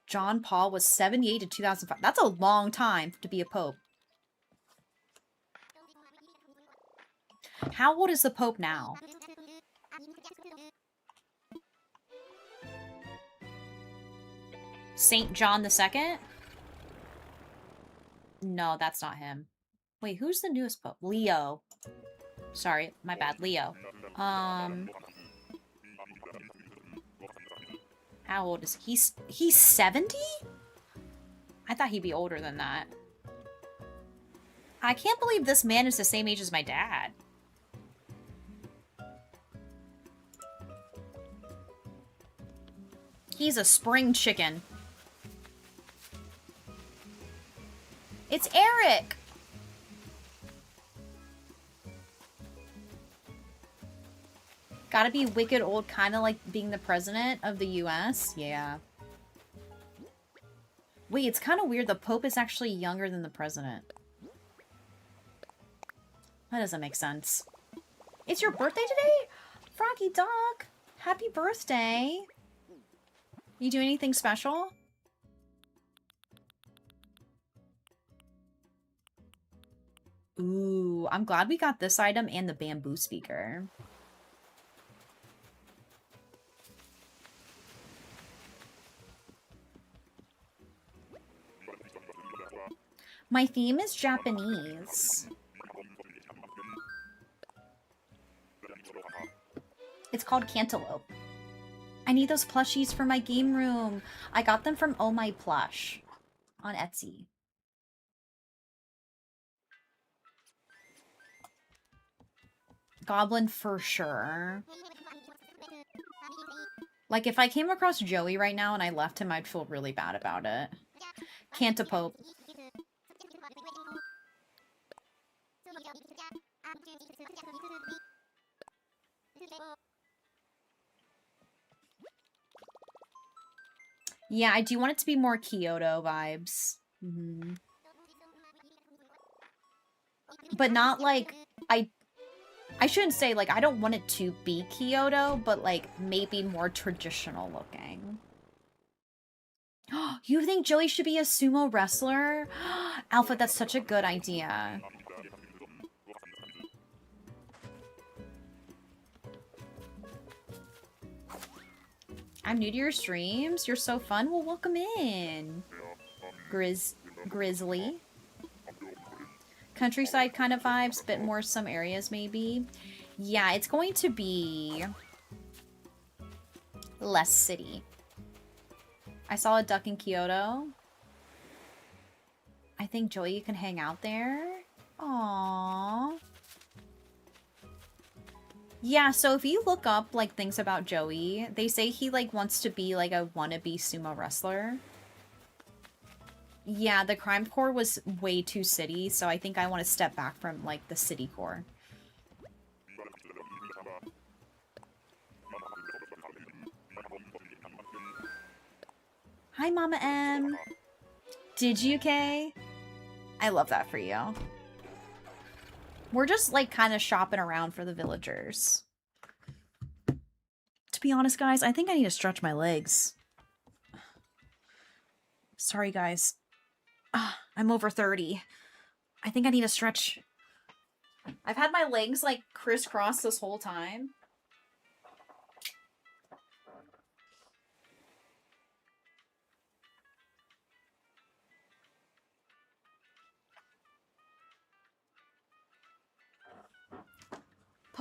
John Paul was 78 to 2005. That's a long time to be a pope. How old is the pope now? Saint John II? No, that's not him. Wait, who's the newest pope? Leo. Sorry, my bad. Leo. How old is he? He's 70? I thought he'd be older than that. I can't believe this man is the same age as my dad. He's a spring chicken. It's Eric! Gotta be wicked old, kind of like being the president of the US? Yeah. Wait, it's kind of weird. The Pope is actually younger than the president. That doesn't make sense. It's your birthday today? Froggy Dog! Happy birthday! You do anything special? Ooh, I'm glad we got this item and the bamboo speaker. My theme is Japanese. It's called Cantaloupe. I need those plushies for my game room. I got them from Oh My Plush on Etsy. Goblin for sure. Like, if I came across Joey right now and I left him, I'd feel really bad about it. Cantapope. Yeah, I do want it to be more Kyoto vibes. Mm-hmm. But not like, I shouldn't say, like, I don't want it to be Kyoto, but, like, maybe more traditional looking. You think Joey should be a sumo wrestler? Alpha, that's such a good idea. I'm new to your streams. You're so fun. Well, welcome in. Grizzly. Countryside kind of vibes, bit more some areas maybe. Yeah, it's going to be less city. I saw a duck in Kyoto. I think Joey can hang out there. Aww. Yeah, so if you look up, like, things about Joey, they say he, like, wants to be, like, a wannabe sumo wrestler. Yeah, the crime core was way too city, so I think I want to step back from, like, the city core. Hi, Mama M. Did you, Kay? I love that for you. We're just, like, kind of shopping around for the villagers. To be honest, guys, I think I need to stretch my legs. Sorry, guys. I'm over 30. I think I need to stretch. I've had my legs, like, crisscross this whole time.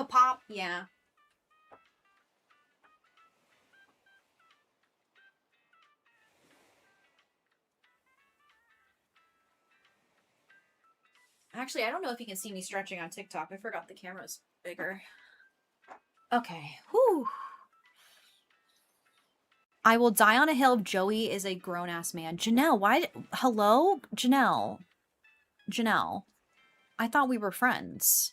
Pop, yeah. Actually, I don't know if you can see me stretching on TikTok. I forgot the camera's bigger. Okay. Whew. I will die on a hill if Joey is a grown-ass man. Janelle, why? Hello? Janelle. Janelle. I thought we were friends.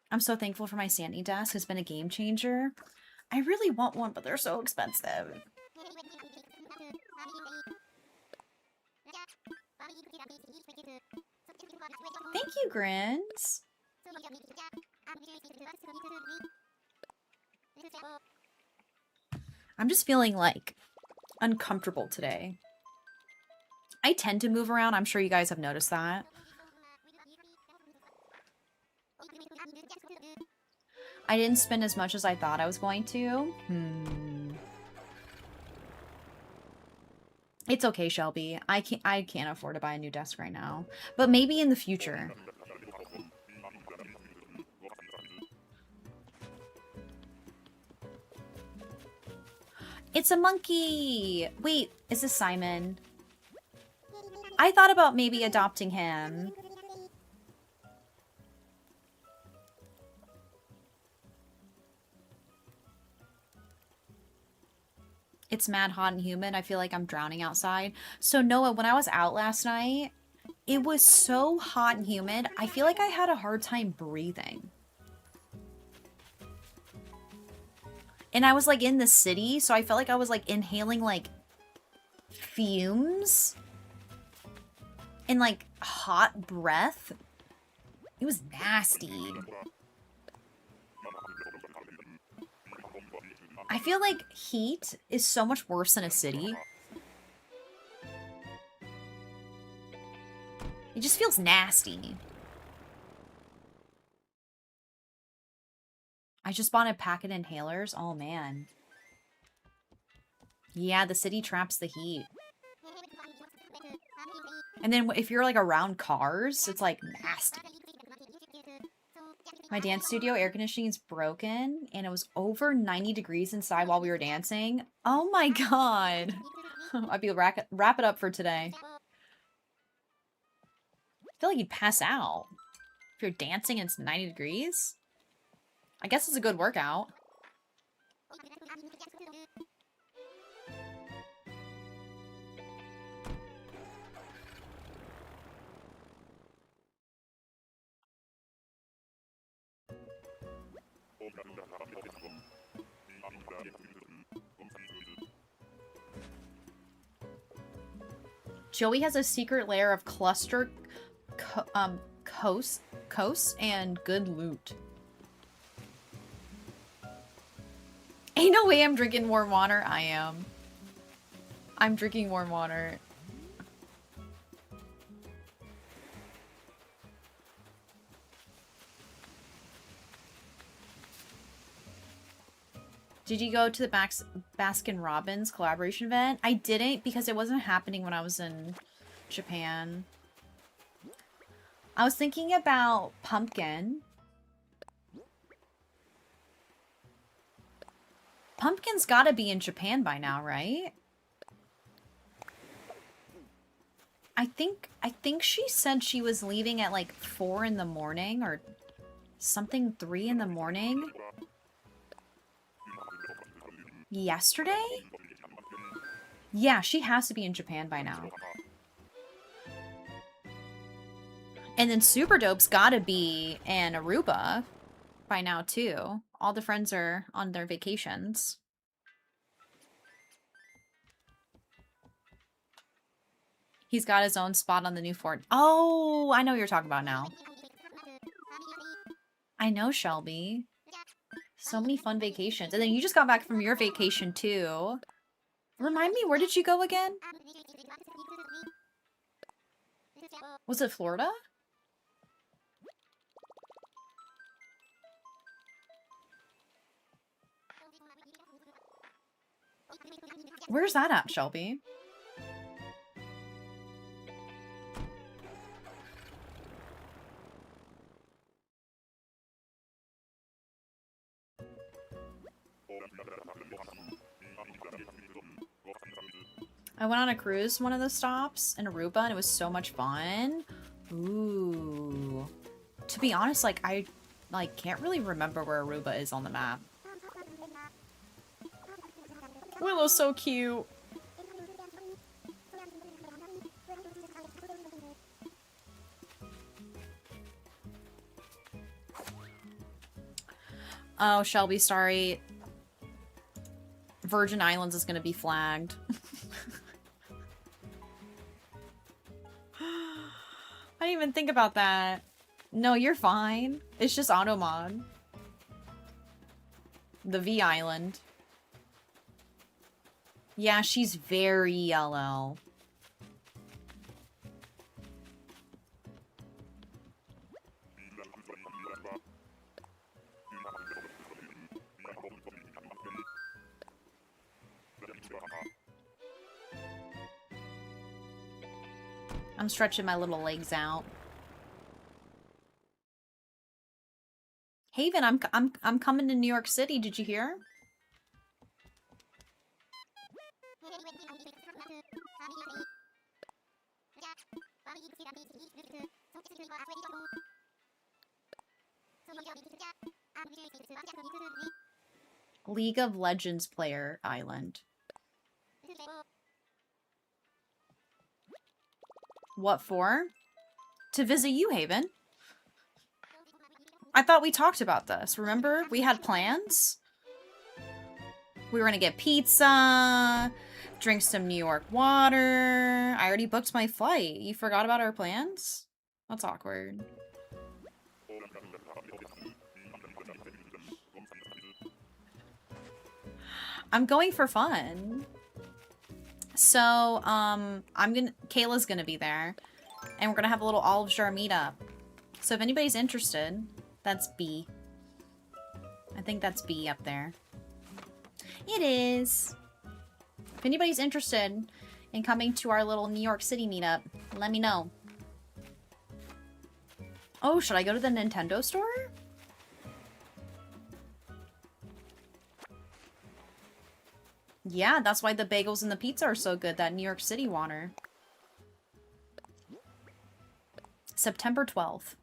I'm so thankful for my standing desk. It's been a game changer. I really want one, but they're so expensive. you, Grins. I'm just feeling, like, uncomfortable today. I tend to move around. I'm sure you guys have noticed that. I didn't spend as much as I thought I was going to. It's okay, Shelby. I can't afford to buy a new desk right now. But maybe in the future. It's a monkey! Wait, is this Simon? I thought about maybe adopting him. It's mad hot and humid. I feel like I'm drowning outside. So Noah, when I was out last night, it was so hot and humid. I feel like I had a hard time breathing. And I was like in the city, so I felt like I was like inhaling like fumes and like hot breath. It was nasty. I feel like heat is so much worse than a city. It just feels nasty. I just bought a packet of inhalers. Oh, man. Yeah, the city traps the heat. And then if you're, like, around cars, it's, like, nasty. My dance studio air conditioning is broken, and it was over 90 degrees inside while we were dancing. Oh, my God. I'd be wrap it up for today. I feel like you'd pass out if you're dancing and it's 90 degrees. I guess it's a good workout. Joey has a secret lair of cluster coasts and good loot. Ain't no way I'm drinking warm water. I am. I'm drinking warm water. Did you go to the Baskin Robbins collaboration event? I didn't because it wasn't happening when I was in Japan. I was thinking about Pumpkin. Pumpkin's gotta be in Japan by now, right? I think she said she was leaving at like 4 in the morning or something, 3 in the morning. Yesterday? Yeah, she has to be in Japan by now. And then Super Dope's gotta be in Aruba by now, too. All the friends are on their vacations. He's got his own spot on the new fort. Oh, I know what you're talking about now. I know, Shelby. So many fun vacations. And then you just got back from your vacation, too. Remind me, where did you go again? Was it Florida? Where's that at, Shelby? I went on a cruise one of the stops in Aruba and it was so much fun. Ooh. To be honest, like I can't really remember where Aruba is on the map. Willow's so cute. Oh, Shelby, sorry. Virgin Islands is gonna be flagged. I didn't even think about that. No, you're fine. It's just Automod. The V Island. Yeah, she's very yellow. I'm stretching my little legs out. Haven, I'm coming to New York City. Did you hear? League of Legends player island. What for? To visit you, Haven. I thought we talked about this. Remember? We had plans? We were gonna get pizza, drink some New York water. I already booked my flight. You forgot about our plans? That's awkward. I'm going for fun. So, Kayla's gonna be there. And we're gonna have a little olive jar meetup. So if anybody's interested, that's B. I think that's B up there. It is. If anybody's interested in coming to our little New York City meetup, let me know. Oh, should I go to the Nintendo store? Yeah, that's why the bagels and the pizza are so good, that New York City water. September 12th.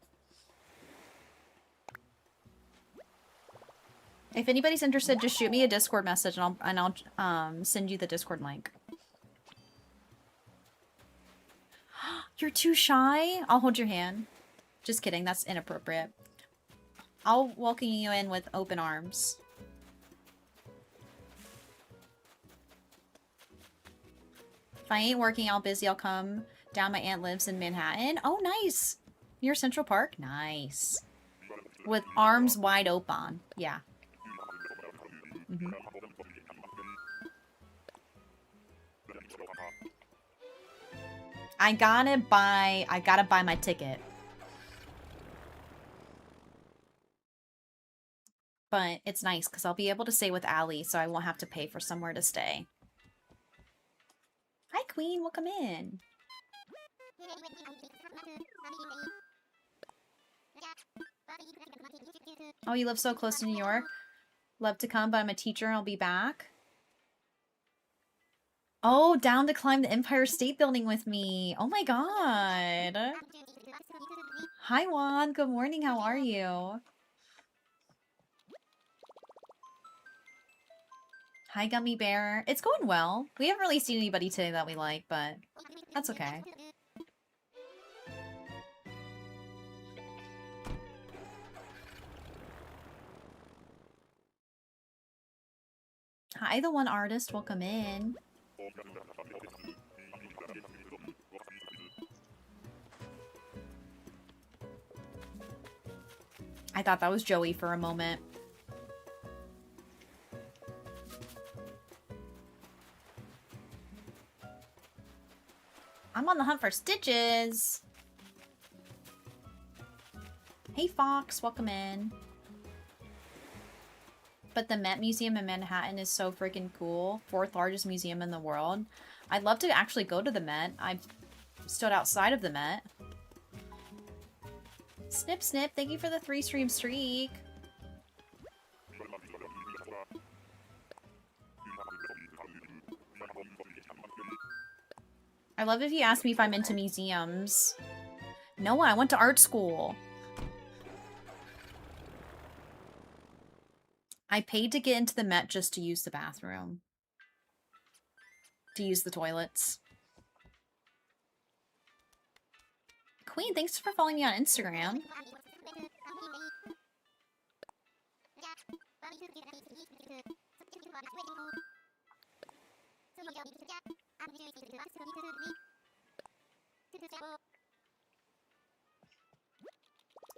If anybody's interested, just shoot me a Discord message and I'll send you the Discord link. You're too shy? I'll hold your hand. Just kidding, that's inappropriate. I'll welcome you in with open arms. If I ain't working out busy, I'll come down. My aunt lives in Manhattan. Oh, nice. Near Central Park? Nice. With arms wide open. Yeah. Mm-hmm. I gotta buy my ticket. But it's nice because I'll be able to stay with Allie, so I won't have to pay for somewhere to stay. Hi, Queen. Welcome in. Oh, you live so close to New York? Love to come, but I'm a teacher and I'll be back. Oh, down to climb the Empire State Building with me. Oh my god. Hi, Juan. Good morning. How are you? Hi, Gummy Bear. It's going well. We haven't really seen anybody today that we like, but that's okay. Hi, the one artist. Welcome in. I thought that was Joey for a moment. I'm on the hunt for Stitches. Hey, Fox. Welcome in. But the Met Museum in Manhattan is so freaking cool. 4th largest museum in the world. I'd love to actually go to the Met. I've stood outside of the Met. Snip Snip, thank you for the 3-stream streak. I love if you ask me if I'm into museums. No, I went to art school. I paid to get into the Met just to use the bathroom. To use the toilets. Queen, thanks for following me on Instagram.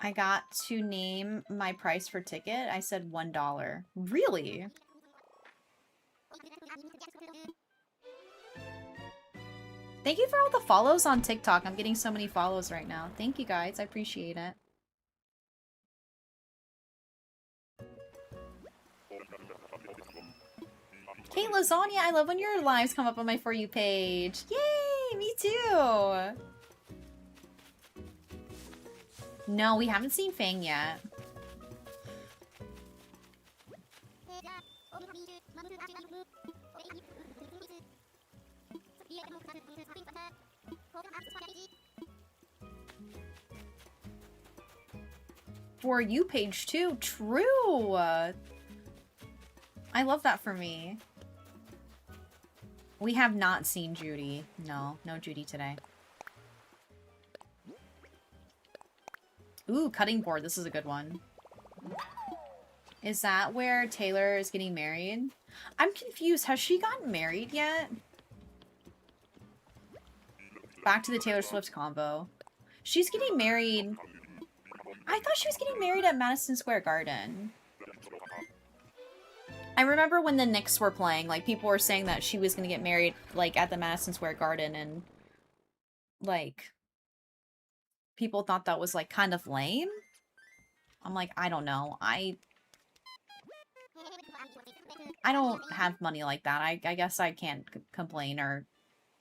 I got to name my price for ticket. I said $1. Really? Thank you for all the follows on TikTok. I'm getting so many follows right now. Thank you guys. I appreciate it. Kate Lasagna, I love when your lives come up on my For You page. Yay! Me too! No, we haven't seen Fang yet. For You page too. True! I love that for me. We have not seen Judy. No, no Judy today. Ooh, cutting board. This is a good one. Is that where Taylor is getting married? I'm confused. Has she gotten married yet? Back to the Taylor Swift combo. She's getting married. I thought she was getting married at Madison Square Garden. I remember when the Knicks were playing, like, people were saying that she was gonna get married, like, at the Madison Square Garden, and, like, people thought that was, like, kind of lame. I'm like, I don't know. I don't have money like that. I guess I can't complain or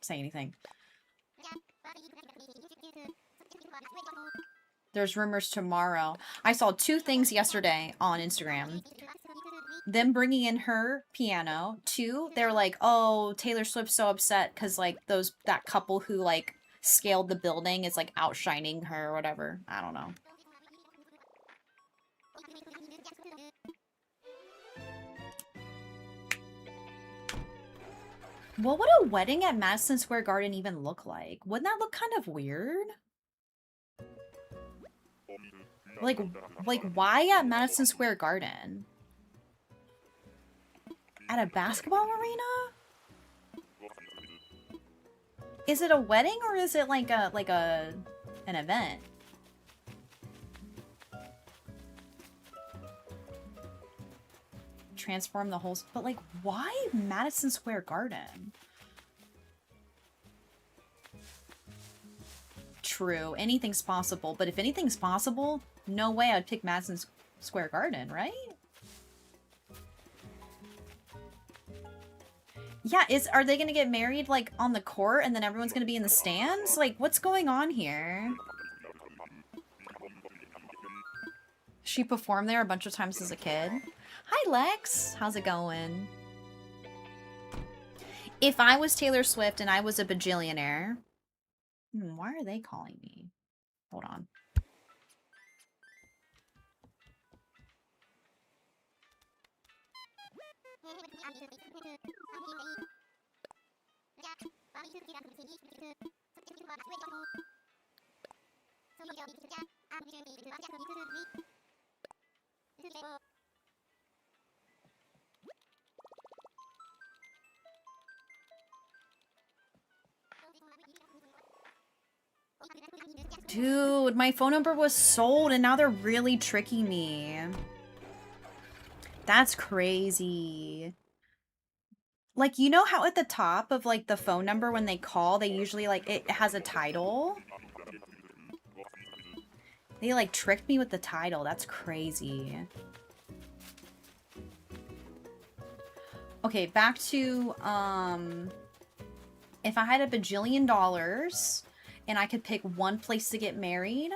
say anything. There's rumors tomorrow. I saw 2 things yesterday on Instagram. Them bringing in her piano. 2, they're like, oh, Taylor Swift's so upset because, like, that couple who, like, scaled the building is, like, outshining her or whatever. I don't know. What would a wedding at Madison Square Garden even look like? Wouldn't that look kind of weird? Like, why at Madison Square Garden? At a basketball arena? Is it a wedding or is it like an event? Transform the whole... But, like, why Madison Square Garden? True. Anything's possible. But if anything's possible, no way I'd pick Madison Square Garden, right? Yeah, are they gonna get married, like, on the court and then everyone's gonna be in the stands? Like, what's going on here? She performed there a bunch of times as a kid. Hi, Lex! How's it going? If I was Taylor Swift and I was a bajillionaire... why are they calling me? Hold on. Dude, my phone number was sold and now they're really tricking me. That's crazy. Like, you know how at the top of, like, the phone number when they call, they usually, like, it has a title? They, like, tricked me with the title. That's crazy. Okay, back to, if I had a bajillion dollars and I could pick one place to get married...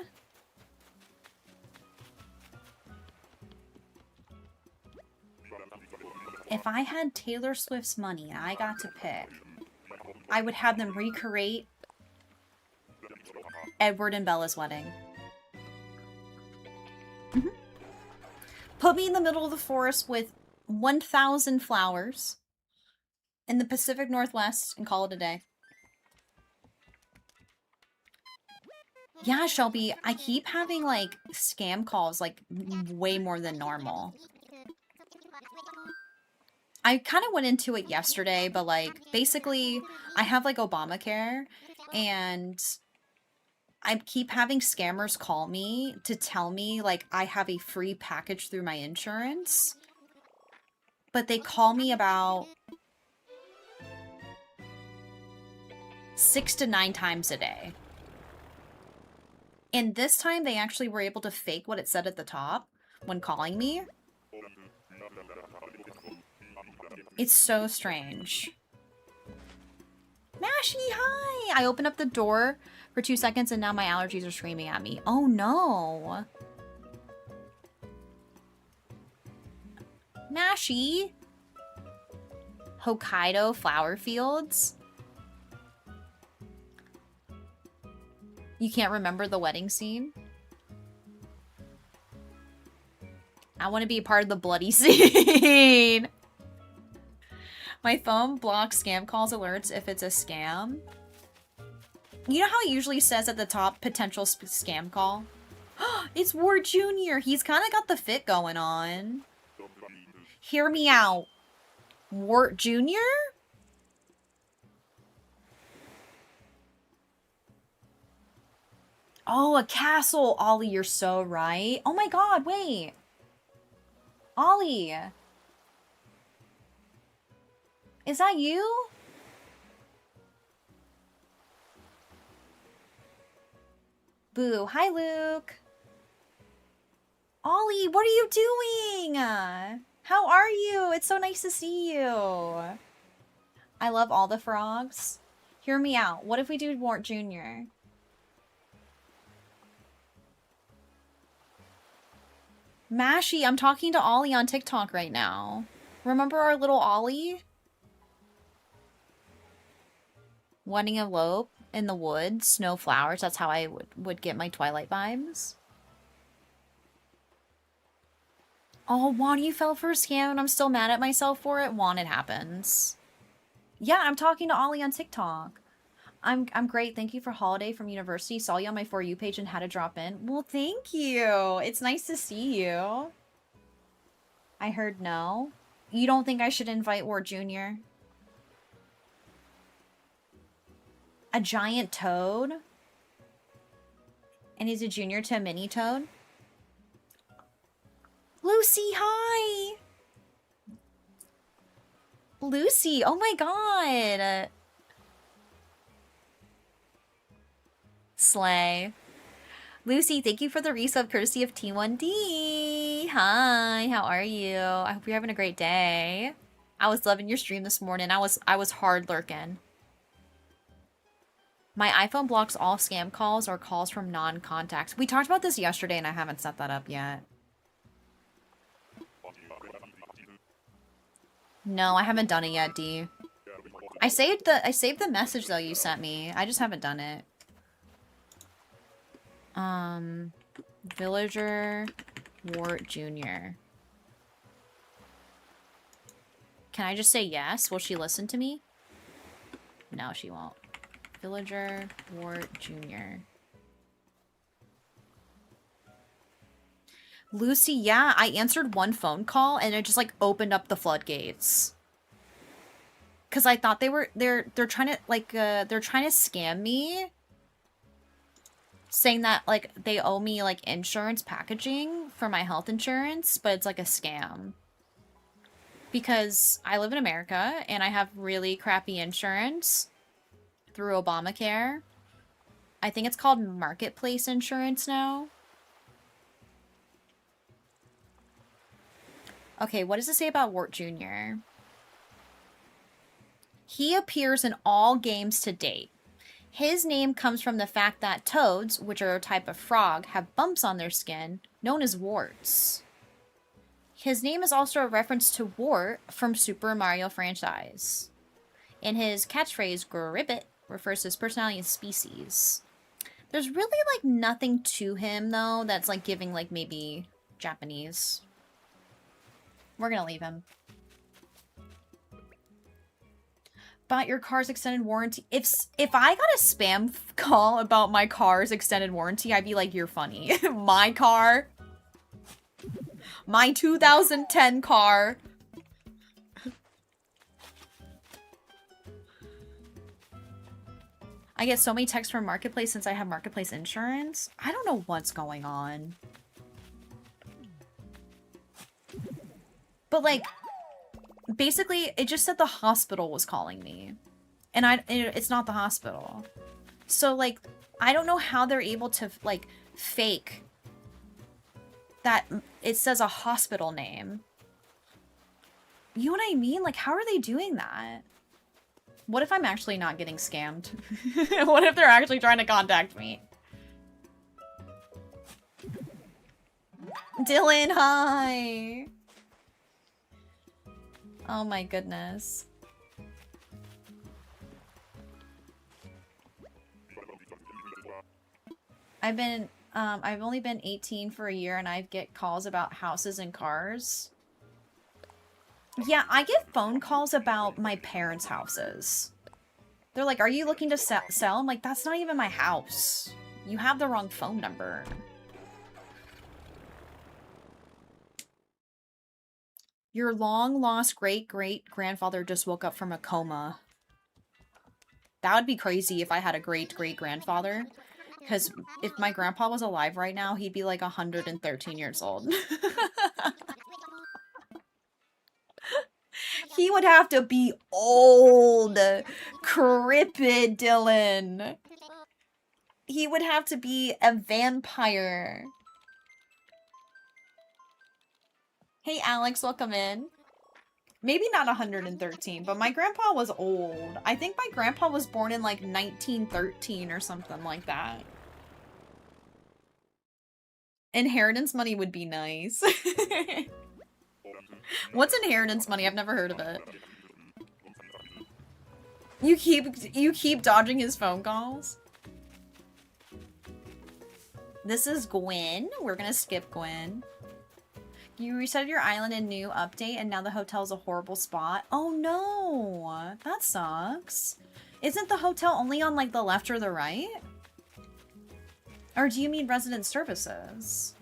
If I had Taylor Swift's money and I got to pick, I would have them recreate Edward and Bella's wedding. Put me in the middle of the forest with 1,000 flowers in the Pacific Northwest and call it a day. Yeah, Shelby, I keep having, like, scam calls, like, way more than normal. I kind of went into it yesterday, but, like, basically, I have, like, Obamacare, and I keep having scammers call me to tell me, like, I have a free package through my insurance. But they call me about 6 to 9 times a day. And this time they actually were able to fake what it said at the top when calling me. It's so strange. Mashy, hi! I opened up the door for 2 seconds and now my allergies are screaming at me. Oh no! Mashy! Hokkaido flower fields? You can't remember the wedding scene? I want to be a part of the bloody scene! My phone blocks scam calls alerts if it's a scam. You know how it usually says at the top, potential scam call? It's Ward Jr. He's kind of got the fit going on. Hear me out. Wart Jr.? Oh, a castle. Ollie, you're so right. Oh my god, wait. Ollie. Is that you? Boo. Hi, Luke. Ollie, what are you doing? How are you? It's so nice to see you. I love all the frogs. Hear me out. What if we do Wart Jr.? Mashy, I'm talking to Ollie on TikTok right now. Remember our little Ollie? Wedding elope in the woods, snow flowers. That's how I would get my Twilight vibes. Oh, Juan, you fell for a scam and I'm still mad at myself for it. Juan, it happens. Yeah, I'm talking to Ollie on TikTok. I'm great. Thank you for holiday from university. Saw you on my For You page and had to drop in. Well, thank you. It's nice to see you. I heard no. You don't think I should invite Ward Jr.? A giant toad? And he's a junior to a mini toad? Lucy, hi! Lucy, oh my god! Slay. Lucy, thank you for the resub courtesy of T1D. Hi, how are you? I hope you're having a great day. I was loving your stream this morning. I was hard lurking. My iPhone blocks all scam calls or calls from non-contacts. We talked about this yesterday and I haven't set that up yet. No, I haven't done it yet, D. I saved the message though you sent me. I just haven't done it. Villager Wart Jr. Can I just say yes? Will she listen to me? No, she won't. Villager Wart Jr. Lucy, yeah, I answered one phone call and it just like opened up the floodgates. Cause I thought they're trying to like they're trying to scam me, saying that like they owe me like insurance packaging for my health insurance, but it's like a scam. Because I live in America and I have really crappy insurance through Obamacare. I think it's called Marketplace Insurance now. Okay, what does it say about Wart Jr.? He appears in all games to date. His name comes from the fact that toads, which are a type of frog, have bumps on their skin, known as warts. His name is also a reference to Wart from Super Mario franchise. And his catchphrase, Gribbit, refers to his personality and species. There's really, like, nothing to him, though, that's, like, giving, like, maybe Japanese. We're gonna leave him. About your car's extended warranty. If I got a spam call about my car's extended warranty, I'd be like, you're funny. My car. My 2010 car. I get so many texts from Marketplace since I have Marketplace insurance. I don't know what's going on. But like, basically, it just said the hospital was calling me. And it's not the hospital. So like, I don't know how they're able to like fake that it says a hospital name. You know what I mean? Like, how are they doing that? What if I'm actually not getting scammed? What if they're actually trying to contact me? Dylan, hi! Oh my goodness. I've only been 18 for a year and I get calls about houses and cars. Yeah, I get phone calls about my parents' houses. They're like, are you looking to sell? I'm like, that's not even my house. You have the wrong phone number. Your long-lost great-great-grandfather just woke up from a coma. That would be crazy if I had a great-great-grandfather. Because if my grandpa was alive right now, he'd be like 113 years old. He would have to be old. Cripid, Dylan. He would have to be a vampire. Hey, Alex, welcome in. Maybe not 113, but my grandpa was old. I think my grandpa was born in like 1913 or something like that. Inheritance money would be nice. What's inheritance money? I've never heard of it. You keep dodging his phone calls? This is Gwen. We're gonna skip Gwen. You reset your island in new update and now the hotel's a horrible spot. Oh no! That sucks. Isn't the hotel only on like the left or the right? Or do you mean resident services?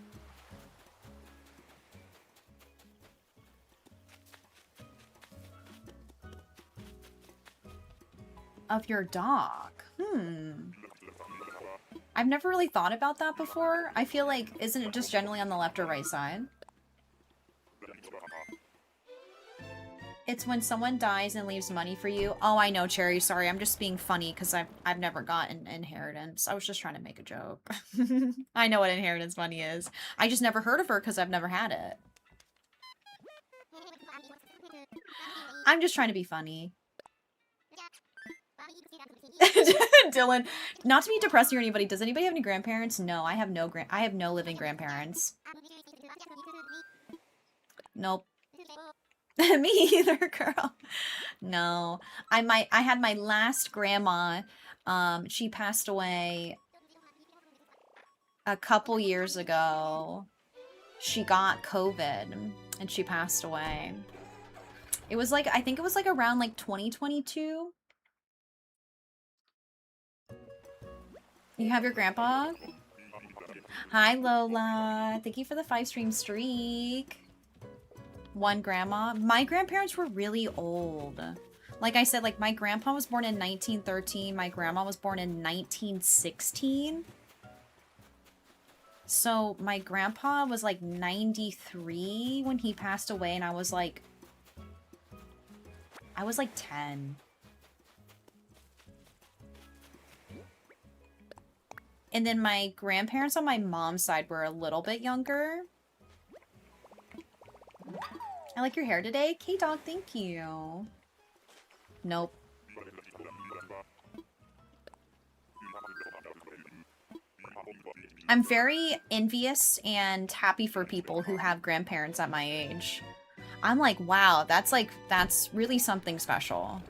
Of your dog. I've never really thought about that before. I feel like, isn't it just generally on the left or right side? It's when someone dies and leaves money for you. Oh, I know, Cherry. Sorry, I'm just being funny because I've never gotten inheritance. I was just trying to make a joke. I know what inheritance money is. I just never heard of her because I've never had it. I'm just trying to be funny. Dylan, not to be depressing or anybody, does anybody have any grandparents? No, I have no living grandparents. Nope. Me either, girl. No. I had my last grandma. She passed away a couple years ago. She got COVID and she passed away. It was like, I think it was like around like 2022. You have your grandpa? Hi, Lola. Thank you for the 5-stream streak. One grandma. My grandparents were really old. Like I said, like my grandpa was born in 1913. My grandma was born in 1916. So my grandpa was like 93 when he passed away, and I was like 10. And then my grandparents on my mom's side were a little bit younger. I like your hair today. K-Dog, thank you. Nope. I'm very envious and happy for people who have grandparents at my age. I'm like, wow, that's really something special.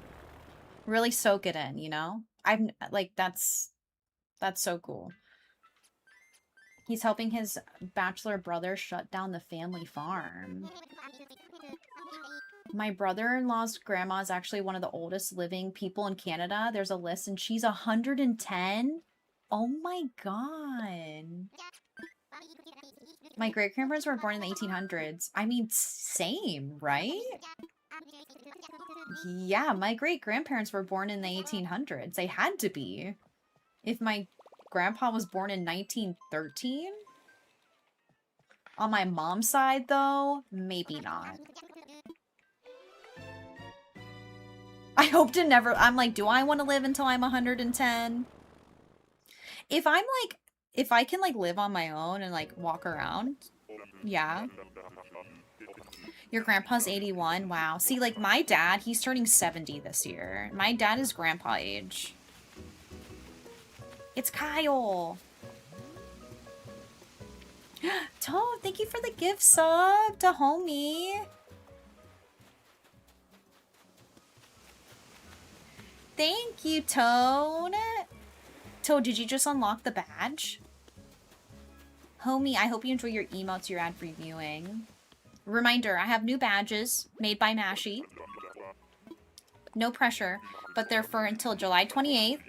Really soak it in, you know? I'm like, that's so cool. He's helping his bachelor brother shut down the family farm. My brother-in-law's grandma is actually one of the oldest living people in Canada. There's a list and she's 110. Oh my god. My great-grandparents were born in the 1800s. I mean, same, right? Yeah, my great-grandparents were born in the 1800s. They had to be. If my grandpa was born in 1913? On my mom's side, though, maybe not. I hope to never... I'm like, do I want to live until I'm 110? If I'm like... If I can, like, live on my own and, like, walk around, yeah. Your grandpa's 81? Wow. See, like, my dad, he's turning 70 this year. My dad is grandpa age. It's Kyle! Toad, thank you for the gift sub to homie. Thank you, Toad. Toad, did you just unlock the badge? Homie, I hope you enjoy your emotes you're ad reviewing. Reminder, I have new badges made by Mashie. No pressure, but they're for until July 28th.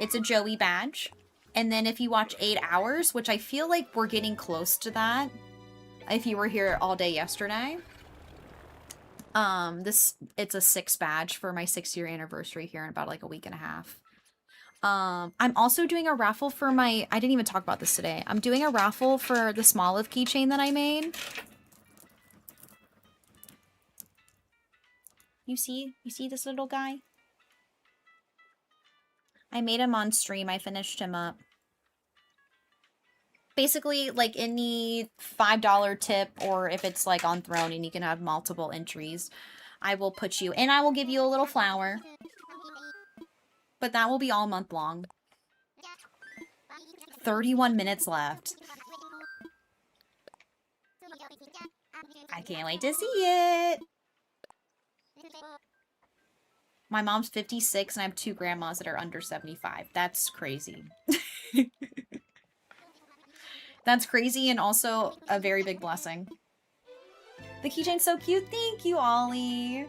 It's a Joey badge. And then if you watch 8 hours, which I feel like we're getting close to that, if you were here all day yesterday, it's a 6 badge for my 6-year anniversary here in about like a week and a half. I'm also doing a raffle for my, I didn't even talk about this today. I'm doing a raffle for the Smoliv keychain that I made. You see this little guy? I made him on stream. I finished him up. Basically, like any $5 tip, or if it's like on Throne and you can have multiple entries, I will put you, and I will give you a little flower. But that will be all month long. 31 minutes left. I can't wait to see it. My mom's 56 and I have 2 grandmas that are under 75. That's crazy. That's crazy and also a very big blessing. The keychain's so cute. Thank you, Ollie.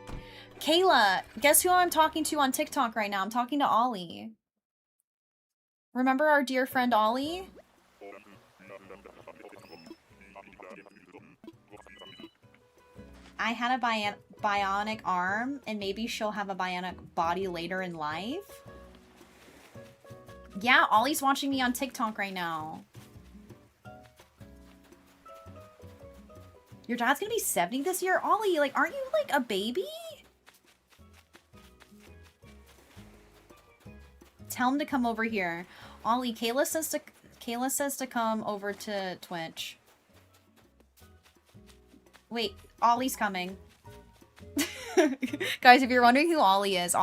Kayla, guess who I'm talking to on TikTok right now? I'm talking to Ollie. Remember our dear friend Ollie? I had a bionic arm, and maybe she'll have a bionic body later in life. Yeah, Ollie's watching me on TikTok right now. Your dad's gonna be 70 this year? Ollie, like, aren't you, like, a baby? Tell him to come over here. Ollie, Kayla says to come over to Twitch. Wait, Ollie's coming. Guys, if you're wondering who Ollie is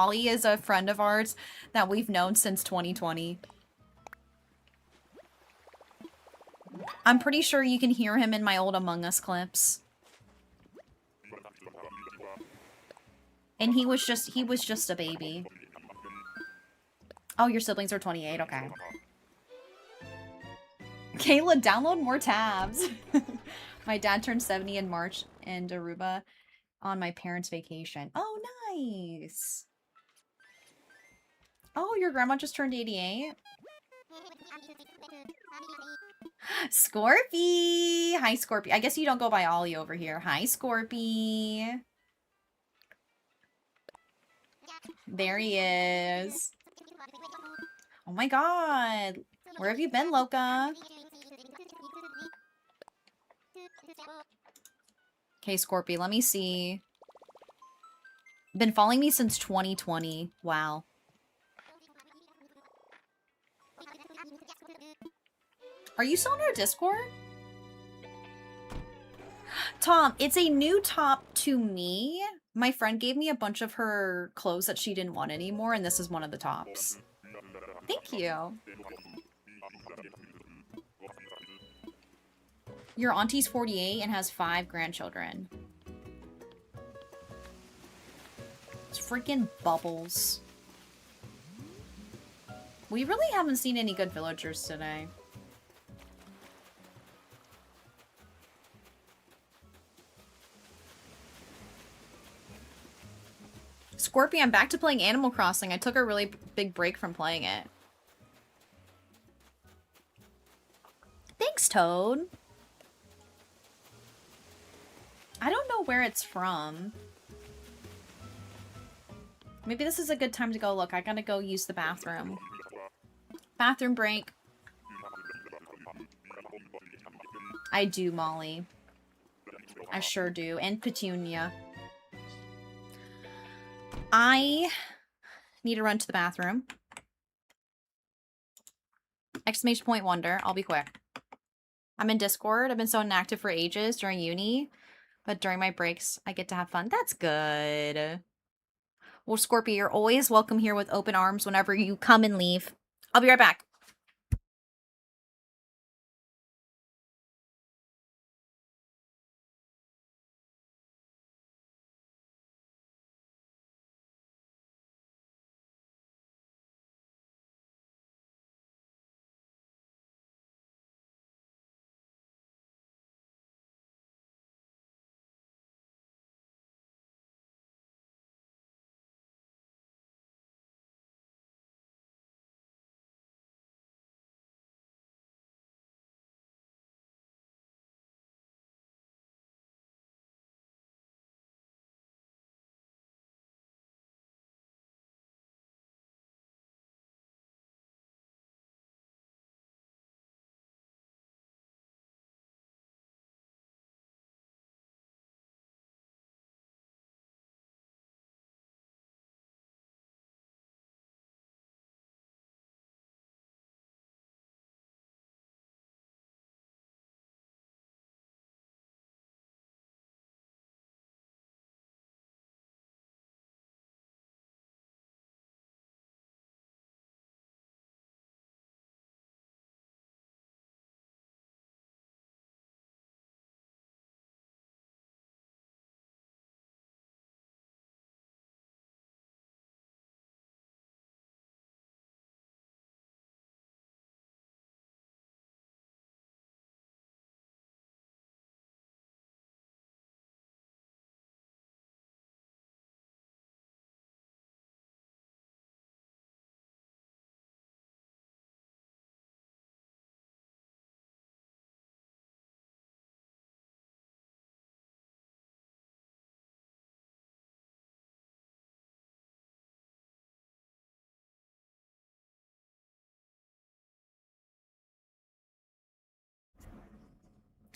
a friend of ours that we've known since 2020. I'm pretty sure you can hear him in my old Among Us clips. And he was just a baby. Oh, your siblings are 28, okay. Kayla, download more tabs. My dad turned 70 in March in Aruba on my parents' vacation. Oh, nice. Oh, your grandma just turned 88? Scorpy! Hi, Scorpy. I guess you don't go by Ollie over here. Hi, Scorpy. There he is. Oh my god. Where have you been, Loca? Okay, Scorpy, let me see. Been following me since 2020. Wow. Are you still on our Discord? Tom, it's a new top to me. My friend gave me a bunch of her clothes that she didn't want anymore, and this is one of the tops. Thank you. Your auntie's 48 and has 5 grandchildren. It's freaking Bubbles. We really haven't seen any good villagers today. Scorpion, I'm back to playing Animal Crossing. I took a really big break from playing it. Thanks, Toad. I don't know where it's from. Maybe this is a good time to go look. I gotta go use the bathroom. Bathroom break. I do, Molly. I sure do. And Petunia. I need to run to the bathroom. Exclamation point wonder. I'll be quick. I'm in Discord. I've been so inactive for ages during uni. But during my breaks, I get to have fun. That's good. Well, Scorpio, you're always welcome here with open arms whenever you come and leave. I'll be right back.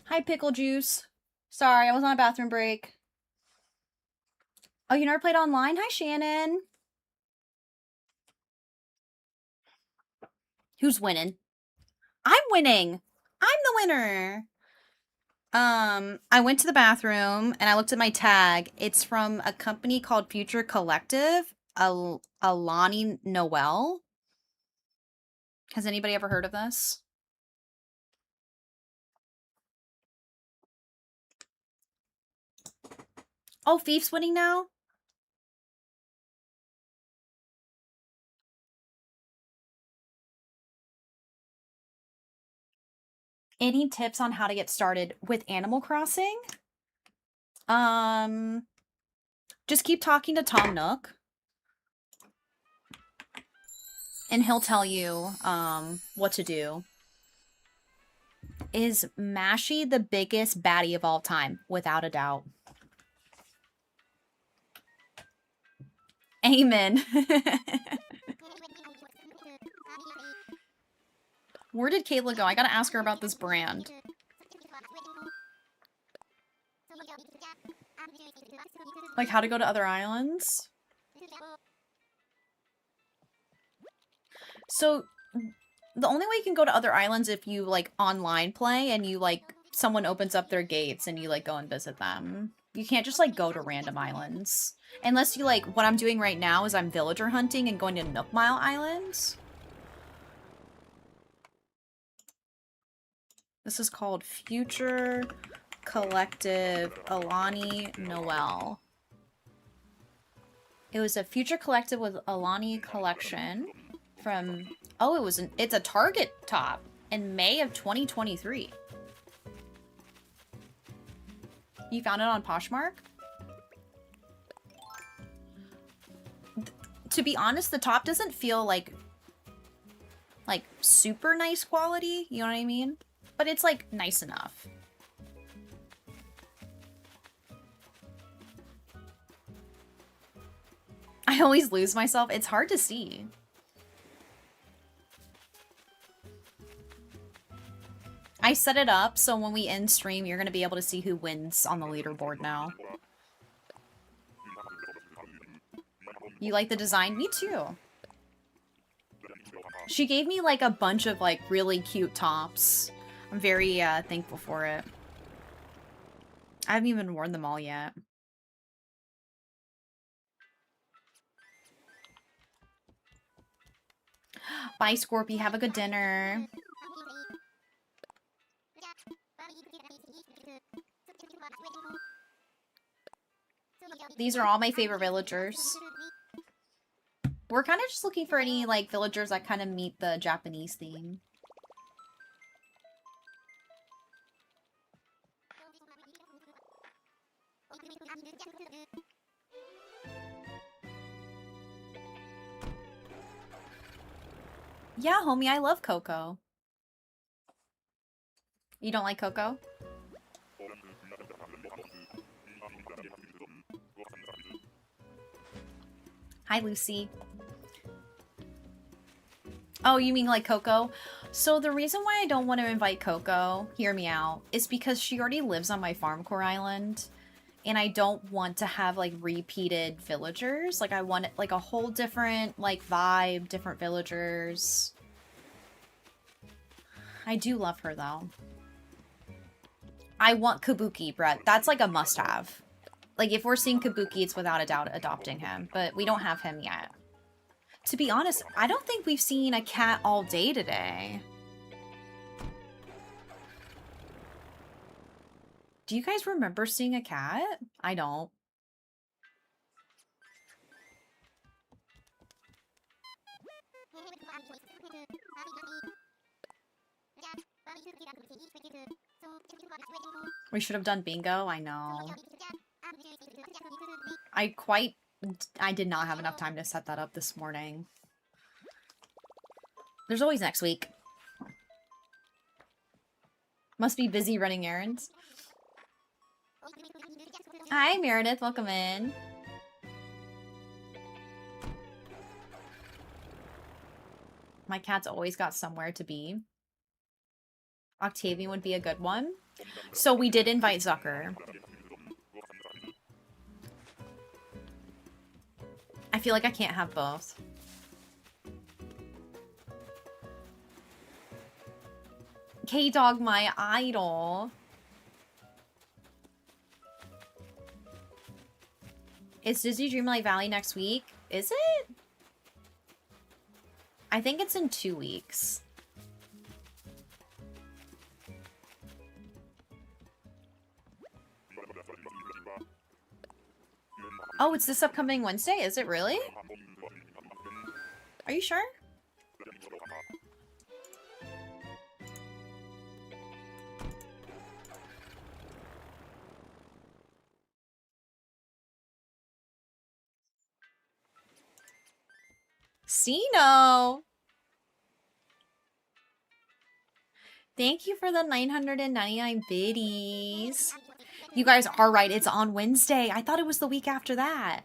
Hi, Pickle Juice. Sorry, I was on a bathroom break. Oh, you never played online? Hi, Shannon. Who's winning? I'm winning. I'm the winner. I went to the bathroom and I looked at my tag. It's from a company called Future Collective, Alani Noel. Has anybody ever heard of this? Oh, Fief's winning now? Any tips on how to get started with Animal Crossing? Just keep talking to Tom Nook. And he'll tell you, what to do. Is Mashy the biggest baddie of all time? Without a doubt. Amen. Where did Kayla go? I gotta ask her about this brand. Like how to go to other islands? So, the only way you can go to other islands if you, like, online play and you, like, someone opens up their gates and you, like, go and visit them. You can't just, like, go to random islands. Unless you, like, what I'm doing right now is I'm villager hunting and going to Nook Mile Islands. This is called Future Collective Alani Noel. It was a Future Collective with Alani collection from... Oh, it's a Target top in May of 2023. You found it on Poshmark? To be honest, the top doesn't feel like super nice quality, you know what I mean? But it's like nice enough. I always lose myself. It's hard to see. I set it up so when we end stream, you're going to be able to see who wins on the leaderboard now. You like the design? Me too. She gave me like a bunch of like really cute tops. I'm very thankful for it. I haven't even worn them all yet. Bye, Scorpy. Have a good dinner. These are all my favorite villagers. We're kind of just looking for any, like, villagers that kind of meet the Japanese theme. Yeah, homie, I love Coco. You don't like Coco? Hi, Lucy. Oh, you mean like Coco? So the reason why I don't want to invite Coco, hear me out, is because she already lives on my Farmcore Island. And I don't want to have, like, repeated villagers. Like, I want, like, a whole different, like, vibe, different villagers. I do love her, though. I want Kabuki, Brett. That's, like, a must-have. Like, if we're seeing Kabuki, it's without a doubt adopting him. But we don't have him yet. To be honest, I don't think we've seen a cat all day today. Do you guys remember seeing a cat? I don't. We should have done bingo, I know. I did not have enough time to set that up this morning. There's always next week. Must be busy running errands. Hi, Meredith. Welcome in. My cat's always got somewhere to be. Octavian would be a good one. So we did invite Zucker. I feel like I can't have both. K-Dog, my idol. Is Disney Dreamlight Valley next week? Is it? I think it's in 2 weeks. Oh, it's this upcoming Wednesday? Is it really? Are you sure? Sino! Thank you for the 999 biddies. You guys are right, it's on Wednesday. I thought it was the week after that.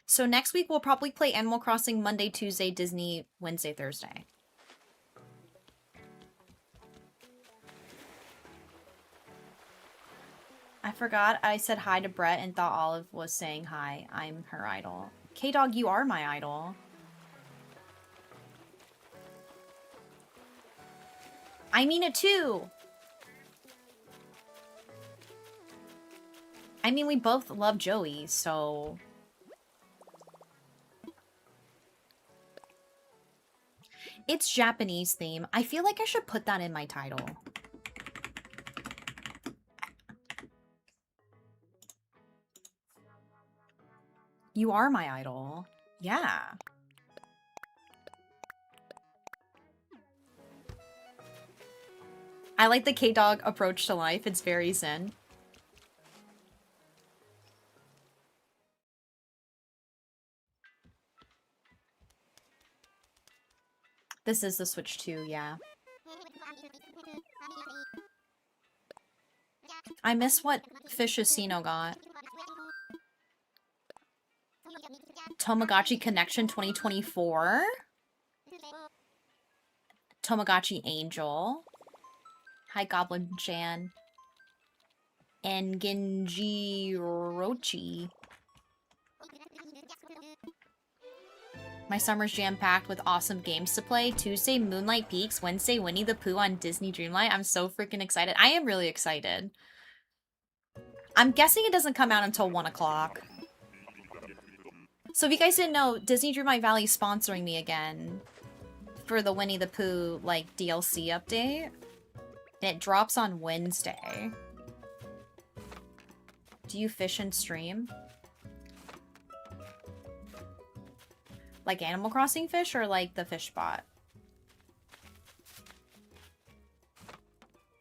So next week we'll probably play Animal Crossing Monday, Tuesday, Disney, Wednesday, Thursday. I forgot I said hi to Brett and thought Olive was saying hi. I'm her idol. K-Dog, you are my idol. I mean it too. I mean, we both love Joey, so... It's Japanese theme. I feel like I should put that in my title. You are my idol. Yeah. I like the K-Dog approach to life. It's very zen. This is the Switch 2, yeah. I miss what Fishicino got. Tamagotchi Connection 2024. Tamagotchi Angel. Hi, Goblin Jan. And Genji Rochi. My summer's jam-packed with awesome games to play. Tuesday, Moonlight Peaks. Wednesday, Winnie the Pooh on Disney Dreamlight. I'm so freaking excited. I am really excited. I'm guessing it doesn't come out until 1 o'clock. So if you guys didn't know, Disney Dreamlight Valley is sponsoring me again for the Winnie the Pooh, like, DLC update. And it drops on Wednesday. Do you fish and stream? Like Animal Crossing fish or like the fish bot?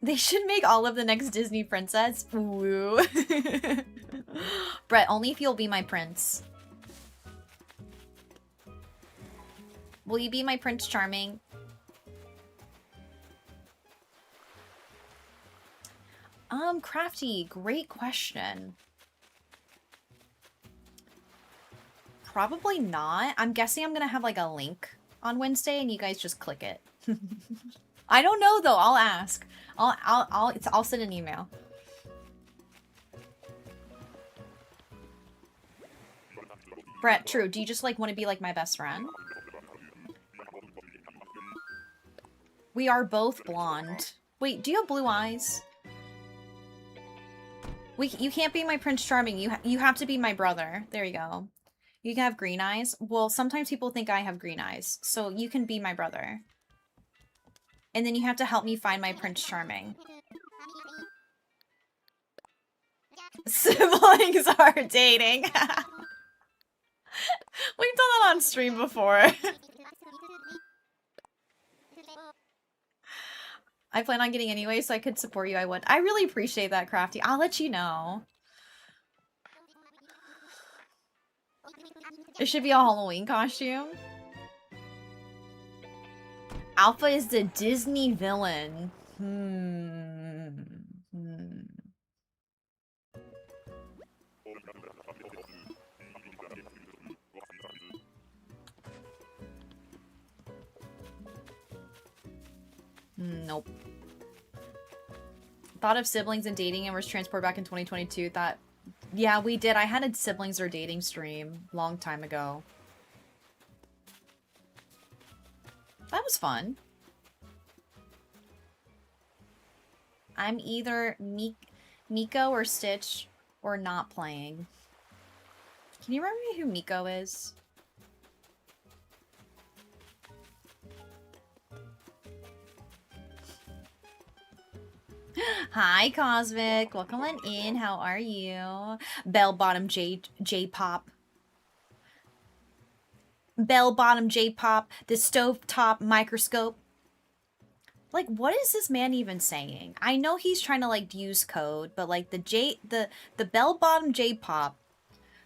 They should make all of the next Disney princess. Ooh. Brett, only if you'll be my prince. Will you be my Prince Charming? Crafty, great question. Probably not. I'm guessing I'm gonna have like a link on Wednesday and you guys just click it. I don't know though. I'll ask. I'll send an email. Brett, true. Do you just like want to be like my best friend? We are both blonde. Wait, do you have blue eyes? You can't be my Prince Charming. You have to be my brother. There you go. You can have green eyes. Well, sometimes people think I have green eyes, so you can be my brother. And then you have to help me find my Prince Charming. Siblings are dating. We've done that on stream before. I plan on getting anyway, so I could support you. I would. I really appreciate that, Crafty. I'll let you know. It should be a Halloween costume. Alpha is the Disney villain. Nope. Thought of siblings and dating and was transported back in 2022. Thought, yeah, we did. I had a siblings or dating stream long time ago. That was fun. I'm either Miko or Stitch or not playing. Can you remember who Miko is? Hi, Cosmic. Welcome on in. How are you? Bell-bottom J-pop. Bell-bottom J-pop. The stovetop microscope. Like, what is this man even saying? I know he's trying to, like, use code, but, like, the bell-bottom J-pop.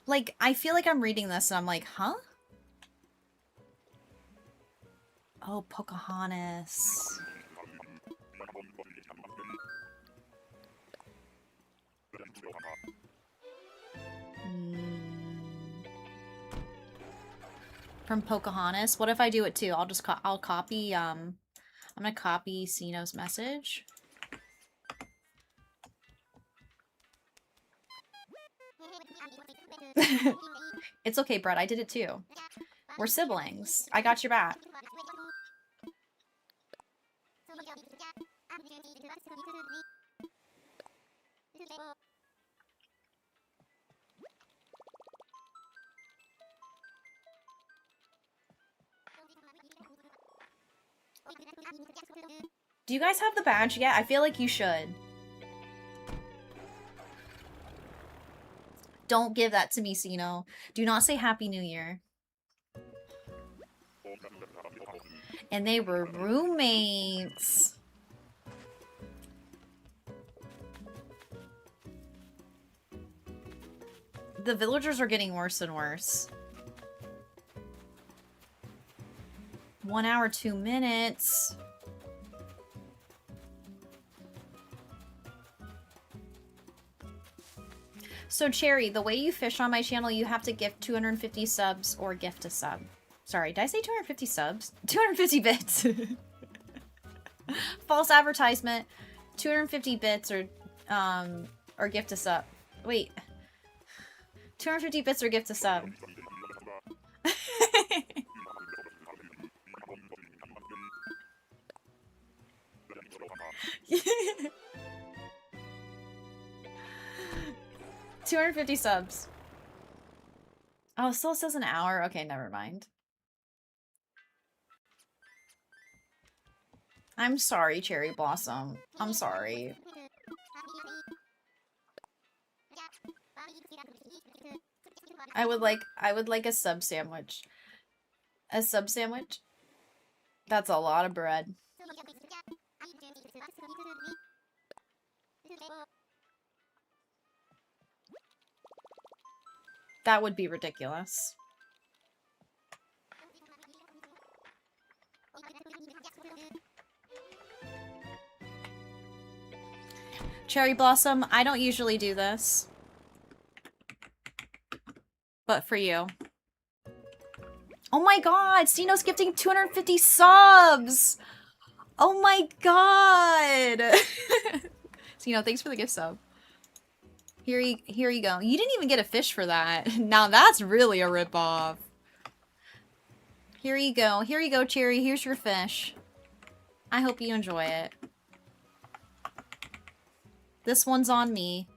Like, I feel like I'm reading this and I'm like, huh? Oh, Pocahontas. From Pocahontas. What if I do it too? I'll copy, I'm gonna copy Sino's message. It's okay, Brett. I did it too. We're siblings. I got your back. Do you guys have the badge yet? I feel like you should. Don't give that to me, Sino. Do not say Happy New Year. And they were roommates. The villagers are getting worse and worse. 1 hour, 2 minutes. So, Cherry, the way you fish on my channel, you have to gift 250 subs or gift a sub. Sorry, did I say 250 subs? 250 bits. False advertisement. 250 bits or gift a sub. Wait. 250 bits or gift a sub. 250 subs. Oh, it still says an hour? Okay, never mind. I'm sorry, Cherry Blossom. I'm sorry. I would like a sub sandwich. A sub sandwich? That's a lot of bread. That would be ridiculous. Cherry Blossom, I don't usually do this. But for you. Oh my god! Stino's gifting 250 subs! Oh my god! Stino, thanks for the gift sub. Here you go. You didn't even get a fish for that. Now that's really a ripoff. Here you go. Here you go, Cherry. Here's your fish. I hope you enjoy it. This one's on me.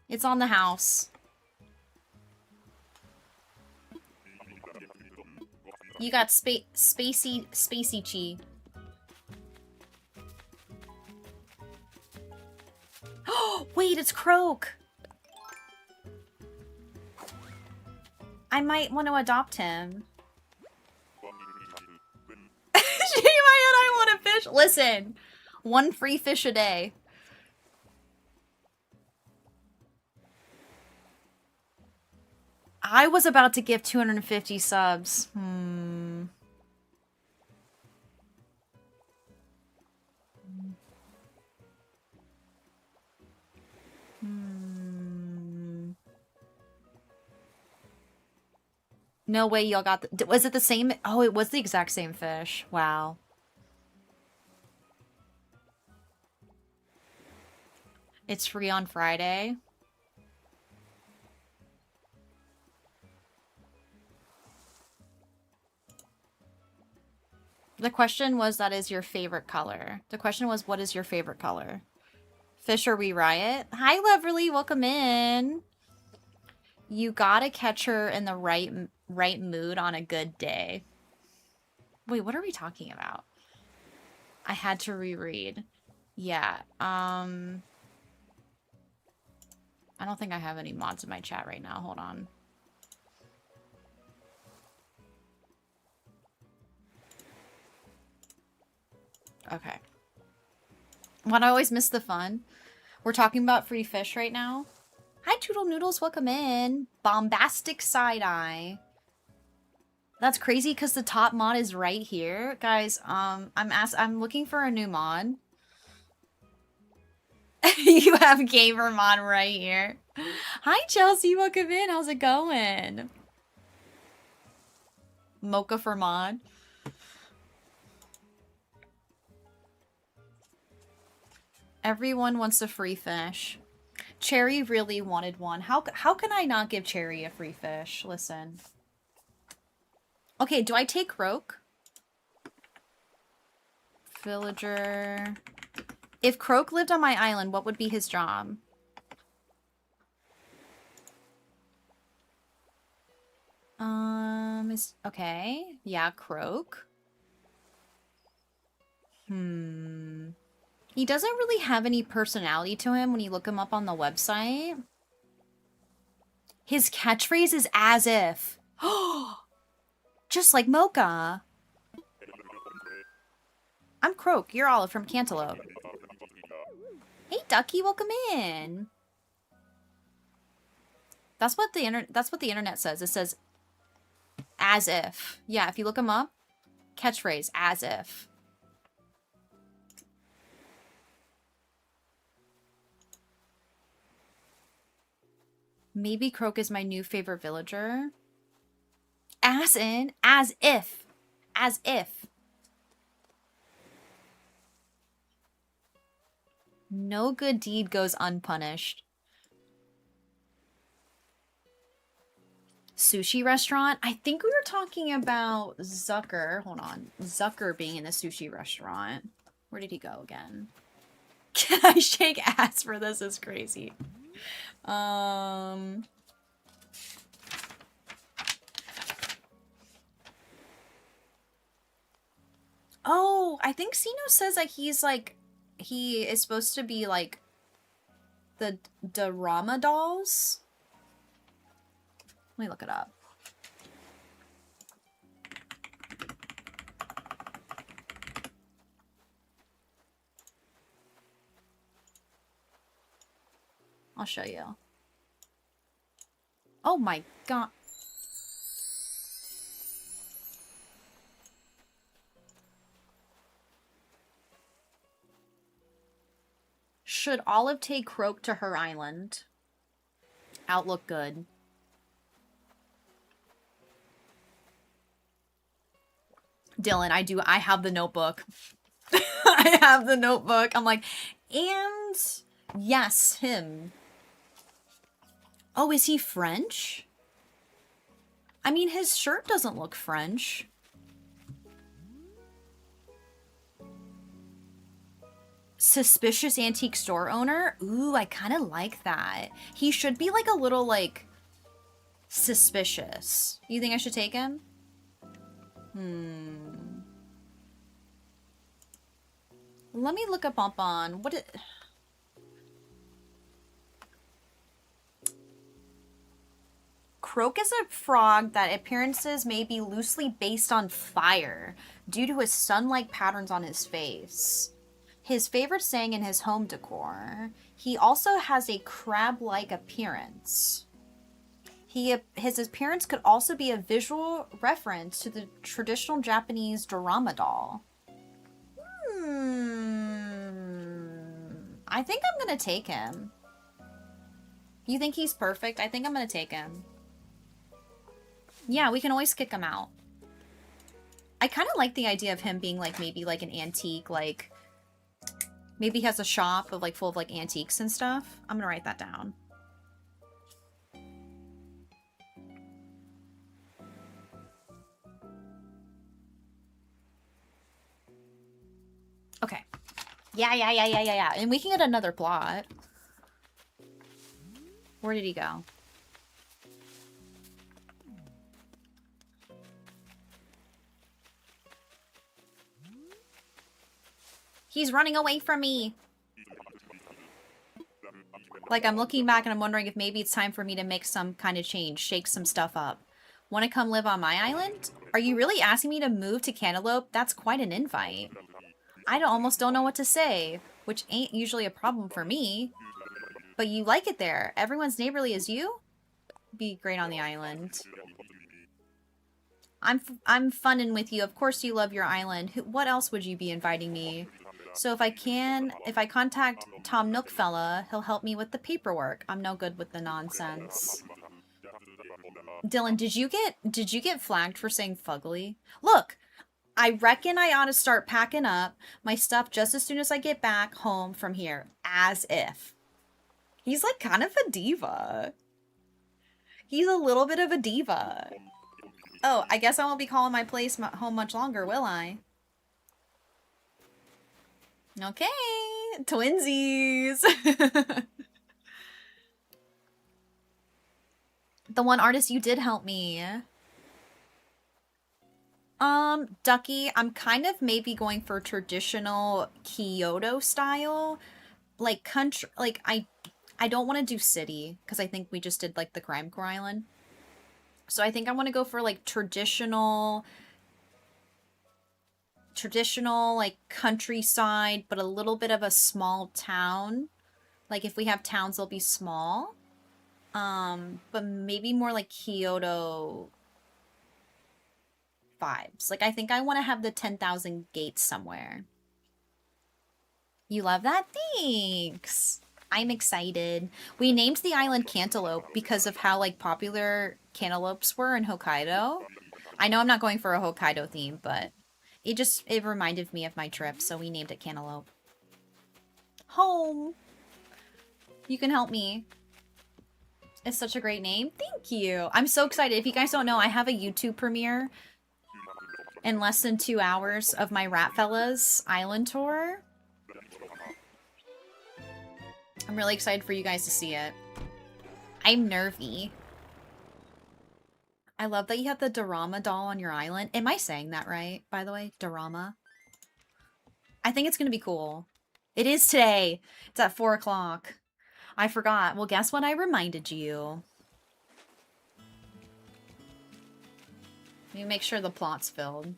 It's on the house. You got spacey chi. Oh, wait, it's Croak. I might want to adopt him. Shake my head, I want a fish. Listen, one free fish a day. I was about to give 250 subs. No way y'all got the... Was it the same? Oh, it was the exact same fish. Wow. It's free on Friday. The question was, that is your favorite color. The question was, what is your favorite color? Fish or we riot? Hi, Loverly. Welcome in. You gotta catch her in the right mood on a good day. Wait, what are we talking about? I had to reread. Yeah, I don't think I have any mods in my chat right now. Hold on. Okay. Why do I always miss the fun? We're talking about free fish right now. Hi, Toodle Noodles. Welcome in. Bombastic side-eye. That's crazy because the top mod is right here. Guys, I'm looking for a new mod. You have gamer mod right here. Hi, Chelsea. Welcome in. How's it going? Mocha for mod. Everyone wants a free fish. Cherry really wanted one. How can I not give Cherry a free fish? Listen. Okay, do I take Croak? Villager. If Croak lived on my island, what would be his job? Okay. Yeah, Croak. He doesn't really have any personality to him when you look him up on the website. His catchphrase is as if. Just like Mocha. I'm Croak. You're Olive from Cantaloupe. Hey, Ducky, welcome in. That's what the internet says. It says as if. Yeah, if you look him up, catchphrase as if. Maybe Croak is my new favorite villager. As in, as if. As if. No good deed goes unpunished. Sushi restaurant? I think we were talking about Zucker. Hold on. Zucker being in a sushi restaurant. Where did he go again? Can I shake ass for this? Is crazy. Oh, I think Sino says that he's like, he is supposed to be like the Dorama dolls. Let me look it up. I'll show you. Oh my god. Should Olive take Croak to her island? Outlook good. Dylan, I have the notebook. I have the notebook. I'm like, and yes, him. Oh, is he French? I mean, his shirt doesn't look French. Suspicious antique store owner? Ooh, I kind of like that. He should be like a little like suspicious. You think I should take him? Let me look up on what it... Croak is a frog that appearances may be loosely based on fire due to his sun-like patterns on his face. His favorite saying in his home decor. He also has a crab-like appearance. His appearance could also be a visual reference to the traditional Japanese Dorama doll. I think I'm gonna take him. You think he's perfect? I think I'm gonna take him. Yeah, we can always kick him out. I kind of like the idea of him being like maybe like an antique, like maybe he has a shop of like full of like antiques and stuff. I'm gonna write that down. Okay. Yeah. And we can get another plot. Where did he go? He's running away from me. Like, I'm looking back and I'm wondering if maybe it's time for me to make some kind of change, shake some stuff up. Want to come live on my island? Are you really asking me to move to Cantaloupe? That's quite an invite. I almost don't know what to say, which ain't usually a problem for me. But you like it there. Everyone's neighborly as you? Be great on the island. I'm funning with you. Of course you love your island. What else would you be inviting me? So if I contact Tom Nook fella, he'll help me with the paperwork. I'm no good with the nonsense. Dylan, did you get flagged for saying fugly? Look, I reckon I ought to start packing up my stuff just as soon as I get back home from here. As if. He's like kind of a diva. He's a little bit of a diva. Oh, I guess I won't be calling my place home much longer, will I? Okay, twinsies. The one artist you did help me. Ducky, I'm kind of maybe going for traditional Kyoto style. Like country, like I don't want to do city because I think we just did like the Crime Core Island. So I think I want to go for like traditional like countryside, but a little bit of a small town. Like if we have towns, they'll be small. But maybe more like Kyoto vibes. Like I think I want to have the 10,000 gates somewhere. You love that? Thanks. I'm excited. We named the island Cantaloupe because of how like popular cantaloupes were in Hokkaido. I know I'm not going for a Hokkaido theme, but it reminded me of my trip, so we named it Cantaloupe. Home. You can help me. It's such a great name. Thank you. I'm so excited. If you guys don't know, I have a YouTube premiere in less than 2 hours of my Rat Fellas Island tour. I'm really excited for you guys to see it. I'm nervy. I love that you have the Dorama doll on your island. Am I saying that right, by the way? Dorama? I think it's gonna be cool. It is today. It's at 4 o'clock. I forgot. Well, guess what? I reminded you. Let me make sure the plot's filled.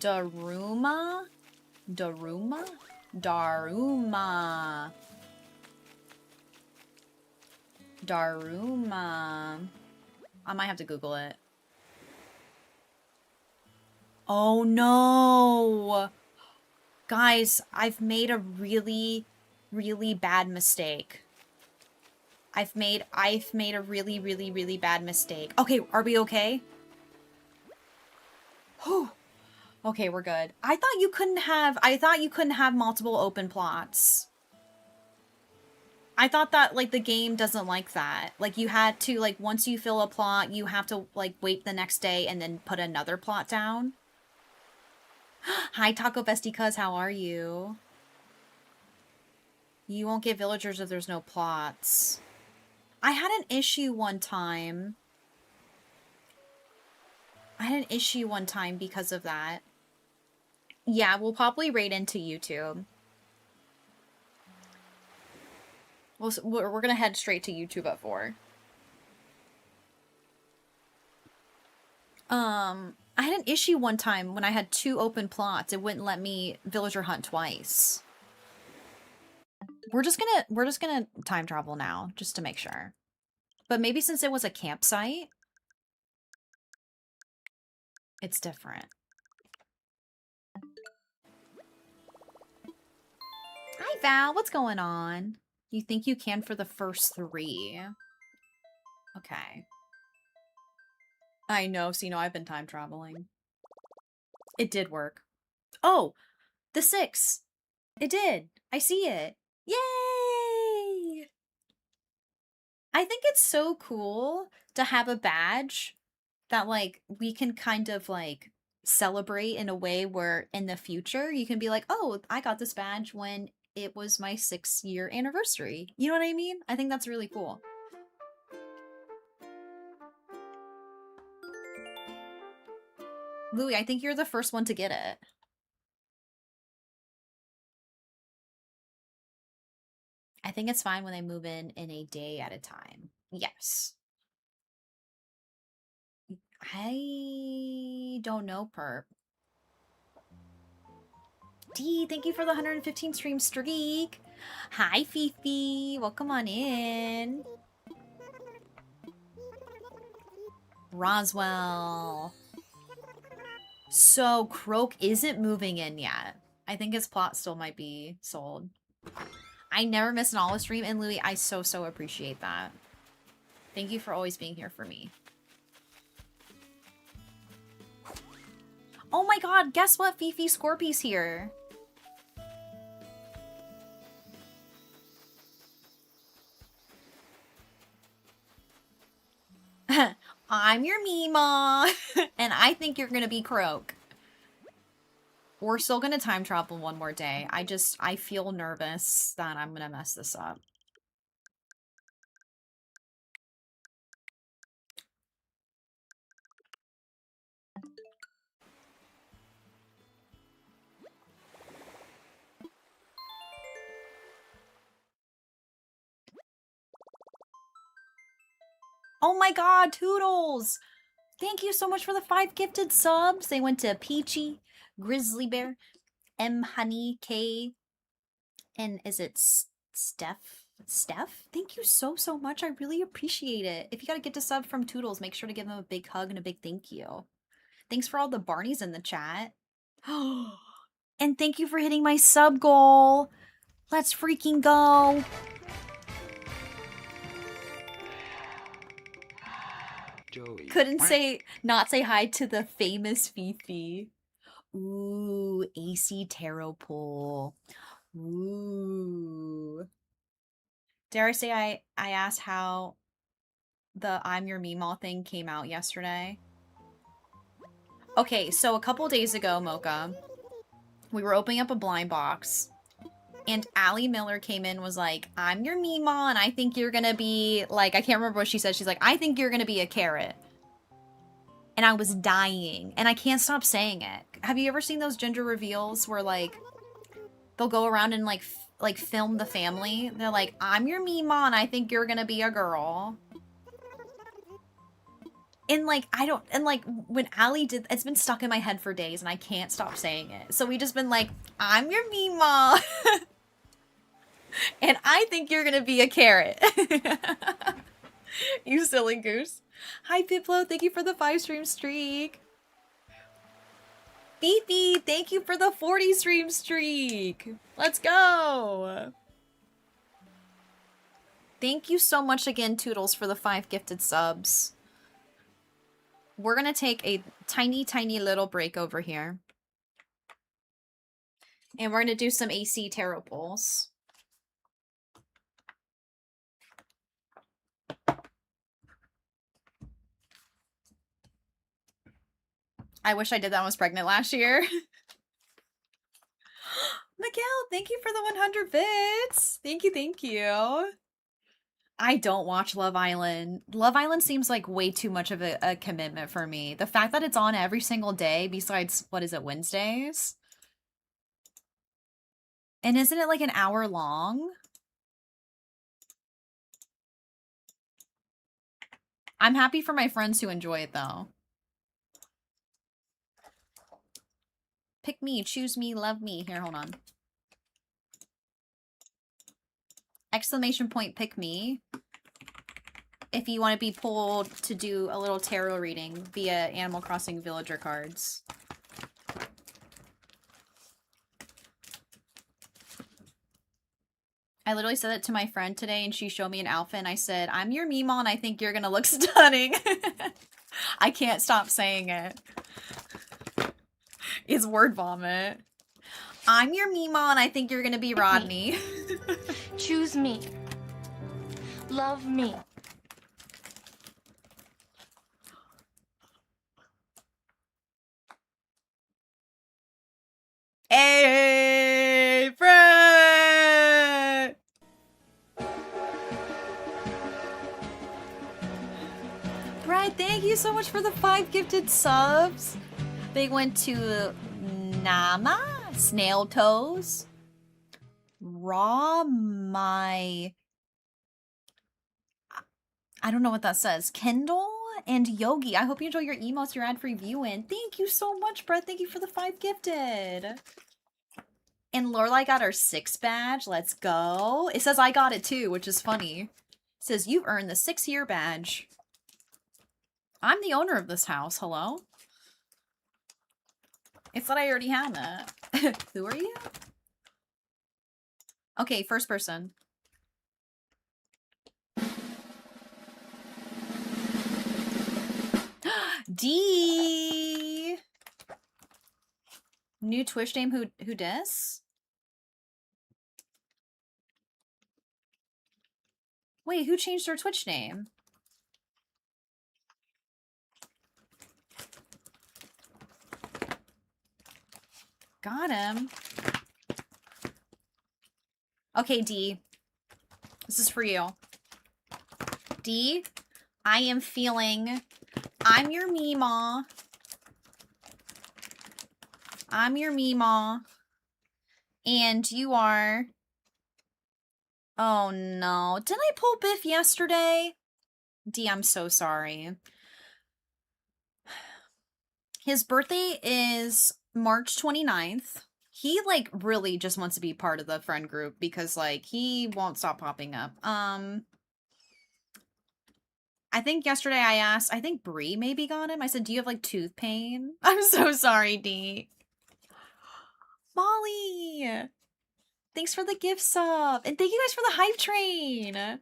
Daruma? Daruma? Daruma. Daruma. I might have to Google it. Oh no! Guys, I've made a really, really bad mistake. I've made a really, really, really bad mistake. Okay, are we okay? Whew. Okay, we're good. I thought you couldn't have multiple open plots. I thought that, like, the game doesn't like that. Like, you had to, like, once you fill a plot, you have to, like, wait the next day and then put another plot down. Hi, Taco Bestie Cuz, how are you? You won't get villagers if there's no plots. I had an issue one time. Because of that. Yeah, we'll probably raid into YouTube. We're gonna head straight to YouTube at 4. I had an issue one time when I had 2 open plots. It wouldn't let me villager hunt twice. We're just gonna time travel now, just to make sure. But maybe since it was a campsite, it's different. Hi, Val. What's going on? You think you can for the first 3? Okay. I know, so you know I've been time traveling. It did work. Oh, the 6. It did. I see it. Yay! I think it's so cool to have a badge that, like, we can kind of, like, celebrate in a way where in the future you can be like, oh, I got this badge when it was my 6-year anniversary. You know what I mean? I think that's really cool. Louis, I think you're the first one to get it. I think it's fine when they move in a day at a time. Yes. I don't know, Perp. D, thank you for the 115 stream streak. Hi, Fifi. Welcome on in. Roswell. So, Croak isn't moving in yet. I think his plot still might be sold. I never miss an olive stream, and Louis, I so appreciate that. Thank you for always being here for me. Oh my god, guess what? Fifi Scorpy's here. I'm your Mima, and I think you're gonna be Croak. We're still gonna time travel one more day. I feel nervous that I'm gonna mess this up. Oh my god, Toodles! Thank you so much for the 5 gifted subs. They went to Peachy, Grizzly Bear, M Honey, K, and is it Steph? Steph? Thank you so much. I really appreciate it. If you gotta get to sub from Toodles, make sure to give them a big hug and a big thank you. Thanks for all the Barneys in the chat. And thank you for hitting my sub goal. Let's freaking go. Joey. Couldn't not say hi to the famous Fifi. Ooh, AC Tarot Pool. Ooh. Dare I say I asked how the I'm Your Meemaw thing came out yesterday? Okay, so a couple days ago, Mocha, we were opening up a blind box, and Allie Miller came in, was like, I'm your Meemaw, and I think you're gonna be, like, I can't remember what she said. She's like, I think you're gonna be a carrot. And I was dying, and I can't stop saying it. Have you ever seen those gender reveals where, like, they'll go around and, like, film the family? They're like, I'm your Meemaw, and I think you're gonna be a girl. And, like, when Allie did, it's been stuck in my head for days, and I can't stop saying it. So we just been like, I'm your Meemaw. And I think you're gonna be a carrot. You silly goose. Hi, Piplo. Thank you for the 5-stream streak. Fifi, thank you for the 40-stream streak. Let's go. Thank you so much again, Toodles, for the 5 gifted subs. We're gonna take a tiny, tiny little break over here. And we're gonna do some AC tarot pulls. I wish I did that when I was pregnant last year. Miguel, thank you for the 100 bits. Thank you, thank you. I don't watch Love Island. Love Island seems like way too much of a commitment for me. The fact that it's on every single day besides, what is it, Wednesdays? And isn't it like an hour long? I'm happy for my friends who enjoy it though. Pick me, choose me, love me. Here, hold on. Exclamation point, pick me. If you want to be pulled to do a little tarot reading via Animal Crossing villager cards. I literally said that to my friend today, and she showed me an outfit, and I said, I'm your Meemaw, and I think you're gonna look stunning. I can't stop saying it. It's word vomit. I'm your Meemaw, and I think you're gonna be Rodney. Choose me. Love me. Hey, friend! Brad, thank you so much for the 5 gifted subs. They went to Nama, Snail Toes, Raw My... I don't know what that says. Kendall and Yogi. I hope you enjoy your emotes, your ad-free viewing. Thank you so much, Brett. Thank you for the 5 gifted. And Lorelai got our 6 badge. Let's go. It says I got it too, which is funny. It says you've earned the 6-year badge. I'm the owner of this house. Hello? It's that I already had it. Who are you? Okay, first person. D. New Twitch name, who dis? Wait, who changed their Twitch name? Got him. Okay, D. This is for you. D, I am feeling... I'm your Meemaw. I'm your Meemaw. And you are... Oh no. Didn't I pull Biff yesterday? D, I'm so sorry. His birthday is March 29th. He, like, really just wants to be part of the friend group because, like, he won't stop popping up. I think yesterday I asked, I think Bree maybe got him. I said, do you have, like, tooth pain? I'm so sorry, D. Molly! Thanks for the gift sub. And thank you guys for the hype train.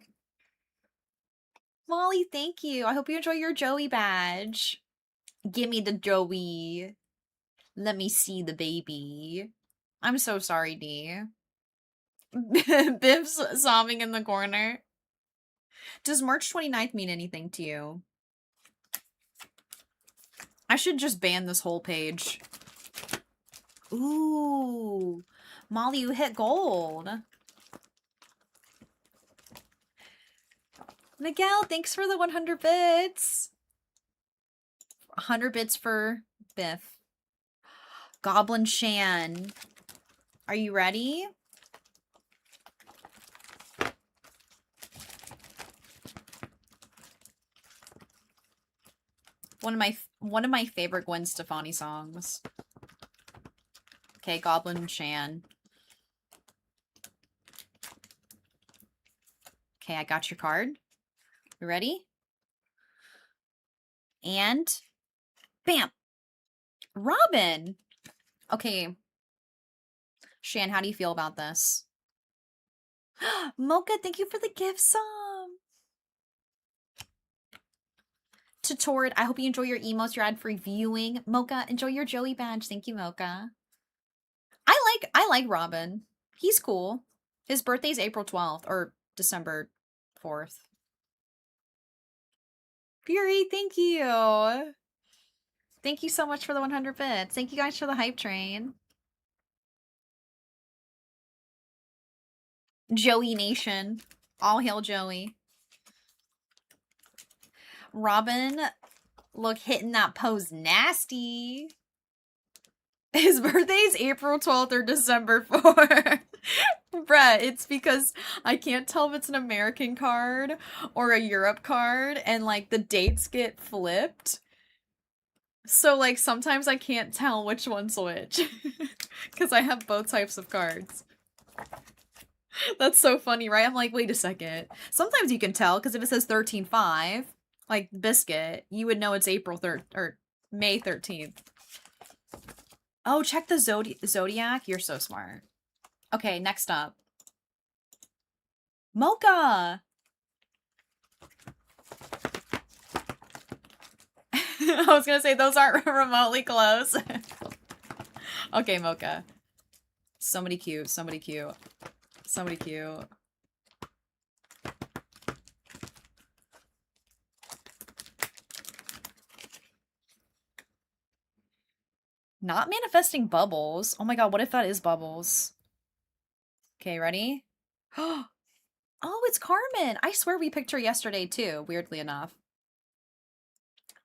Molly, thank you. I hope you enjoy your Joey badge. Give me the Joey. Let me see the baby. I'm so sorry, D. Biff's sobbing in the corner. Does March 29th mean anything to you? I should just ban this whole page. Ooh. Molly, you hit gold. Miguel, thanks for the 100 bits. 100 bits for Biff. Goblin Shan. Are you ready? One of my favorite Gwen Stefani songs. Okay, Goblin Shan. Okay, I got your card. You ready? And bam! Robin! Okay. Shan, how do you feel about this? Mocha, thank you for the gift sum. To Tord, I hope you enjoy your emotes, your ad-free viewing. Mocha, enjoy your Joey badge. Thank you, Mocha. I like Robin. He's cool. His birthday's April 12th or December 4th. Fury, thank you. Thank you so much for the 100 bits. Thank you guys for the hype train. Joey Nation. All hail Joey. Robin, look, hitting that pose nasty. His birthday's April 12th or December 4th. Brett, it's because I can't tell if it's an American card or a Europe card, and like the dates get flipped. So like sometimes I can't tell which one's which. Because I have both types of cards. That's so funny, right? I'm like, wait a second. Sometimes you can tell, because if it says 13/5, like Biscuit, you would know it's April 3rd or May 13th. Oh, check the Zodiac. You're so smart. Okay, next up. Mocha! I was gonna say, those aren't remotely close. Okay, Mocha. Somebody cute, somebody cute. Somebody cute. Not manifesting Bubbles. Oh my god, what if that is Bubbles? Okay, ready? Oh, it's Carmen. I swear we picked her yesterday too, weirdly enough.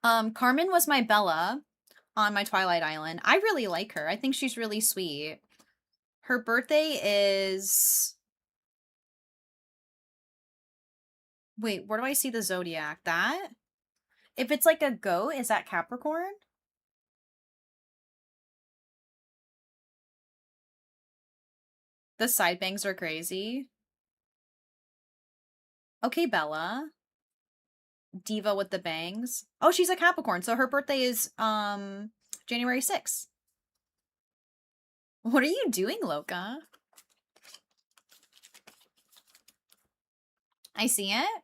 Carmen was my Bella on my Twilight Island. I really like her. I think she's really sweet. Her birthday is... Wait, where do I see the Zodiac? That? If it's like a goat, is that Capricorn? The side bangs are crazy. Okay, Bella. Diva with the bangs. Oh, she's a Capricorn, so her birthday is January 6th. What are you doing, Loca? I see it.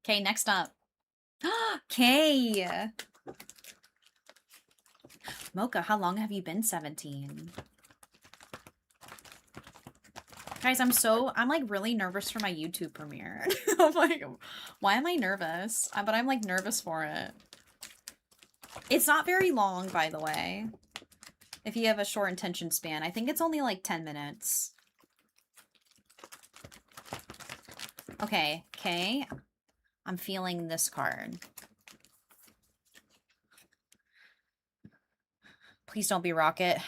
Okay, next up. Kay. Mocha, how long have you been 17? Guys, I'm like really nervous for my YouTube premiere. I'm like, why am I nervous? But I'm like nervous for it. It's not very long, by the way. If you have a short attention span. I think it's only like 10 minutes. Okay, okay. I'm feeling this card. Please don't be Rocket.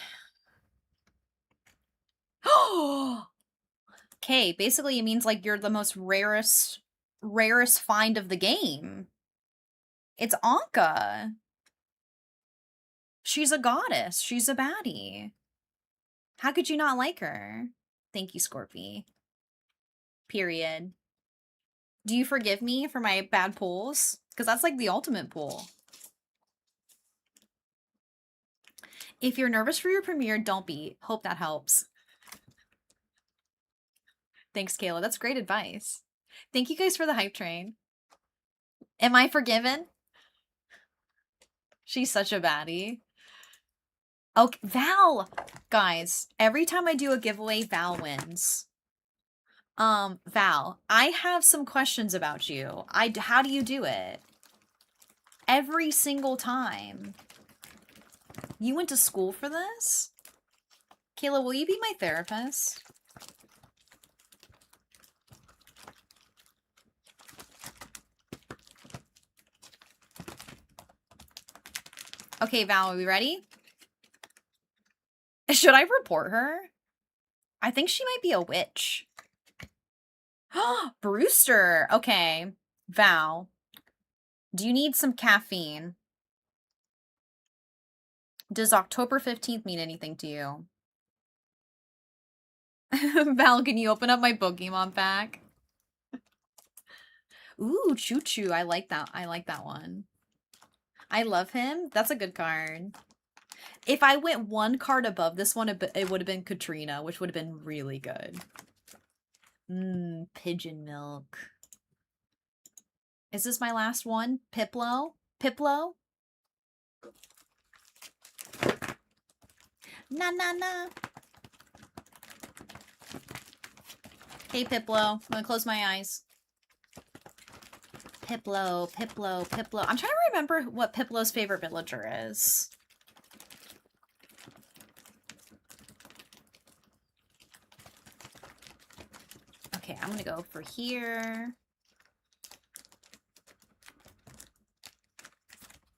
Oh! Okay, basically it means like you're the most rarest find of the game. It's Anka. She's a goddess. She's a baddie. How could you not like her? Thank you, Scorpy. Period. Do you forgive me for my bad pulls? Because that's like the ultimate pull. If you're nervous for your premiere, don't be. Hope that helps. Thanks, Kayla. That's great advice. Thank you guys for the hype train. Am I forgiven? She's such a baddie. Okay, Val! Guys, every time I do a giveaway, Val wins. Val, I have some questions about you. How do you do it? Every single time. You went to school for this? Kayla, will you be my therapist? Okay, Val, are we ready? Should I report her? I think she might be a witch. Brewster. Okay. Val, do you need some caffeine? Does October 15th mean anything to you? Val, can you open up my Pokemon pack? Ooh, Choo Choo. I like that. I like that one. I love him. That's a good card. If I went one card above this one, it would have been Katrina, which would have been really good. Pigeon milk. Is this my last one? Piplo? Piplo? Na na na. Hey, Piplo. I'm gonna close my eyes. Piplo, Piplo, Piplo. I'm trying to remember what Piplo's favorite villager is. Okay, I'm gonna go for here.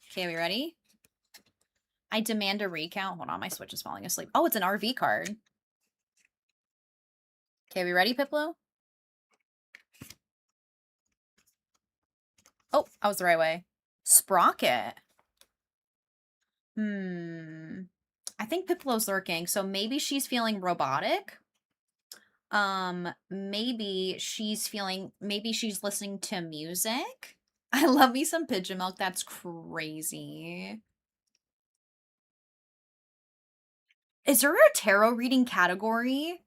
Okay, are we ready? I demand a recount. Hold on, my Switch is falling asleep. Oh, it's an RV card. Okay, are we ready, Piplo? Oh, I was the right way. Sprocket. I think Piplo's lurking, so maybe she's feeling robotic. Maybe she's listening to music. I love me some pigeon milk. That's crazy. Is there a tarot reading category,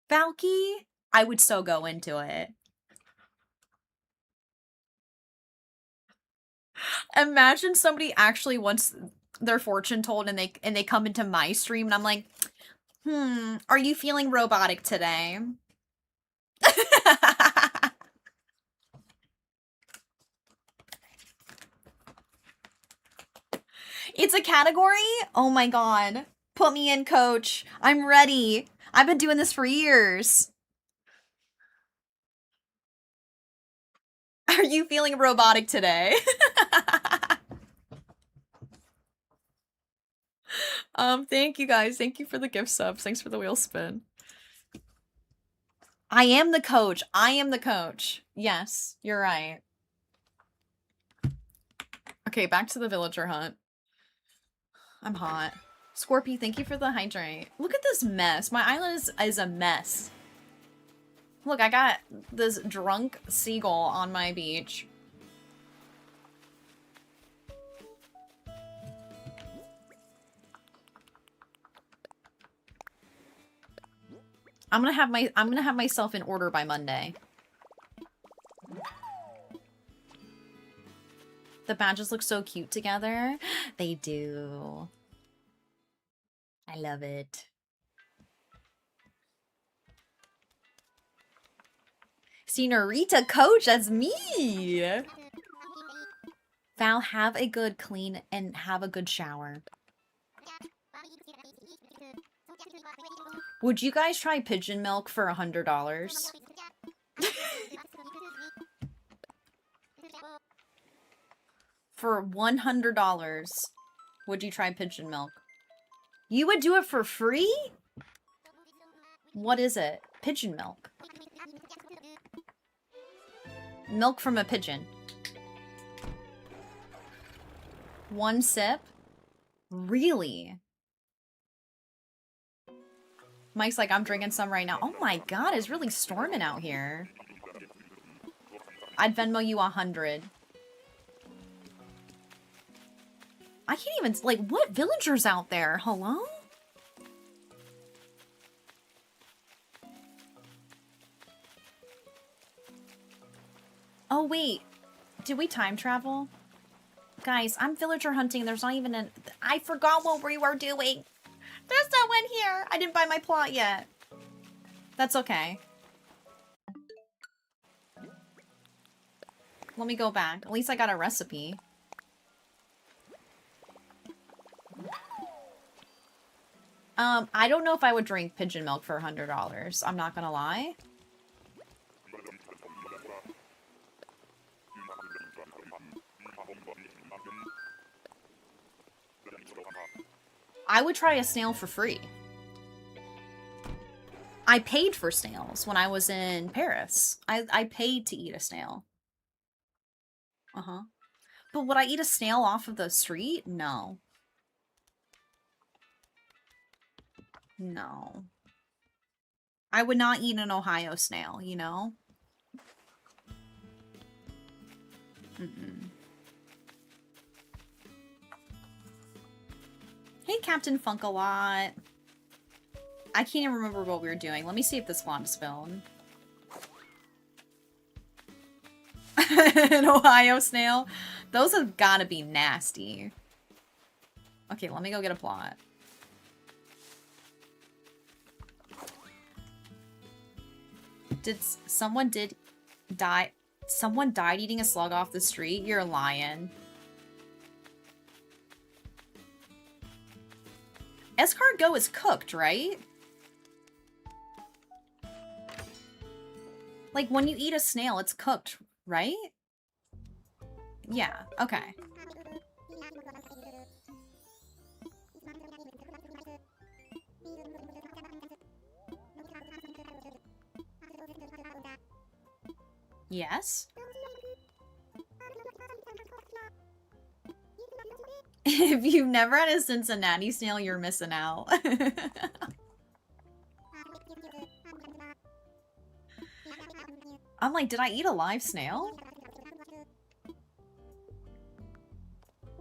Valky? I would so go into it. Imagine somebody actually wants their fortune told and they come into my stream and I'm like, are you feeling robotic today? It's a category? Oh my god. Put me in, coach. I'm ready. I've been doing this for years. Are you feeling robotic today? Thank you guys. Thank you for the gift subs. Thanks for the wheel spin. I am the coach. I am the coach. Yes, you're right. Okay, back to the villager hunt. I'm hot. Scorpy, thank you for the hydrate. Look at this mess. My island is a mess. Look, I got this drunk seagull on my beach. I'm gonna have myself in order by Monday. The badges look so cute together. They do. I love it. Senorita Coach, that's me! Val, have a good clean and have a good shower. Would you guys try pigeon milk for $100? For $100, would you try pigeon milk? You would do it for free? What is it? Pigeon milk. Milk from a pigeon. One sip? Really? Mike's like, I'm drinking some right now. Oh my god, it's really storming out here. I'd Venmo you 100. I can't even, like, what villagers out there? Hello? Oh, wait. Did we time travel? Guys, I'm villager hunting. There's not even I forgot what we were doing. There's no one here. I didn't buy my plot yet. That's okay. Let me go back. At least I got a recipe. I don't know if I would drink pigeon milk for $100. I'm not gonna lie. I would try a snail for free. I paid for snails when I was in Paris. I paid to eat a snail. Uh-huh. But would I eat a snail off of the street? No. No. I would not eat an Ohio snail, you know? Mm-mm. Hey, Captain Funk-a-Lot. I can't even remember what we were doing. Let me see if this font is spelled. An Ohio snail? Those have gotta be nasty. Okay, let me go get a plot. Someone died eating a slug off the street? You're lying. Escargot is cooked, right? Like, when you eat a snail, it's cooked, right? Yeah, okay. Yes? If you've never had a Cincinnati snail, you're missing out. I'm like, did I eat a live snail?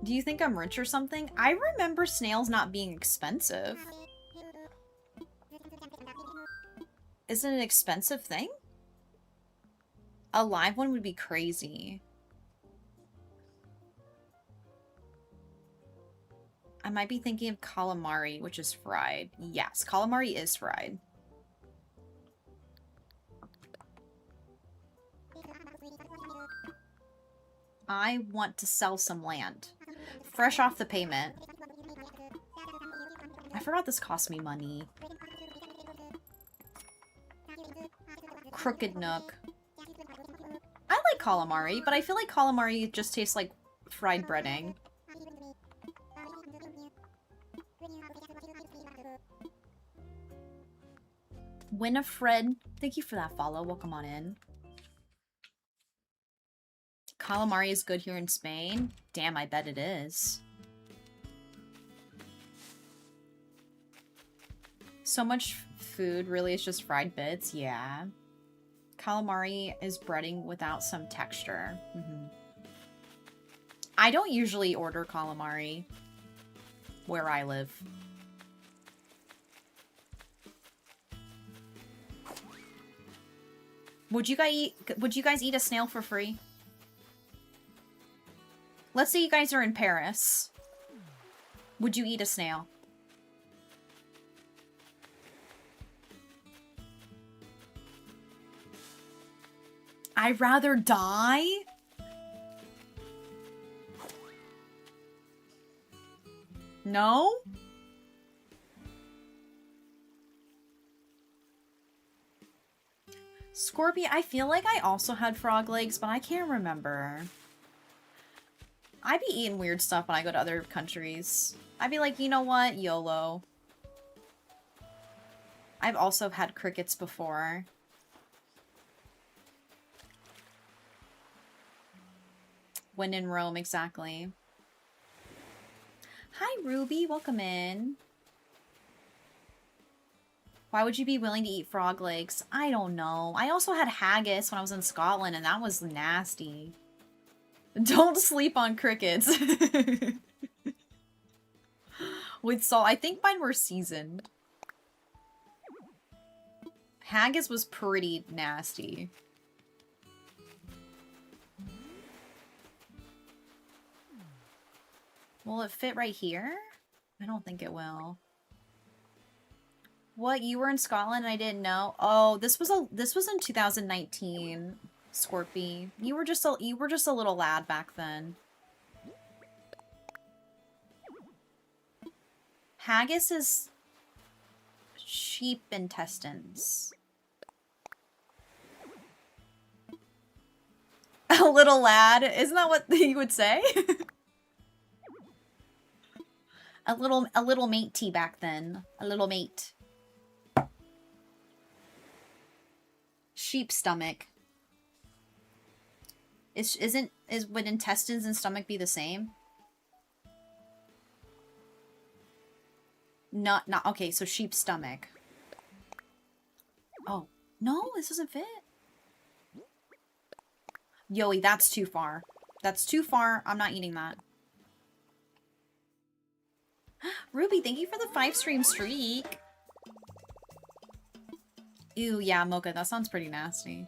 Do you think I'm rich or something? I remember snails not being expensive. Is it an expensive thing? A live one would be crazy. I might be thinking of calamari, which is fried. Yes, calamari is fried. I want to sell some land. Fresh off the payment. I forgot this cost me money. Crooked Nook. I like calamari, but I feel like calamari just tastes like fried breading. Winifred, thank you for that follow. Welcome on in. Calamari is good here in Spain. Damn, I bet it is. So much food really is just fried bits. Yeah. Calamari is breading without some texture. Mm-hmm. I don't usually order calamari where I live. Would you guys eat a snail for free? Let's say you guys are in Paris. Would you eat a snail? I'd rather die? No? Scorpion, I feel like I also had frog legs, but I can't remember. I'd be eating weird stuff when I go to other countries. I'd be like, you know what? YOLO. I've also had crickets before. When in Rome, exactly. Hi, Ruby. Welcome in. Why would you be willing to eat frog legs? I don't know. I also had haggis when I was in Scotland, and that was nasty. Don't sleep on crickets. With salt. I think mine were seasoned. Haggis was pretty nasty. Will it fit right here? I don't think it will. What? You were in Scotland and I didn't know? Oh, this was in 2019, Scorpy. You were just a little lad back then. Haggis is sheep intestines. A little lad? Isn't that what you would say? a little matey back then. A little mate. Sheep stomach. Would intestines and stomach be the same? Not okay, so sheep stomach. Oh, no, this doesn't fit. Yoey, that's too far. That's too far. I'm not eating that. Ruby, thank you for the 5-stream streak. Ew, yeah, Mocha, that sounds pretty nasty.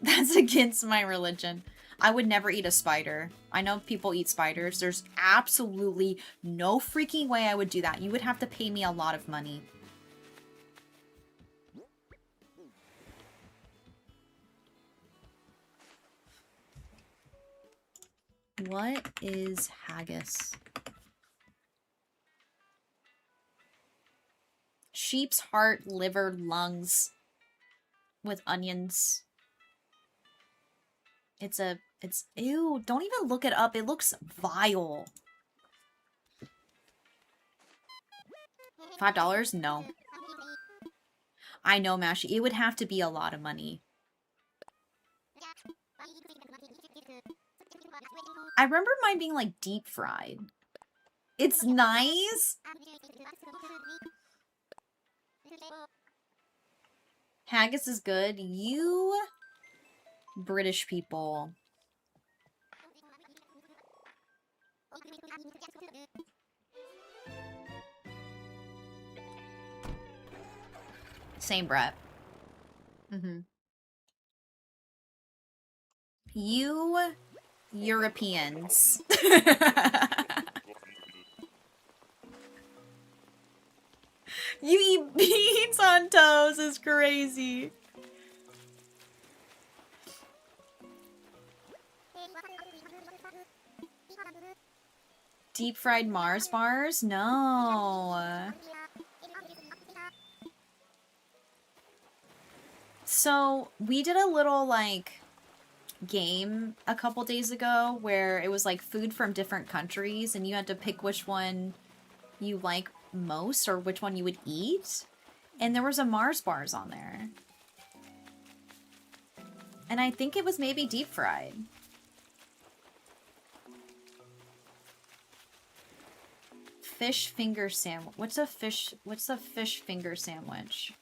That's against my religion. I would never eat a spider. I know people eat spiders. There's absolutely no freaking way I would do that. You would have to pay me a lot of money. What is haggis? Sheep's heart, liver, lungs with onions. It's ew, don't even look it up. It looks vile. $5? No. I know, Mashy. It would have to be a lot of money. I remember mine being like deep fried. It's nice. Haggis is good. You British people. Same Brett. You Europeans. You eat beans on toast is crazy. Deep fried Mars bars? No. So we did a little like game a couple days ago where it was like food from different countries and you had to pick which one you like most or which one you would eat. And there was a Mars bars on there. And I think it was maybe deep fried. Fish finger sandwich. What's a fish finger sandwich?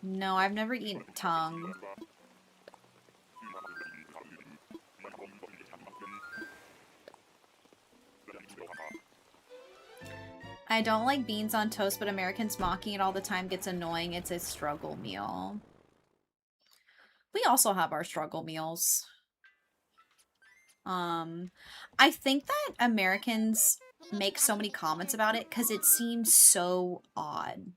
No, I've never eaten tongue. I don't like beans on toast, but Americans mocking it all the time gets annoying. It's a struggle meal. We also have our struggle meals. I think that Americans make so many comments about it because it seems so odd.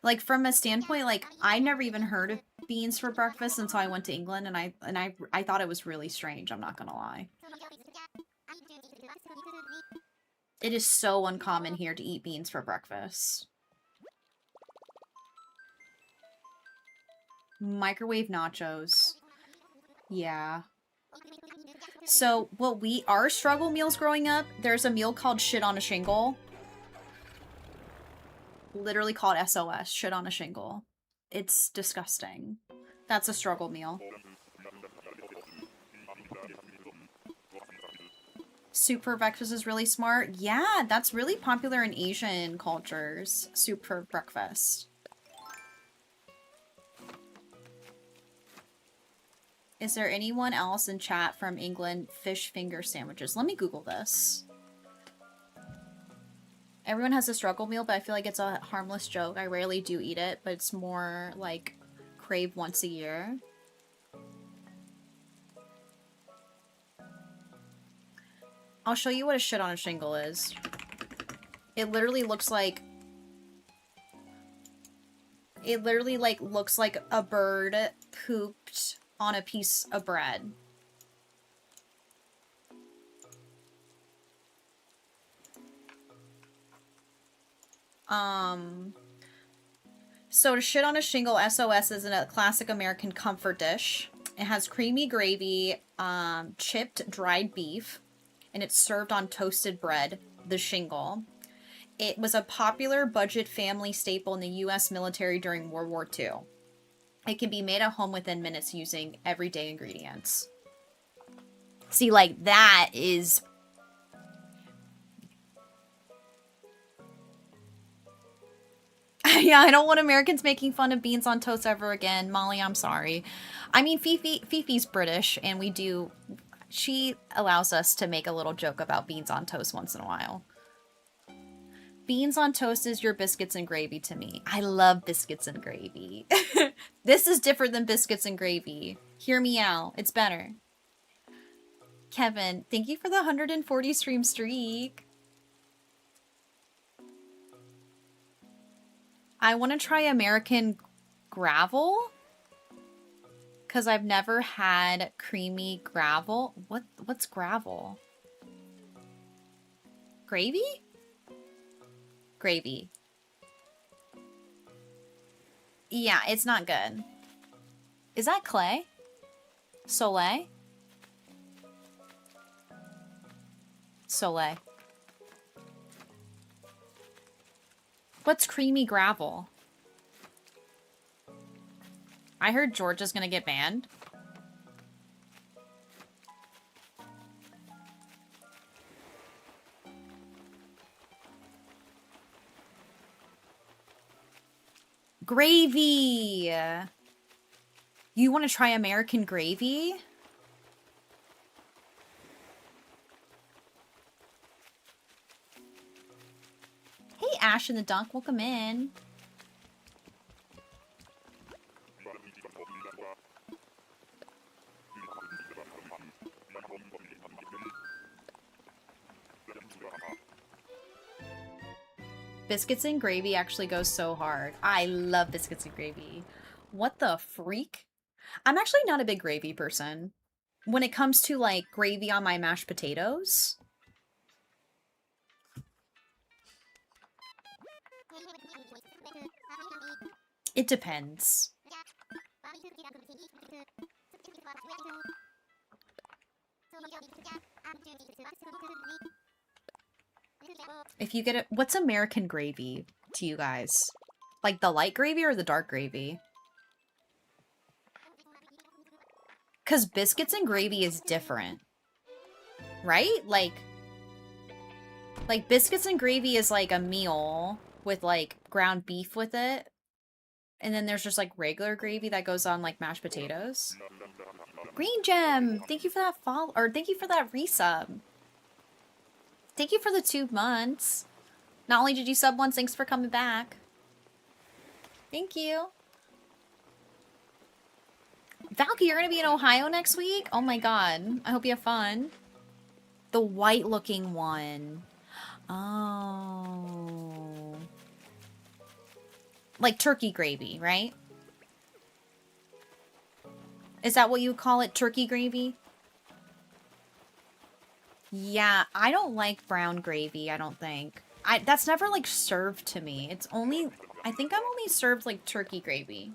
Like from a standpoint, like I never even heard of beans for breakfast until I went to England, and I thought it was really strange. I'm not gonna lie. It is so uncommon here to eat beans for breakfast. Microwave nachos. Yeah. So, our struggle meals growing up, there's a meal called shit on a shingle. Literally called SOS, shit on a shingle. It's disgusting. That's a struggle meal. Soup for breakfast is really smart. Yeah, that's really popular in Asian cultures. Soup for breakfast. Is there anyone else in chat from England? Fish finger sandwiches. Let me Google this. Everyone has a struggle meal, but I feel like it's a harmless joke. I rarely do eat it, but it's more like crave once a year. I'll show you what a shit on a shingle is. It literally looks like... It literally, like, looks like a bird pooped on a piece of bread. So to shit on a shingle, SOS is a classic American comfort dish. It has creamy gravy, chipped dried beef, and it's served on toasted bread, the shingle. It was a popular budget family staple in the US military during World War II. It can be made at home within minutes using everyday ingredients. See, like, that is... Yeah, I don't want Americans making fun of beans on toast ever again. Molly, I'm sorry. I mean, Fifi's British, and we do... She allows us to make a little joke about beans on toast once in a while. Beans on toast is your biscuits and gravy to me. I love biscuits and gravy. This is different than biscuits and gravy. Hear me out. It's better. Kevin, thank you for the 140 stream streak. I want to try American gravel. Because I've never had creamy gravel. What's gravel? Gravy? Gravy. Yeah, it's not good. Is that clay? Soleil? Soleil. What's creamy gravel? I heard Georgia's gonna get banned. Gravy! You want to try American gravy? Hey, Ash and the Dunk, welcome in. Biscuits and gravy actually goes so hard. I love biscuits and gravy. What the freak? I'm actually not a big gravy person. When it comes to, like, gravy on my mashed potatoes... It depends. If you get it, what's American gravy to you guys? Like the light gravy or the dark gravy? Because biscuits and gravy is different. Right? Like biscuits and gravy is like a meal with like ground beef with it. And then there's just like regular gravy that goes on like mashed potatoes. Green Gem! Thank you for that follow, or thank you for that resub. Thank you for the 2 months. Not only did you sub once, thanks for coming back. Thank you. Valky, you're gonna be in Ohio next week? Oh my god. I hope you have fun. The white looking one. Oh. Like turkey gravy, right? Is that what you call it? Turkey gravy? Yeah, I don't like brown gravy, I don't think. That's never, like, served to me. It's only... I think I'm only served, like, turkey gravy.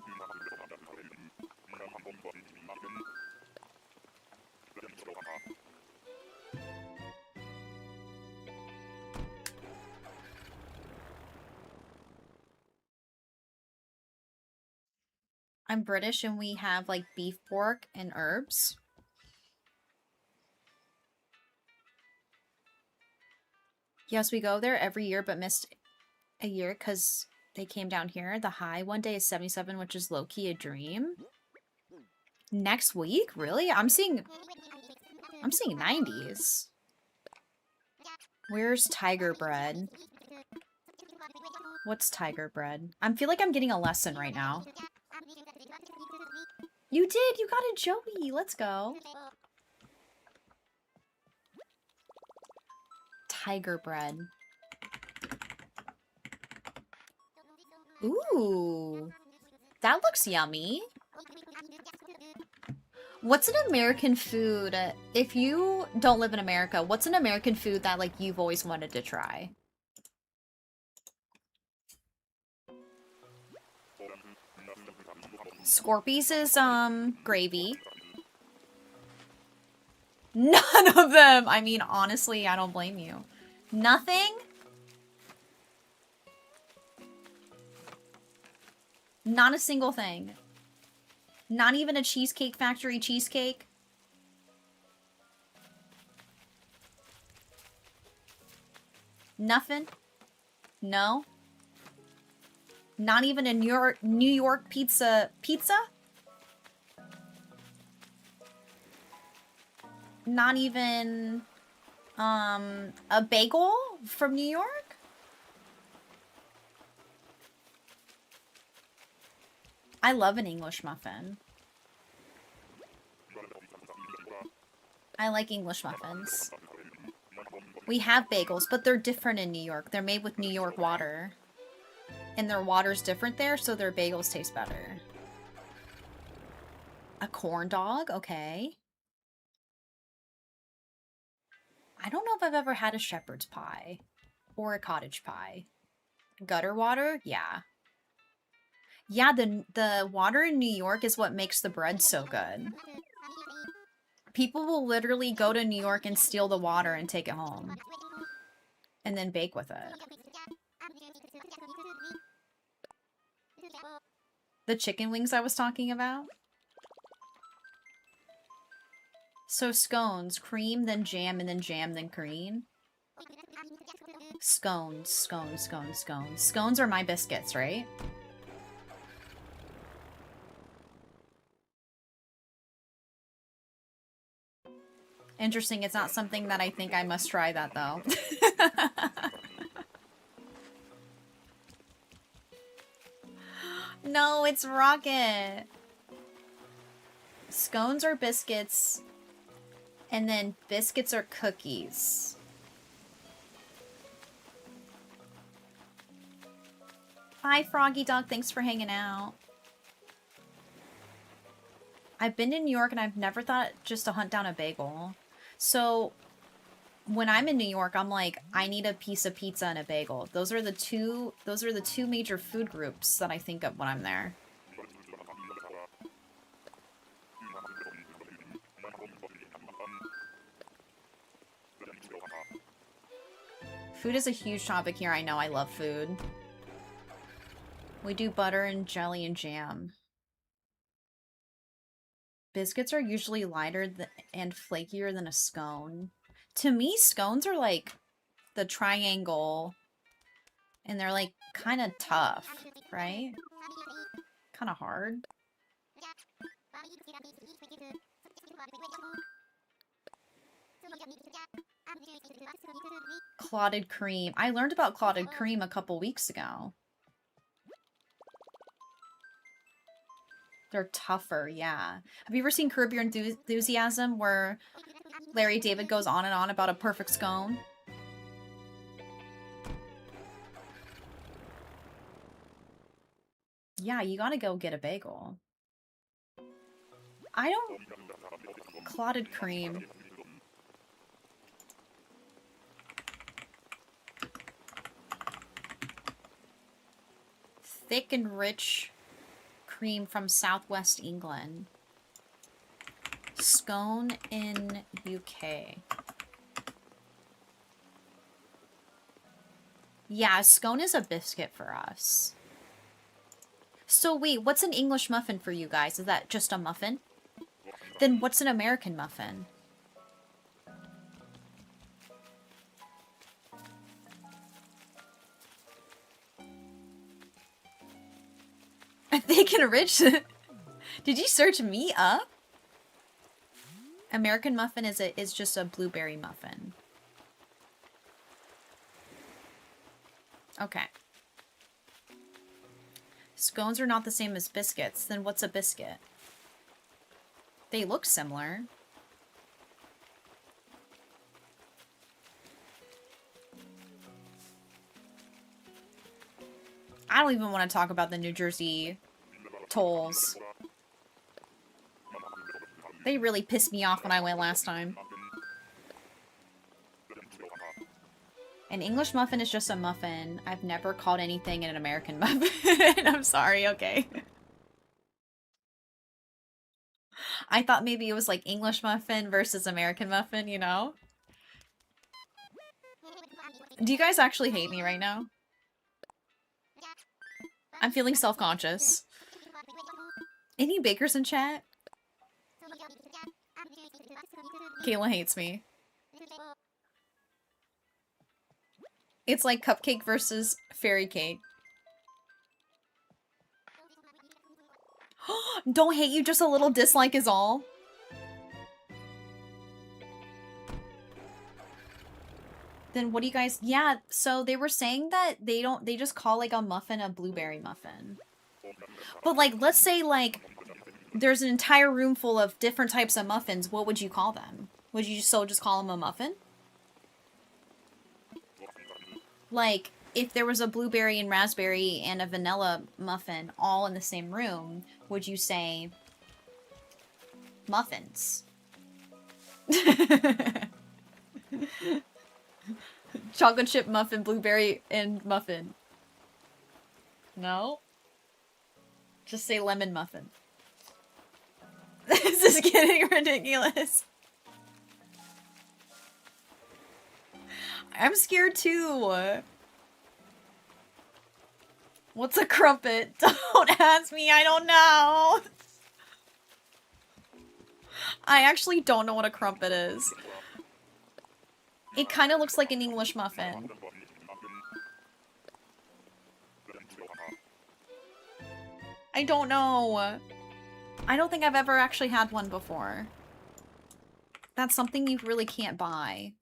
I'm British and we have, like, beef, pork, and herbs. Yes, we go there every year, but missed a year because they came down here. The high one day is 77, which is low-key a dream. Next week? Really? I'm seeing 90s. Where's tiger bread? What's tiger bread? I feel like I'm getting a lesson right now. You did! You got a Joey! Let's go. Tiger bread. Ooh. That looks yummy. What's an American food? If you don't live in America, what's an American food that like you've always wanted to try? Scorpies is gravy. None of them. I mean, honestly, I don't blame you. Nothing? Not a single thing. Not even a Cheesecake Factory cheesecake? Nothing? No? Not even a New York pizza? Not even a bagel from New York? I love an English muffin. I like English muffins. We have bagels, but they're different in New York. They're made with New York water. And their water's different there, so their bagels taste better. A corn dog? Okay. I don't know if I've ever had a shepherd's pie. Or a cottage pie. Gutter water? Yeah. Yeah, the water in New York is what makes the bread so good. People will literally go to New York and steal the water and take it home. And then bake with it. The chicken wings I was talking about? So scones, cream, then jam, and then jam, then cream. Scones, scones, scones, scones. Scones are my biscuits, right? Interesting, it's not something that I think I must try that, though. No, it's Rocket! Scones are biscuits, and then biscuits are cookies. Hi, Froggy Dog, thanks for hanging out. I've been to New York and I've never thought just to hunt down a bagel. So when I'm in New York, I'm like, I need a piece of pizza and a bagel. Those are the two major food groups that I think of when I'm there. Food is a huge topic here. I know, I love food. We do butter and jelly and jam. Biscuits are usually lighter and flakier than a scone. To me, scones are like the triangle, and they're like kind of tough, right? Kind of hard. Clotted cream. I learned about clotted cream a couple weeks ago. They're tougher, yeah. Have you ever seen Curb Your Enthusiasm where Larry David goes on and on about a perfect scone? Yeah, you gotta go get a bagel. I don't... Clotted cream. Thick and rich cream from southwest England. Scone in UK. Yeah, a scone is a biscuit for us. So wait, what's an English muffin for you guys? Is that just a muffin? Then what's an American muffin? Thick and rich? Did you search me up? American muffin is just a blueberry muffin. Okay. Scones are not the same as biscuits. Then what's a biscuit? They look similar. I don't even want to talk about the New Jersey tolls. They really pissed me off when I went last time. An English muffin is just a muffin. I've never called anything an American muffin. I'm sorry, okay. I thought maybe it was like English muffin versus American muffin, you know? Do you guys actually hate me right now? I'm feeling self-conscious. Any bakers in chat? Kayla hates me. It's like cupcake versus fairy cake. Don't hate you, just a little dislike is all. Then what do you guys... Yeah, so they were saying that they just call like a muffin a blueberry muffin. But like, let's say like there's an entire room full of different types of muffins. What would you call them? Would you just call them a muffin? Like, if there was a blueberry and raspberry and a vanilla muffin all in the same room, would you say muffins? Chocolate chip muffin, blueberry, and muffin. No? Just say lemon muffin. This is getting ridiculous. I'm scared too. What's a crumpet? Don't ask me, I don't know. I actually don't know what a crumpet is. It kind of looks like an English muffin. I don't know. I don't think I've ever actually had one before. That's something you really can't buy.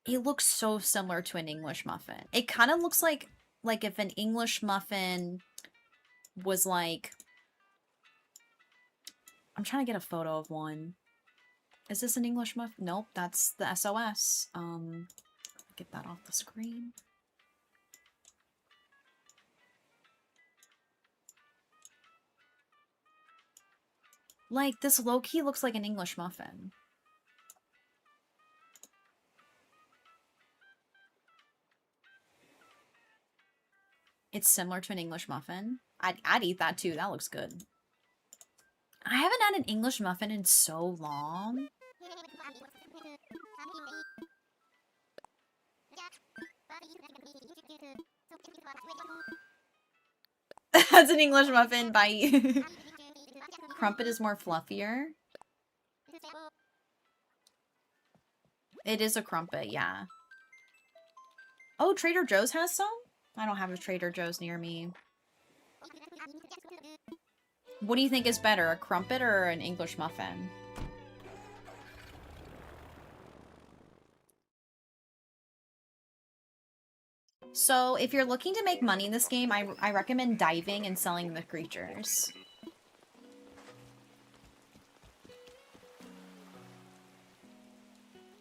It looks so similar to an English muffin. It kind of looks like if an English muffin was like... I'm trying to get a photo of one. Is this an English muffin? Nope, that's the SOS. Get that off the screen. Like, this low-key looks like an English muffin. It's similar to an English muffin. I'd eat that too. That looks good. I haven't had an English muffin in so long. That's an English muffin. Bye. Crumpet is more fluffier. It is a crumpet, yeah. Oh, Trader Joe's has some? I don't have a Trader Joe's near me. What do you think is better, a crumpet or an English muffin? So, if you're looking to make money in this game, I recommend diving and selling the creatures.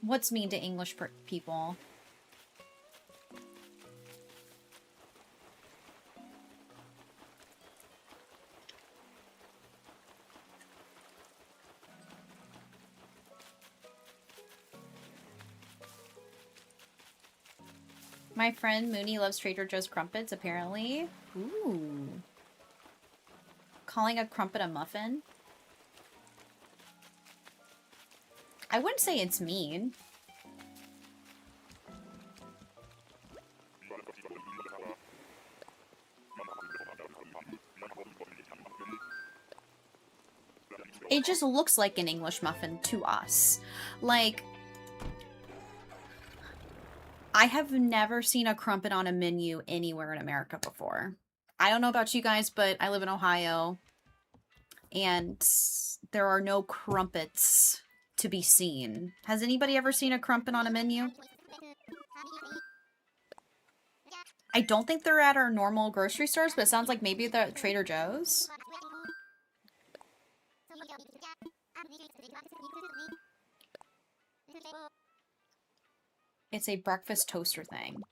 What's mean to English people? My friend Mooney loves Trader Joe's crumpets, apparently. Ooh. Calling a crumpet a muffin? I wouldn't say it's mean. It just looks like an English muffin to us. Like, I have never seen a crumpet on a menu anywhere in America before. I don't know about you guys, but I live in Ohio, and there are no crumpets to be seen. Has anybody ever seen a crumpet on a menu? I don't think they're at our normal grocery stores, but it sounds like maybe they're at Trader Joe's. It's a breakfast toaster thing.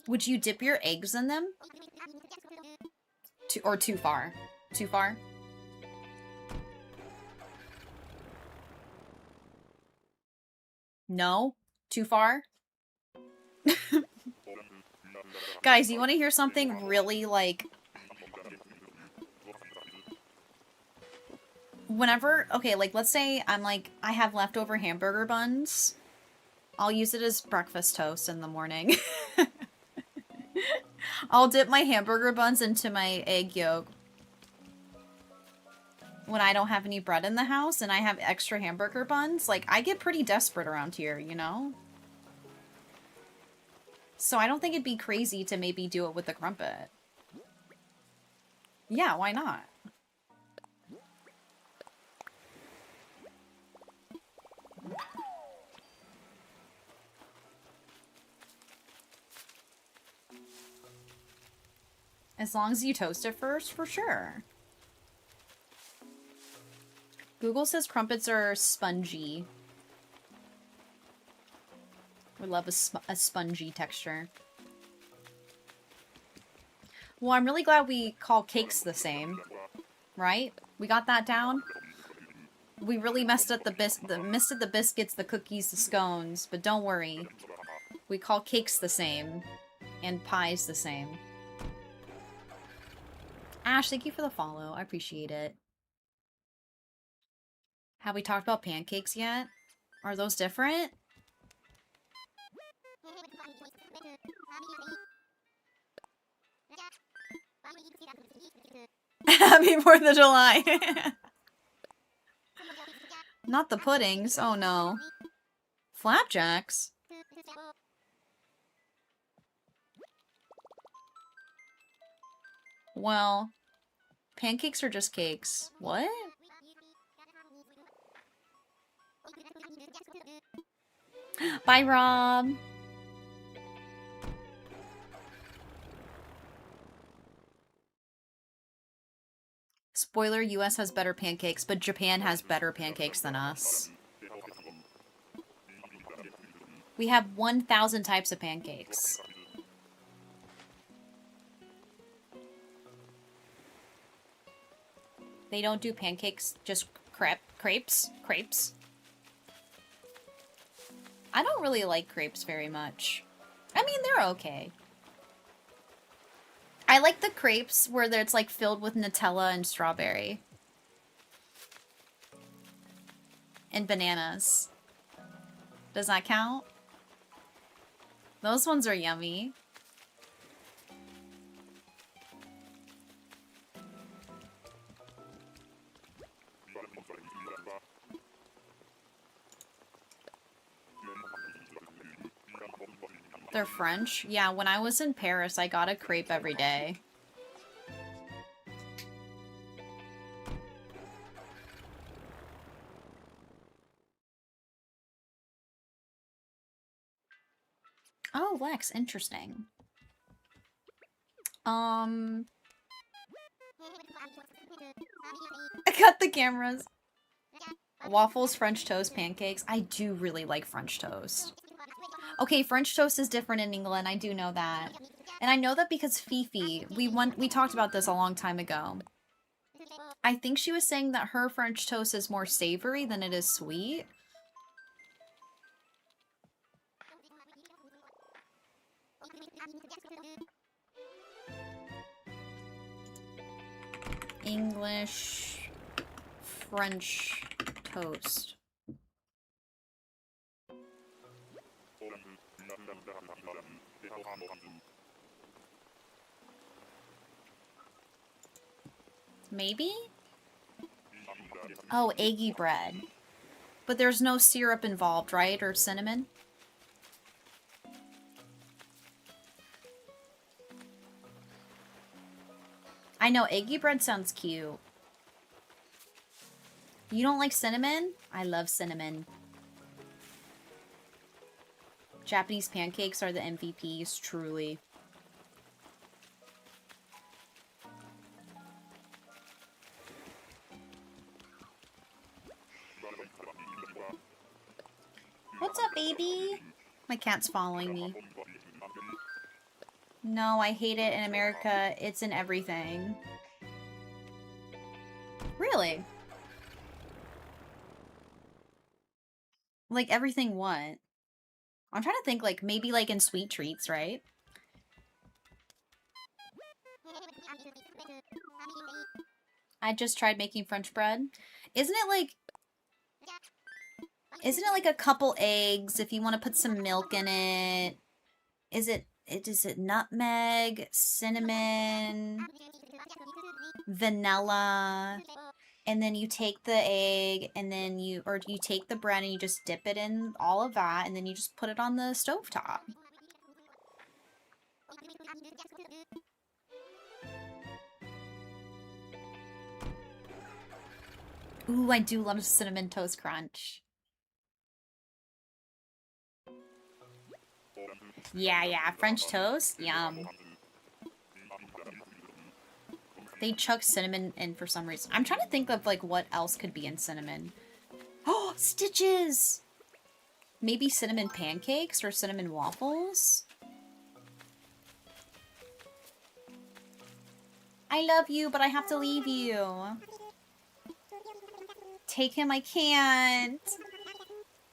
Would you dip your eggs in them? Or too far? Too far? No? Too far? Guys, you want to hear something really, like... Whenever... Okay, like, let's say I'm, like, I have leftover hamburger buns. I'll use it as breakfast toast in the morning. I'll dip my hamburger buns into my egg yolk. When I don't have any bread in the house and I have extra hamburger buns, like, I get pretty desperate around here, you know? So I don't think it'd be crazy to maybe do it with the crumpet. Yeah, why not? As long as you toast it first, for sure. Google says crumpets are spongy. We love a spongy texture. Well, I'm really glad we call cakes the same, right? We got that down? We really messed up the biscuits, the cookies, the scones, but don't worry. We call cakes the same, and pies the same. Ash, thank you for the follow. I appreciate it. Have we talked about pancakes yet? Are those different? Happy 4th of July. Not the puddings. Oh no. Flapjacks? Well, pancakes are just cakes. What? Bye, Rob. Spoiler, US has better pancakes, but Japan has better pancakes than us. We have 1,000 types of pancakes. They don't do pancakes, just crepes. I don't really like crepes very much. I mean, they're okay. I like the crepes where it's like filled with Nutella and strawberry. And bananas. Does that count? Those ones are yummy. They're French? Yeah, when I was in Paris, I got a crepe every day. Oh, Lex, interesting. I got the cameras. Waffles, French toast, pancakes. I do really like French toast. Okay, French toast is different in England. I do know that. And I know that because Fifi, we talked about this a long time ago. I think she was saying that her French toast is more savory than it is sweet. English French toast. Maybe? Oh, eggy bread. But there's no syrup involved, right? Or cinnamon? I know, eggy bread sounds cute. You don't like cinnamon? I love cinnamon. Japanese pancakes are the MVPs, truly. What's up, baby? My cat's following me. No, I hate it in America. It's in everything. Really? Like, everything what? I'm trying to think, like, maybe, like, in sweet treats, right? I just tried making French bread. Isn't it like a couple eggs if you want to put some milk in it? Is it nutmeg, cinnamon, vanilla, and then you take the egg and then you take the bread and you just dip it in all of that and then you just put it on the stovetop. Ooh, I do love Cinnamon Toast Crunch. Yeah, French toast? Yum. They chuck cinnamon in for some reason. I'm trying to think of, like, what else could be in cinnamon. Oh, Stitches! Maybe cinnamon pancakes or cinnamon waffles? I love you, but I have to leave you. Take him, I can't.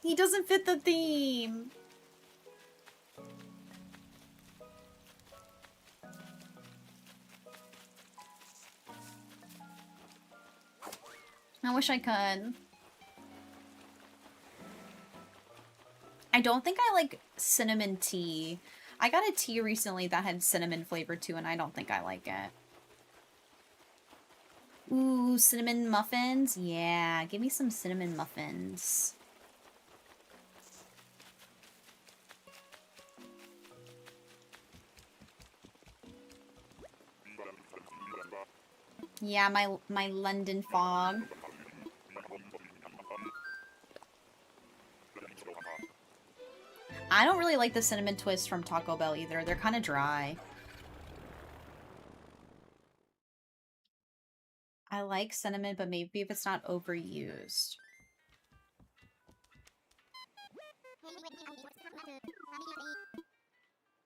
He doesn't fit the theme. I wish I could. I don't think I like cinnamon tea. I got a tea recently that had cinnamon flavor too, and I don't think I like it. Ooh, cinnamon muffins? Yeah, give me some cinnamon muffins. Yeah, my London fog. I don't really like the cinnamon twists from Taco Bell either. They're kind of dry. I like cinnamon, but maybe if it's not overused.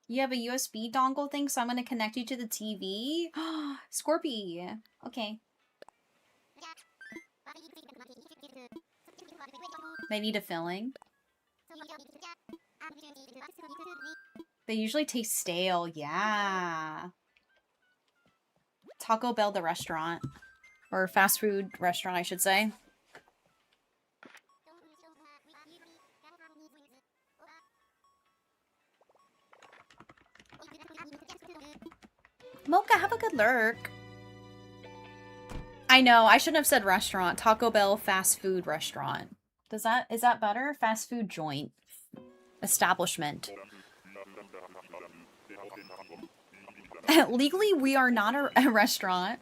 You have a USB dongle thing, so I'm going to connect you to the TV? Scorpy! Okay. They need a filling. They usually taste stale, yeah. Taco Bell, the restaurant. Or fast food restaurant, I should say. Mocha, have a good lurk. I know, I shouldn't have said restaurant. Taco Bell fast food restaurant. Is that better? Fast food joint. Establishment. Legally, we are not a restaurant.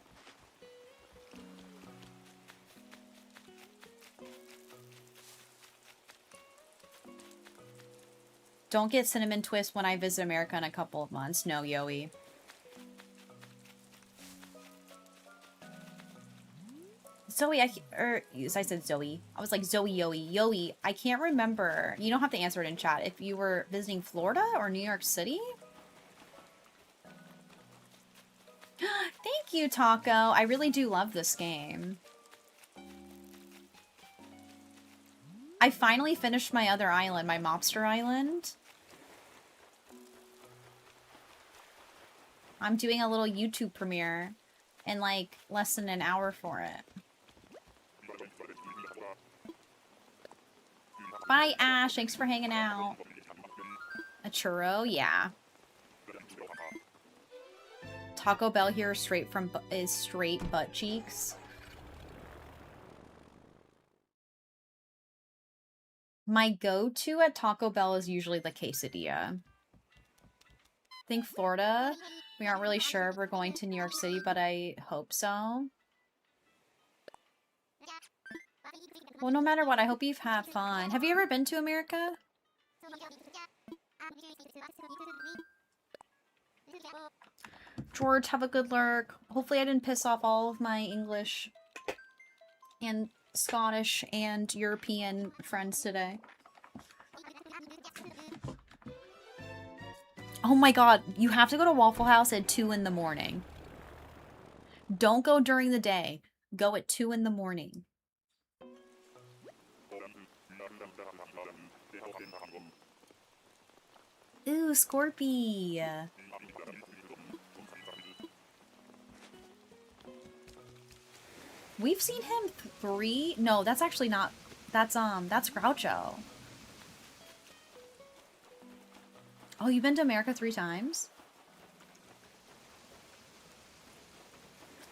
Don't get cinnamon twist when I visit America in a couple of months. No, Yoey. Zoe, I said Zoe. I was like, Zoe, Yoey. I can't remember. You don't have to answer it in chat. If you were visiting Florida or New York City? Thank you, Taco. I really do love this game. I finally finished my other island, my Mobster Island. I'm doing a little YouTube premiere in like less than an hour for it. Bye, Ash. Thanks for hanging out. A churro? Yeah. Taco Bell here is straight butt cheeks. My go-to at Taco Bell is usually the quesadilla. I think Florida. We aren't really sure if we're going to New York City, but I hope so. Well, no matter what, I hope you've had fun. Have you ever been to America? George, have a good lurk. Hopefully I didn't piss off all of my English and Scottish and European friends today. Oh my god, you have to go to Waffle House at 2 in the morning. Don't go during the day. Go at 2 in the morning. Ooh, Scorpy. We've seen him 3. No, that's actually not. That's Groucho. Oh, you've been to America 3 times?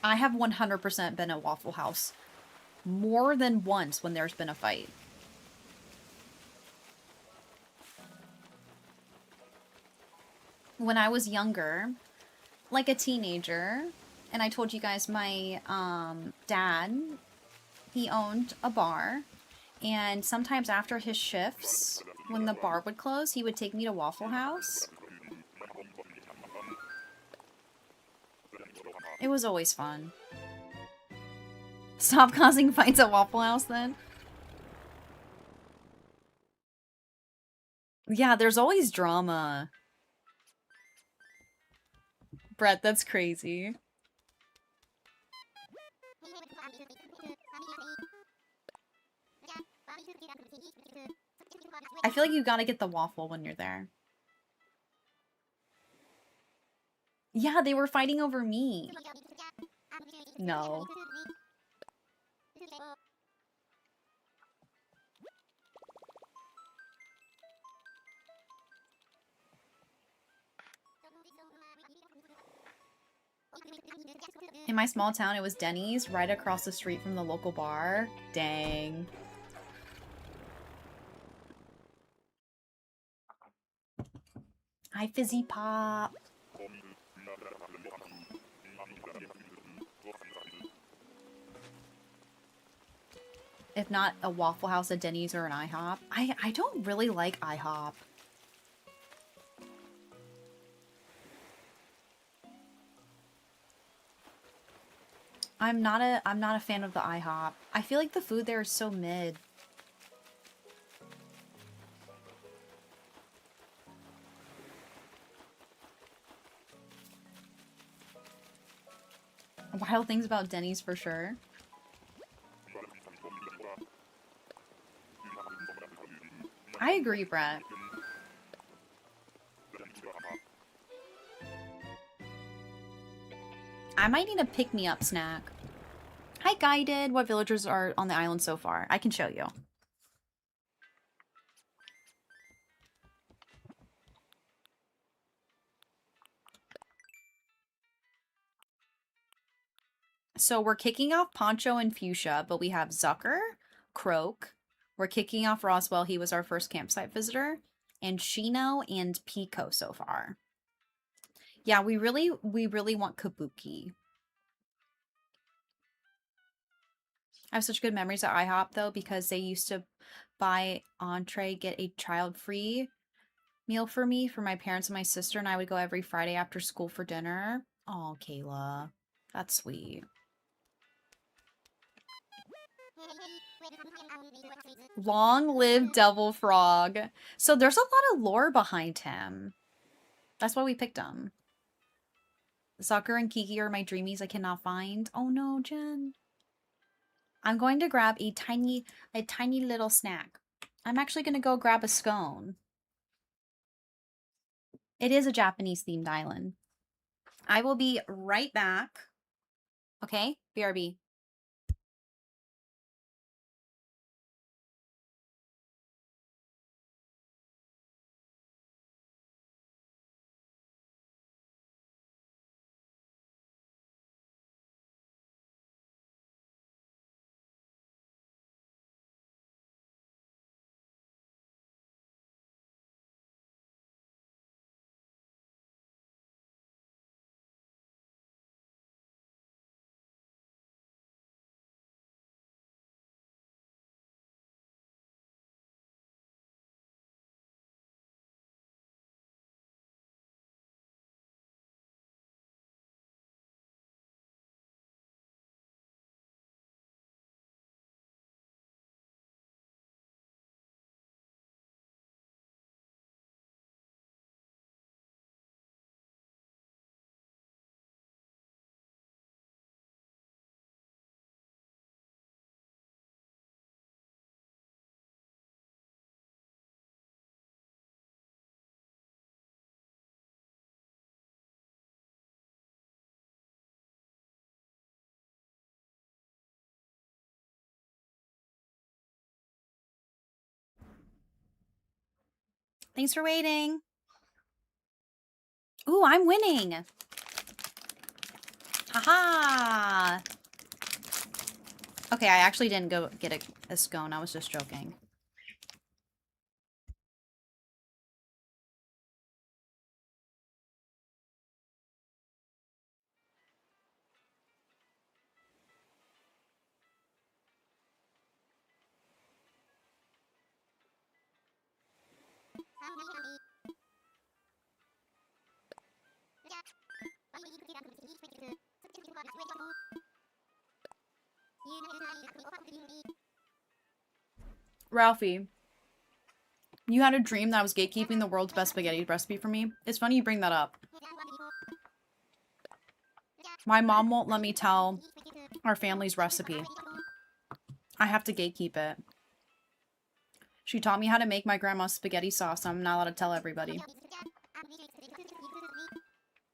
I have 100% been at Waffle House. More than once when there's been a fight. When I was younger, like a teenager, and I told you guys my dad, he owned a bar, and sometimes after his shifts, when the bar would close, he would take me to Waffle House. It was always fun. Stop causing fights at Waffle House then. Yeah, there's always drama. Brett, that's crazy. I feel like you gotta get the waffle when you're there. Yeah, they were fighting over me. No. In my small town, it was Denny's right across the street from the local bar. Dang. Hi, Fizzy Pop. If not a Waffle House, a Denny's, or an IHOP. I don't really like IHOP. I'm not a fan of the IHOP. I feel like the food there is so mid. Wild things about Denny's for sure. I agree, Brett. I might need a pick-me-up snack. Hi, Guided. What villagers are on the island so far? I can show you. So we're kicking off Poncho and Fuchsia, but we have Zucker, Croak. We're kicking off Roswell. He was our first campsite visitor. And Shino and Pico so far. Yeah, we really want Kabuki. I have such good memories at IHOP, though, because they used to buy entree, get a child-free meal for me, for my parents and my sister, and I would go every Friday after school for dinner. Oh, Kayla. That's sweet. Long live Devil Frog. So there's a lot of lore behind him. That's why we picked him. Zucker and Kiki are my dreamies I cannot find. Oh no, Jen. I'm going to grab a tiny little snack. I'm actually going to go grab a scone. It is a Japanese themed island. I will be right back. Okay? BRB. Thanks for waiting. Ooh, I'm winning. Haha. Okay, I actually didn't go get a scone. I was just joking. Ralphie, you had a dream that I was gatekeeping the world's best spaghetti recipe for me. It's funny you bring that up. My mom won't let me tell our family's recipe. I have to gatekeep it. She taught me how to make my grandma's spaghetti sauce. I'm not allowed to tell everybody.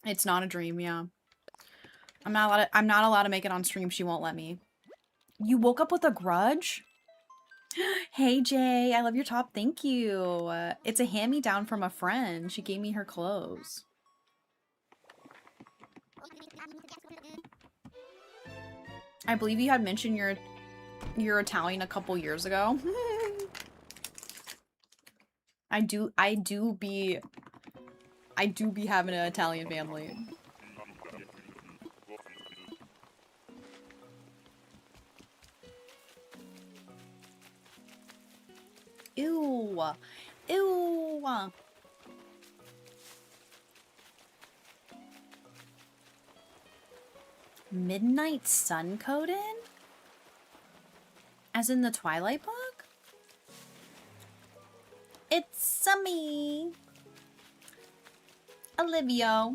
It's not a dream, yeah. I'm not allowed to make it on stream. She won't let me. You woke up with a grudge? Hey Jay, I love your top. Thank you. It's a hand-me-down from a friend. She gave me her clothes. I believe you had mentioned you're Italian a couple years ago. I do be having an Italian family. Ew. Ew. Midnight Sun Coden? As in the Twilight book? It's me, Olivia.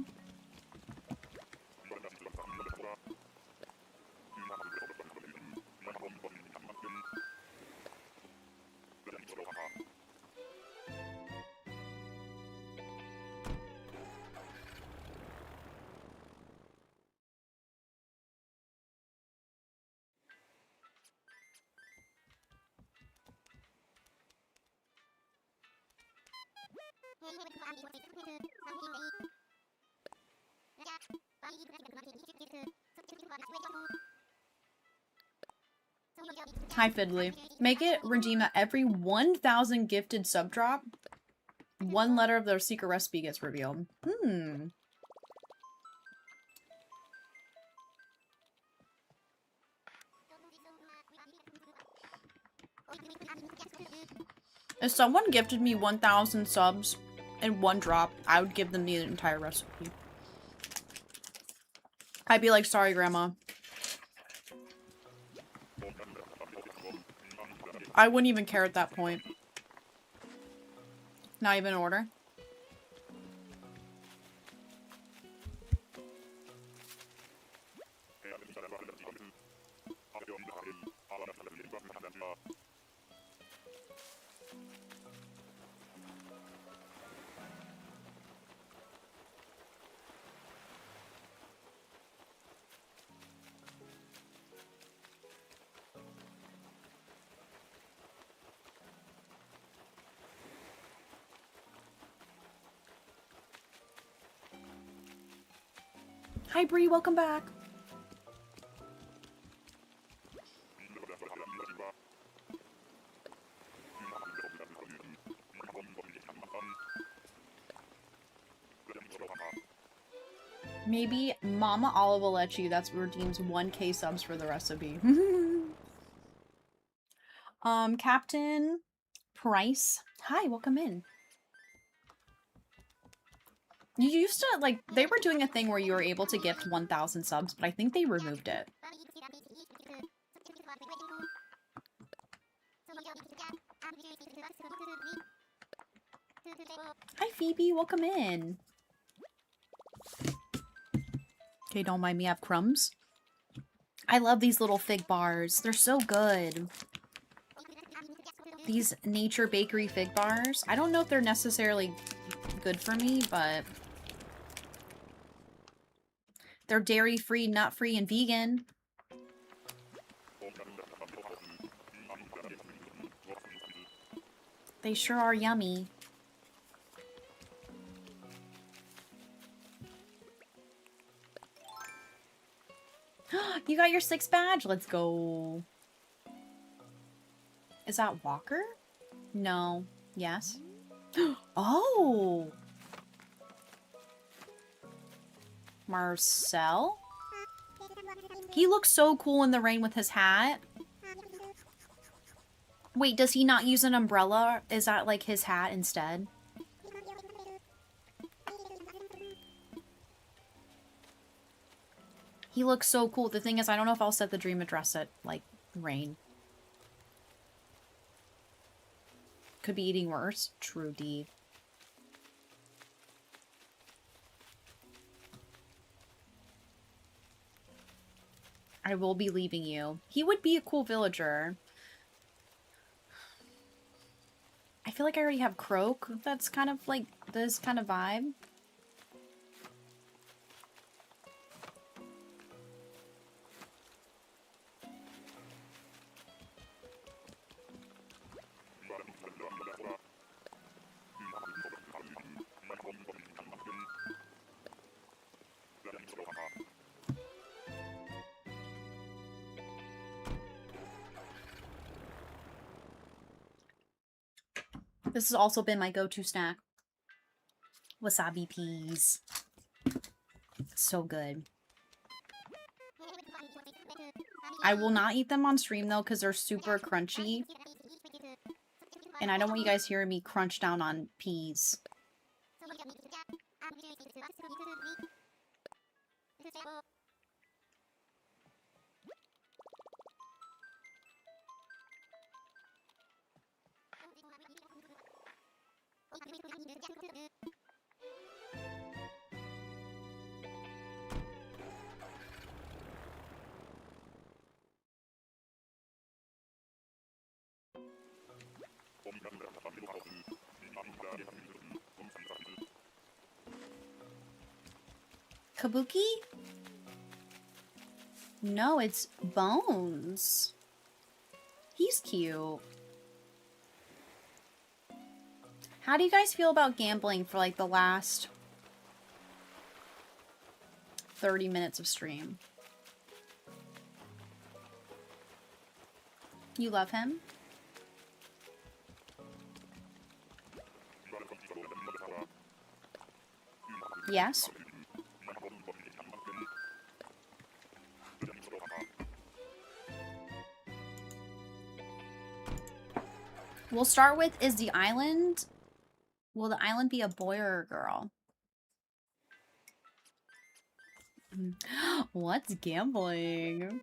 Hi Fiddly. Make it redeem at every 1,000 gifted sub drop. One letter of their secret recipe gets revealed. If someone gifted me 1,000 subs in one drop, I would give them the entire recipe. I'd be like, sorry, Grandma. I wouldn't even care at that point. Not even an order. Hi Bree, welcome back. Maybe Mama Olive will let you. That's redeems 1K subs for the recipe. Captain Price. Hi, welcome in. You used to, like, they were doing a thing where you were able to gift 1,000 subs, but I think they removed it. Hi, Phoebe. Welcome in. Okay, don't mind me. I have crumbs. I love these little fig bars. They're so good. These Nature Bakery fig bars. I don't know if they're necessarily good for me, but they're dairy-free, nut-free, and vegan. They sure are yummy. you got your 6th badge? Let's go. Is that Walker? No. Yes. Oh! Marcel? He looks so cool in the rain with his hat. Wait, does he not use an umbrella? Is that like his hat instead? He looks so cool. The thing is, I don't know if I'll set the dream address at, like, rain. Could be eating worse. True D. I will be leaving you. He would be a cool villager. I feel like I already have Croak. That's kind of like this kind of vibe. This has also been my go-to snack. Wasabi peas. So good. I will not eat them on stream though because they're super crunchy. And I don't want you guys hearing me crunch down on peas. Kabuki? No, it's Bones. He's cute. How do you guys feel about gambling for like the last 30 minutes of stream? You love him? Yes? We'll start with, is the island... Will the island be a boy or a girl? What's gambling?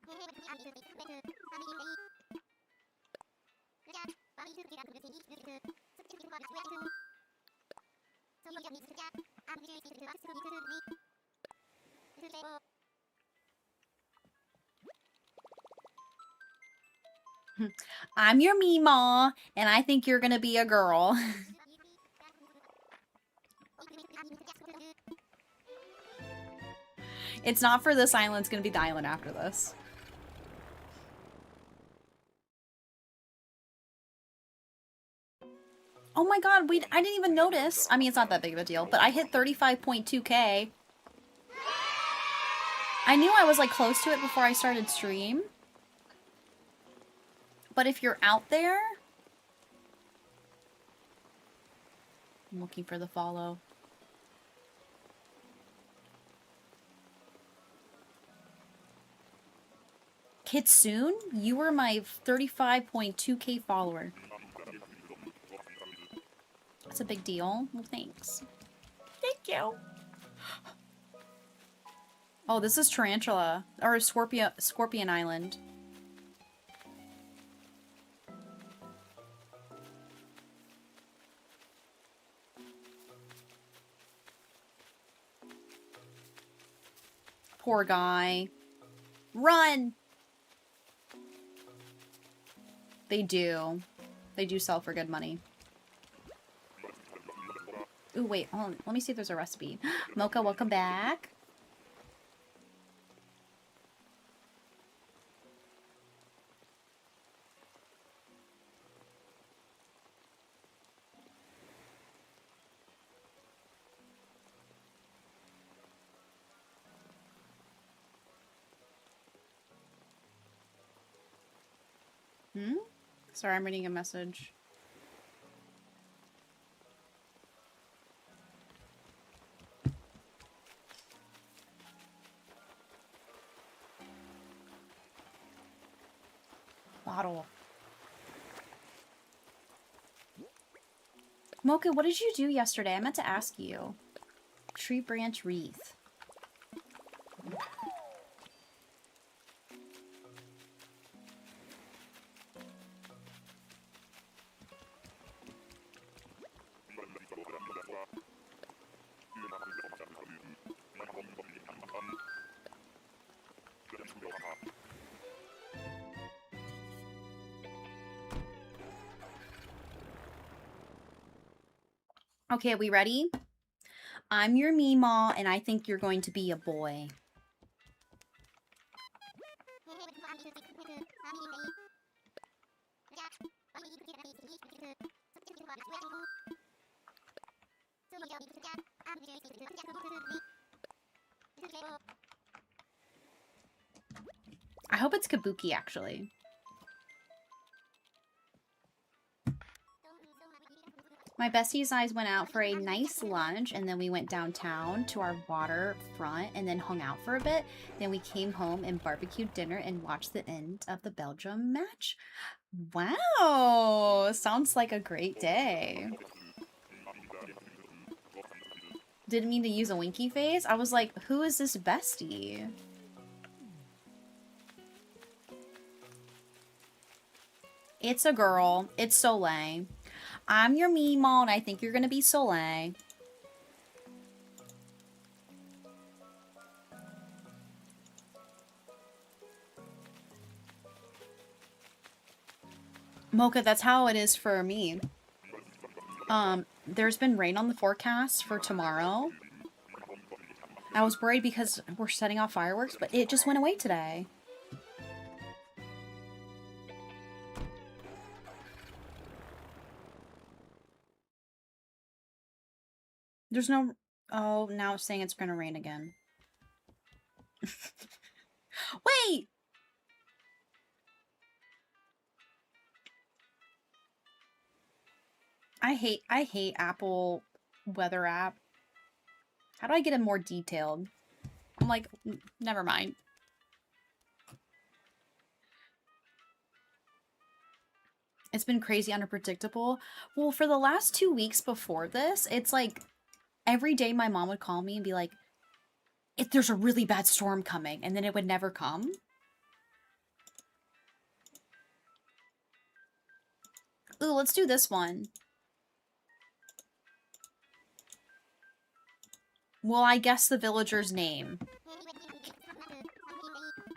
I'm your Meemaw, and I think you're gonna be a girl. It's not for this island, it's gonna be the island after this. Oh my god, I didn't even notice. I mean, it's not that big of a deal, but I hit 35.2k. I knew I was like close to it before I started stream. But if you're out there... I'm looking for the follow. Kitsune, you were my 35.2k follower. That's a big deal. Well, thanks. Thank you. Oh, this is Tarantula. Or Scorpion Island. Poor guy. Run! They do. They do sell for good money. Ooh, wait, hold on. Let me see if there's a recipe. Mocha, welcome back. Hmm? Sorry, I'm reading a message. Bottle. Mocha, what did you do yesterday? I meant to ask you. Tree branch wreath. Okay, are we ready? I'm your Meemaw, and I think you're going to be a boy. I hope it's Kabuki, actually. My besties and I went out for a nice lunch, and then we went downtown to our waterfront and then hung out for a bit. Then we came home and barbecued dinner and watched the end of the Belgium match. Wow! Sounds like a great day. Didn't mean to use a winky face. I was like, who is this bestie? It's a girl. It's Soleil. I'm your Meemaw, and I think you're gonna be Soleil. Mocha, that's how it is for me. There's been rain on the forecast for tomorrow. I was worried because we're setting off fireworks, but it just went away today. There's no... Oh, now it's saying it's gonna rain again. Wait! I hate Apple weather app. How do I get it more detailed? I'm like, never mind. It's been crazy unpredictable. Well, for the last 2 weeks before this, it's like every day my mom would call me and be like, if there's a really bad storm coming, and then it would never come. Ooh, let's do this one. Will I guess the villager's name?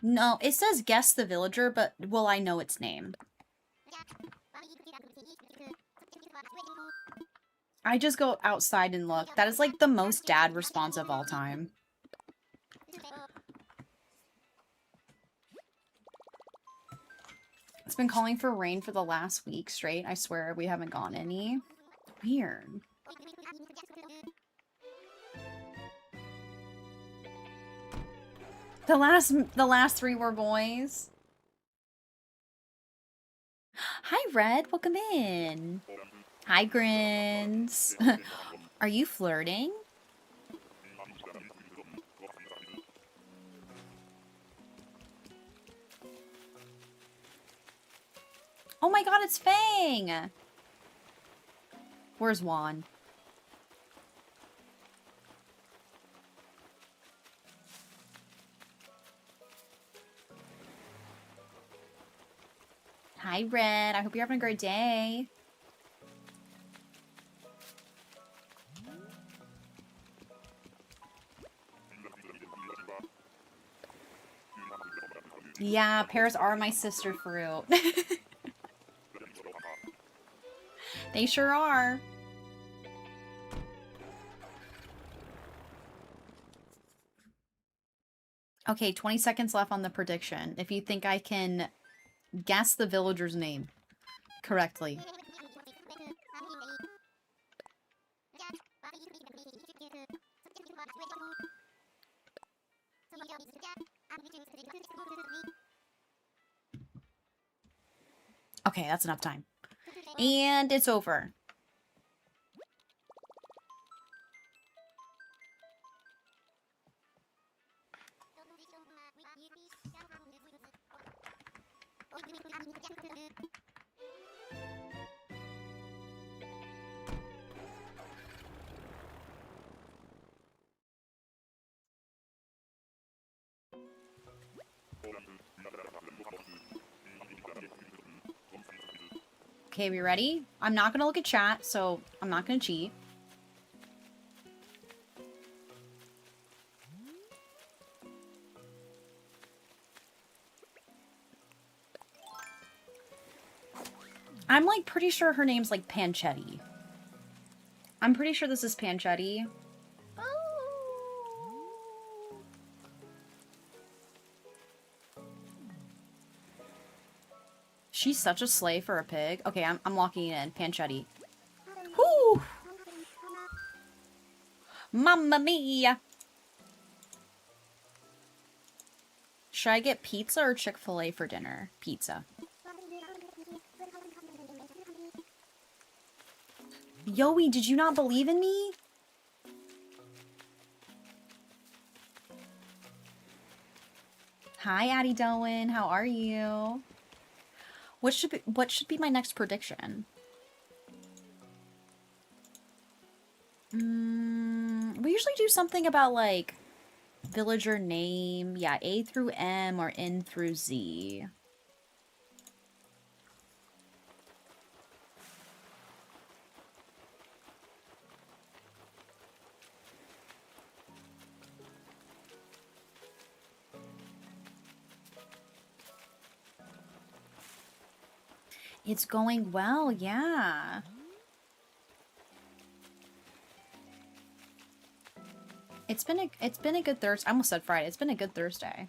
No, it says guess the villager, but will I know its name? I just go outside and look. That is like the most dad response of all time. It's been calling for rain for the last week straight. I swear we haven't gotten any. Weird. The last 3 were boys. Hi, Red. Welcome in. Hi, Grins. Are you flirting? Oh my god, it's Fang! Where's Juan? Hi, Red. I hope you're having a great day. Yeah, pears are my sister fruit. They sure are. Okay, 20 seconds left on the prediction. If you think I can guess the villager's name correctly. Okay, that's enough time. And it's over. Okay, we ready? I'm not gonna look at chat, so I'm not gonna cheat. I'm like pretty sure her name's like Panchetti. I'm pretty sure this is Panchetti. She's such a slay for a pig. Okay, I'm locking it in. Panchetti. Whoo! Mamma mia! Should I get pizza or Chick-fil-A for dinner? Pizza. Yoey, did you not believe in me? Hi, Addie Doan. How are you? What should be my next prediction? We usually do something about like villager name. Yeah, A through M or N through Z. It's going well, yeah. It's been a good Thursday. I almost said Friday. It's been a good Thursday.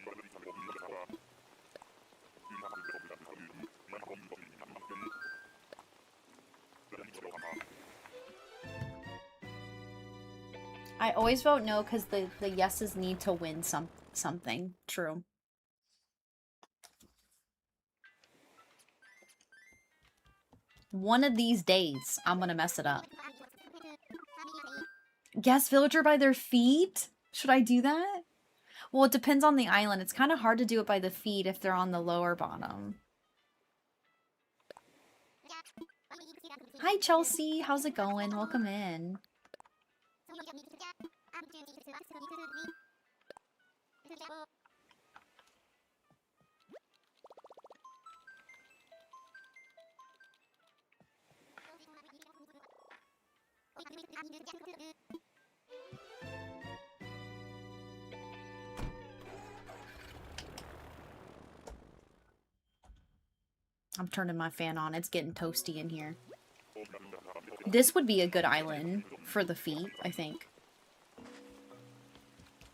I always vote no because the yeses need to win something. True. One of these days, I'm gonna mess it up. Guess villager by their feet? Should I do that? Well, it depends on the island. It's kind of hard to do it by the feet if they're on the lower bottom. Hi, Chelsea. How's it going? Welcome in. I'm turning my fan on. It's getting toasty in here. This would be a good island for the feet, I think.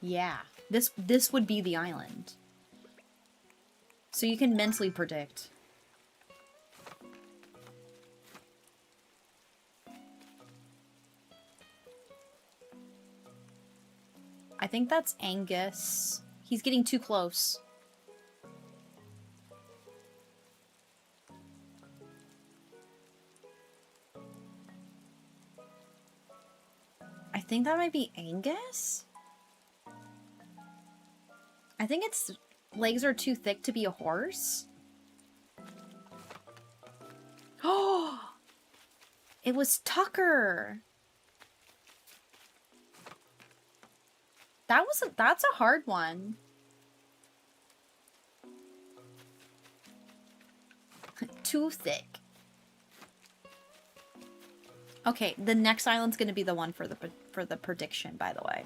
Yeah. This would be the island. So you can mentally predict. I think that's Angus. He's getting too close. I think that might be Angus? I think its legs are too thick to be a horse. Oh! It was Tucker! That's a hard one. Too thick. Okay, the next island's gonna be the one for the prediction, by the way.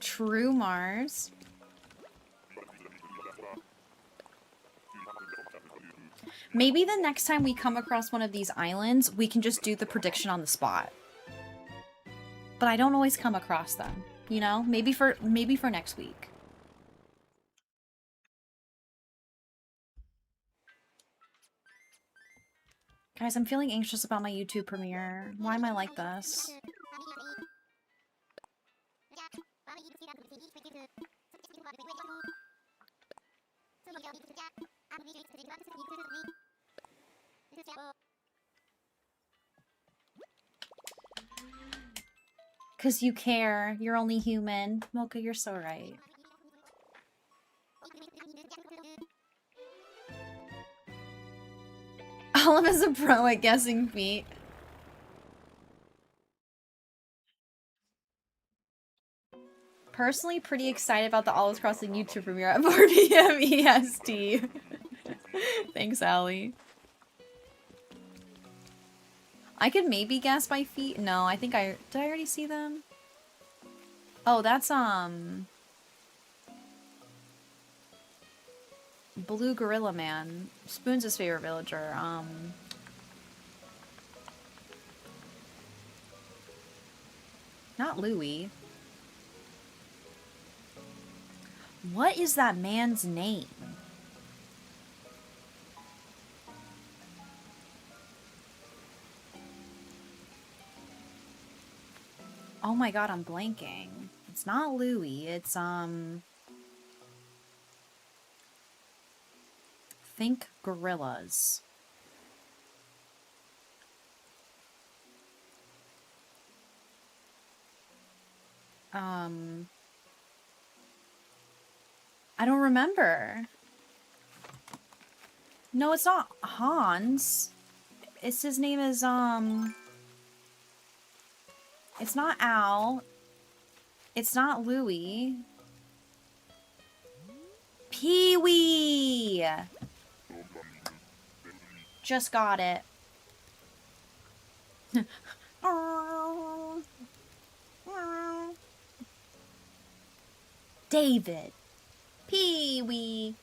True, Mars. Maybe the next time we come across one of these islands, we can just do the prediction on the spot. But I don't always come across them, you know? Maybe for next week. Guys, I'm feeling anxious about my YouTube premiere. Why am I like this? Cause you care. You're only human. Mocha, you're so right. Olive is a pro at guessing feet. Personally, pretty excited about the Olives Crossing YouTube premiere at 4 p.m. EST. Thanks, Allie. I could maybe guess by feet. No, I think did I already see them? Oh, that's, Blue Gorilla Man. Spoon's his favorite villager. Not Louie. What is that man's name? Oh my god, I'm blanking. It's not Louie, it's, Think Gorillas. I don't remember. No, it's not Hans. His name is, it's not Al. It's not Louie. Pee-wee! Just got it. David. Pee-wee.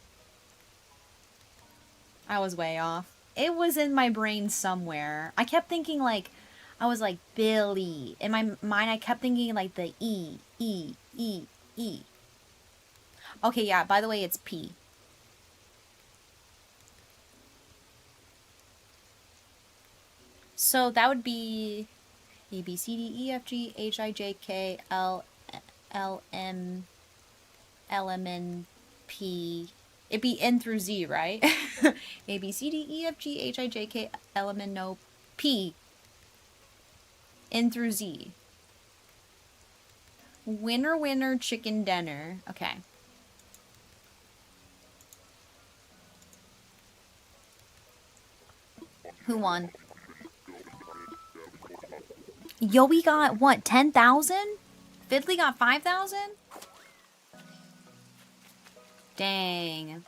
I was way off. It was in my brain somewhere. I kept thinking like, I was like, Billy. In my mind, I kept thinking like the E, E, E, E. Okay, yeah, by the way, it's P. So that would be A, B, C, D, E, F, G, H, I, J, K, L, M, L, M, N, P. It'd be N through Z, right? A, B, C, D, E, F, G, H, I, J, K, L, M, N, O, P. N through Z. Winner, winner, chicken dinner. Okay. Who won? Yo, we got, what, 10,000? Fiddly got 5,000? Dang.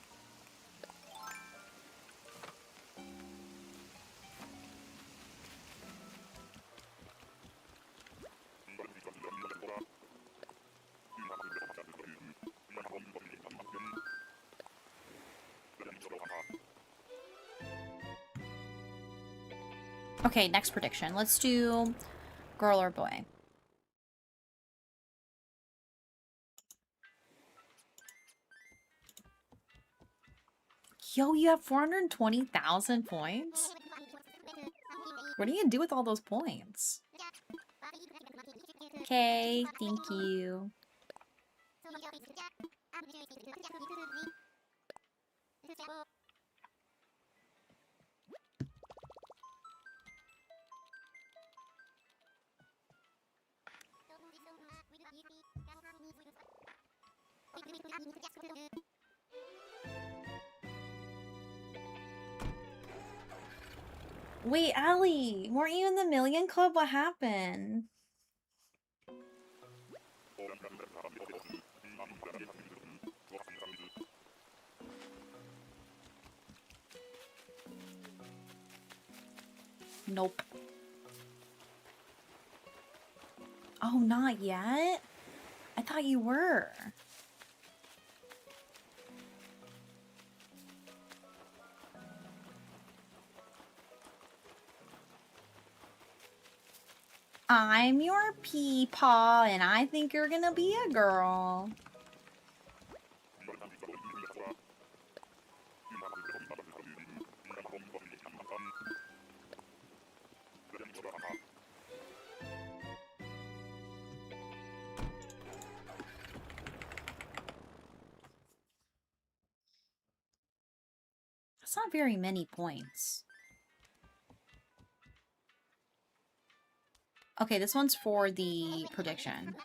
Okay, next prediction. Let's do girl or boy. Yo, you have 420,000 points? What are you gonna do with all those points? Okay, thank you. Wait, Allie, weren't you in the Million Club? What happened? Nope. Oh, not yet? I thought you were. I'm your peepaw, and I think you're gonna be a girl. That's not very many points. Okay, this one's for the prediction.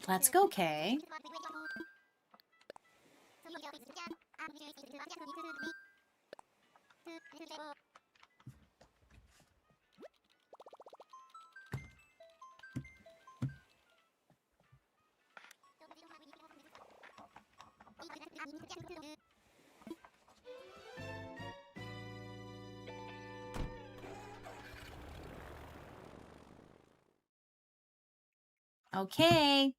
Let's go, Kay. Okay.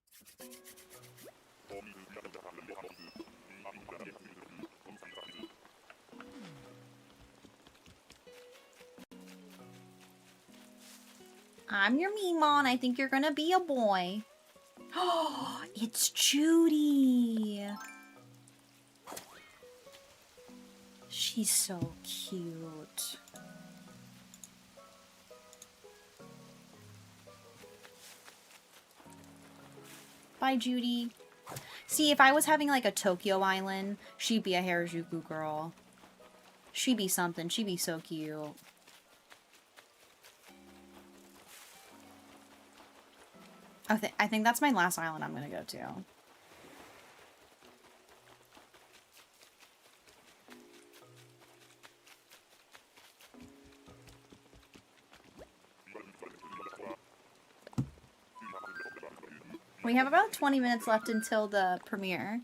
I'm your Memon. I think you're gonna be a boy. Oh, it's Judy. She's so cute. Bye, Judy. See, if I was having like a Tokyo Island, she'd be a Harajuku girl. She'd be something. She'd be so cute. I think that's my last island I'm gonna go to. We have about 20 minutes left until the premiere.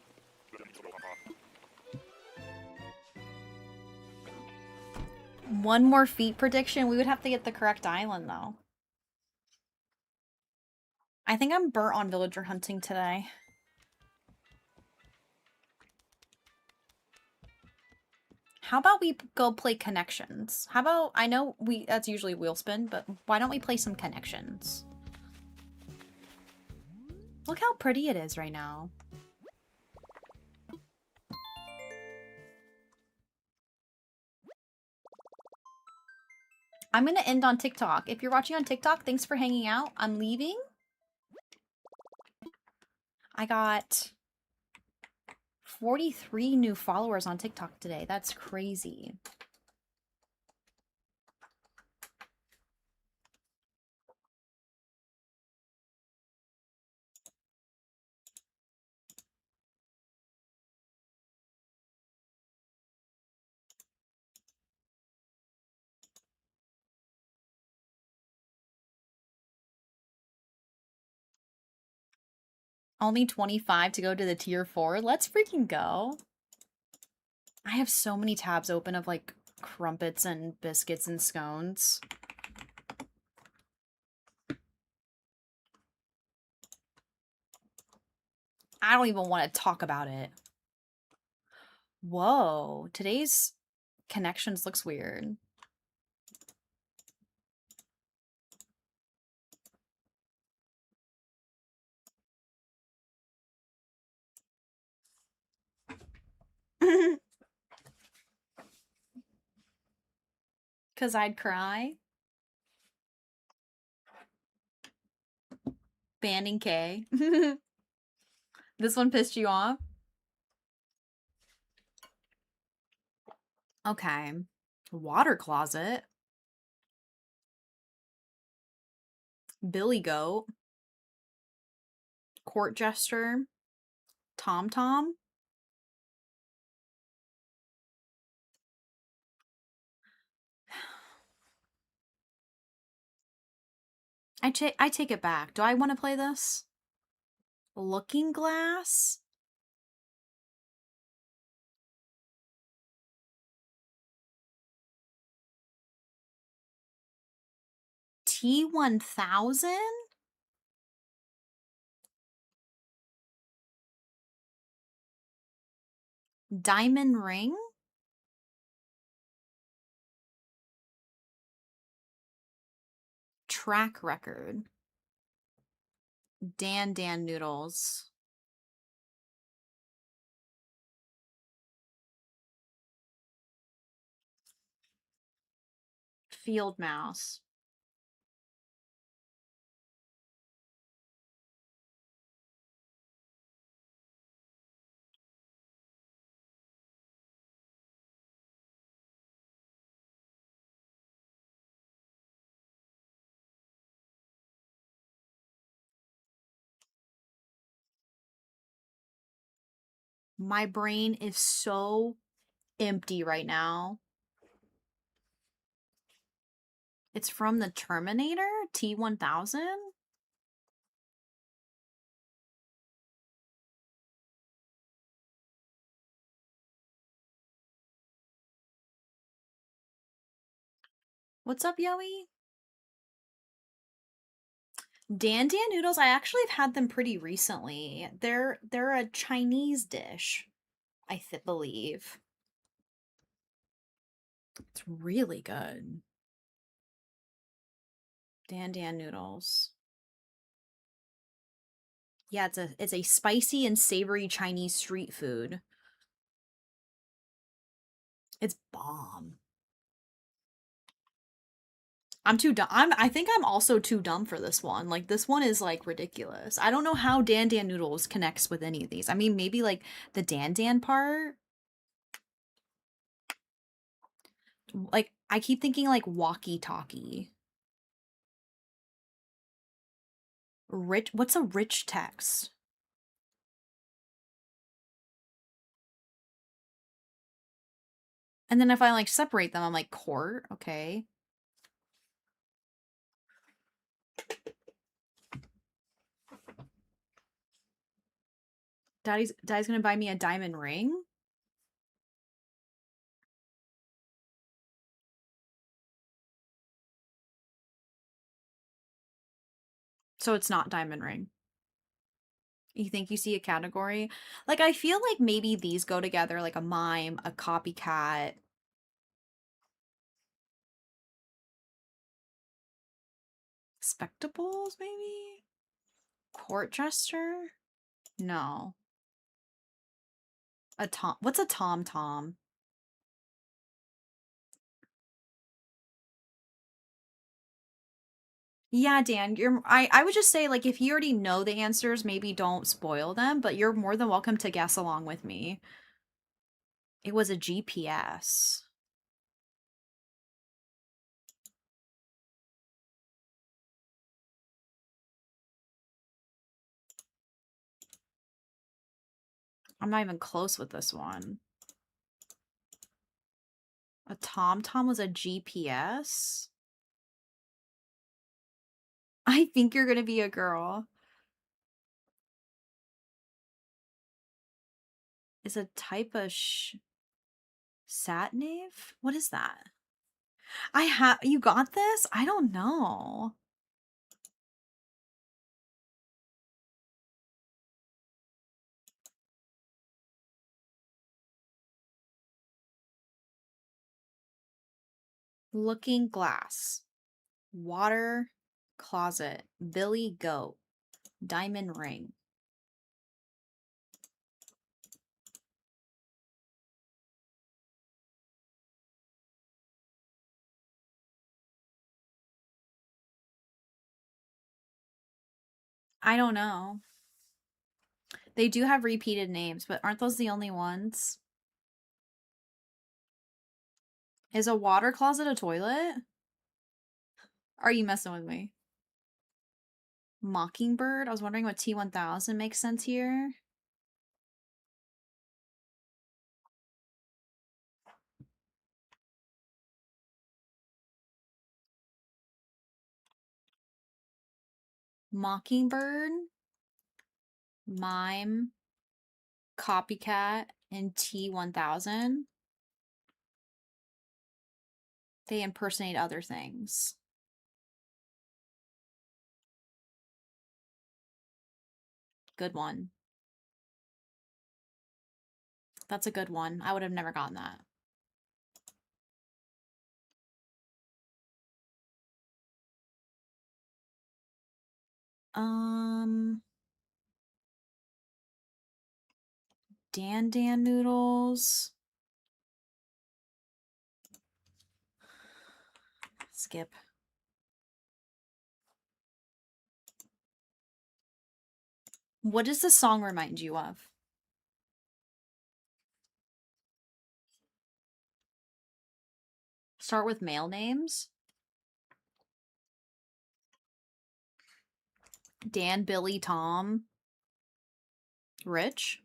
One more feat prediction. We would have to get the correct island, though. I think I'm burnt on villager hunting today. How about we go play Connections? How about, I know that's usually wheel spin, but why don't we play some Connections? Look how pretty it is right now. I'm gonna end on TikTok. If you're watching on TikTok, thanks for hanging out. I'm leaving. I got 43 new followers on TikTok today. That's crazy. Only 25 to go to the tier 4. Let's freaking go. I have so many tabs open of like crumpets and biscuits and scones. I don't even want to talk about it. Whoa, today's Connections looks weird. Cause I'd cry. Banning K. This one pissed you off? Okay. Water closet. Billy Goat. Court Jester. Tom Tom. I take it back. Do I want to play this? Looking Glass? T1000? Diamond Ring? Track Record. Dan Dan Noodles. Field Mouse. My brain is so empty right now. It's from the Terminator T-1000? What's up, Yoey? Dan Dan noodles, I actually have had them pretty recently. They're a Chinese dish, I believe. It's really good. Dan Dan noodles. Yeah, it's a spicy and savory Chinese street food. It's bomb. I'm too dumb. I think I'm also too dumb for this one. Like this one is like ridiculous. I don't know how Dan Dan noodles connects with any of these. I mean, maybe like the Dan Dan part. Like I keep thinking like walkie talkie. Rich, what's a rich text? And then if I like separate them, I'm like court, okay. Daddy's gonna buy me a diamond ring. So it's not diamond ring. You think you see a category? Like I feel like maybe these go together, like a mime, a copycat. Spectacles, maybe? Court jester? No. A tom. What's a tom tom? Yeah, Dan, I would just say like if you already know the answers, maybe don't spoil them, but you're more than welcome to guess along with me. It was a GPS. I'm not even close with this one. A TomTom was a GPS? I think you're gonna be a girl. Is a type of sat nav? What is that? You got this? I don't know. Looking glass. Water closet. Billy goat. Diamond ring. I don't know. They do have repeated names, but aren't those the only ones? Is a water closet a toilet? Are you messing with me? Mockingbird? I was wondering what T-1000 makes sense here. Mockingbird, Mime, Copycat, and T-1000. They impersonate other things. Good one. That's a good one. I would have never gotten that. Dan Dan noodles. Skip. What does the song remind you of? Start with male names. Dan, Billy, Tom. Rich.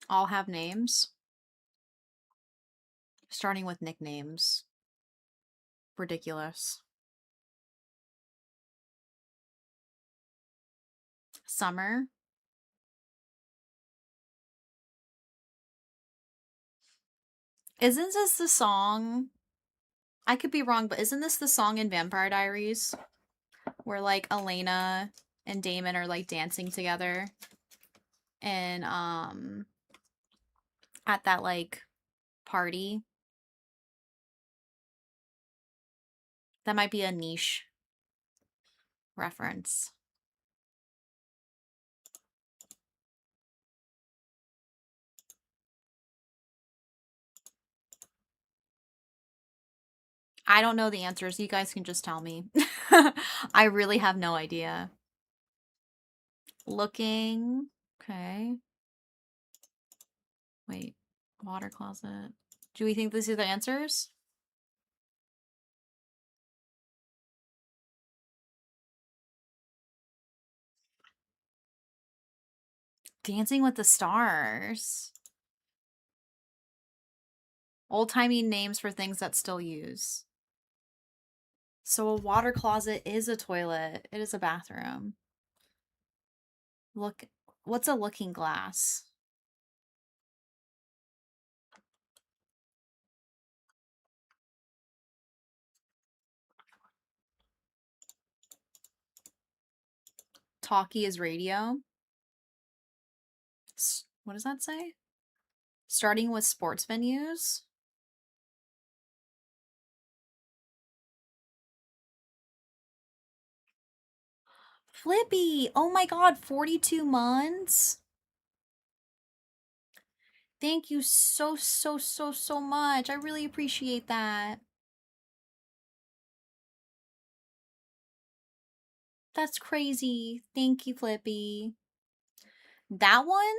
All have names. Starting with nicknames. Ridiculous. Summer. Isn't this the song? I could be wrong, but isn't this the song in Vampire Diaries? Where like Elena and Damon are like dancing together. And at that like party. That might be a niche reference. I don't know the answers. You guys can just tell me. I really have no idea. Looking. Okay. Wait. Water closet. Do we think these are the answers? Dancing with the Stars. Old-timey names for things that still use. So a water closet is a toilet. It is a bathroom. Look, what's a looking glass? Talkie is radio. What does that say? Starting with sports venues. Flippy! Oh my god, 42 months? Thank you so much. I really appreciate that. That's crazy. Thank you, Flippy. That one?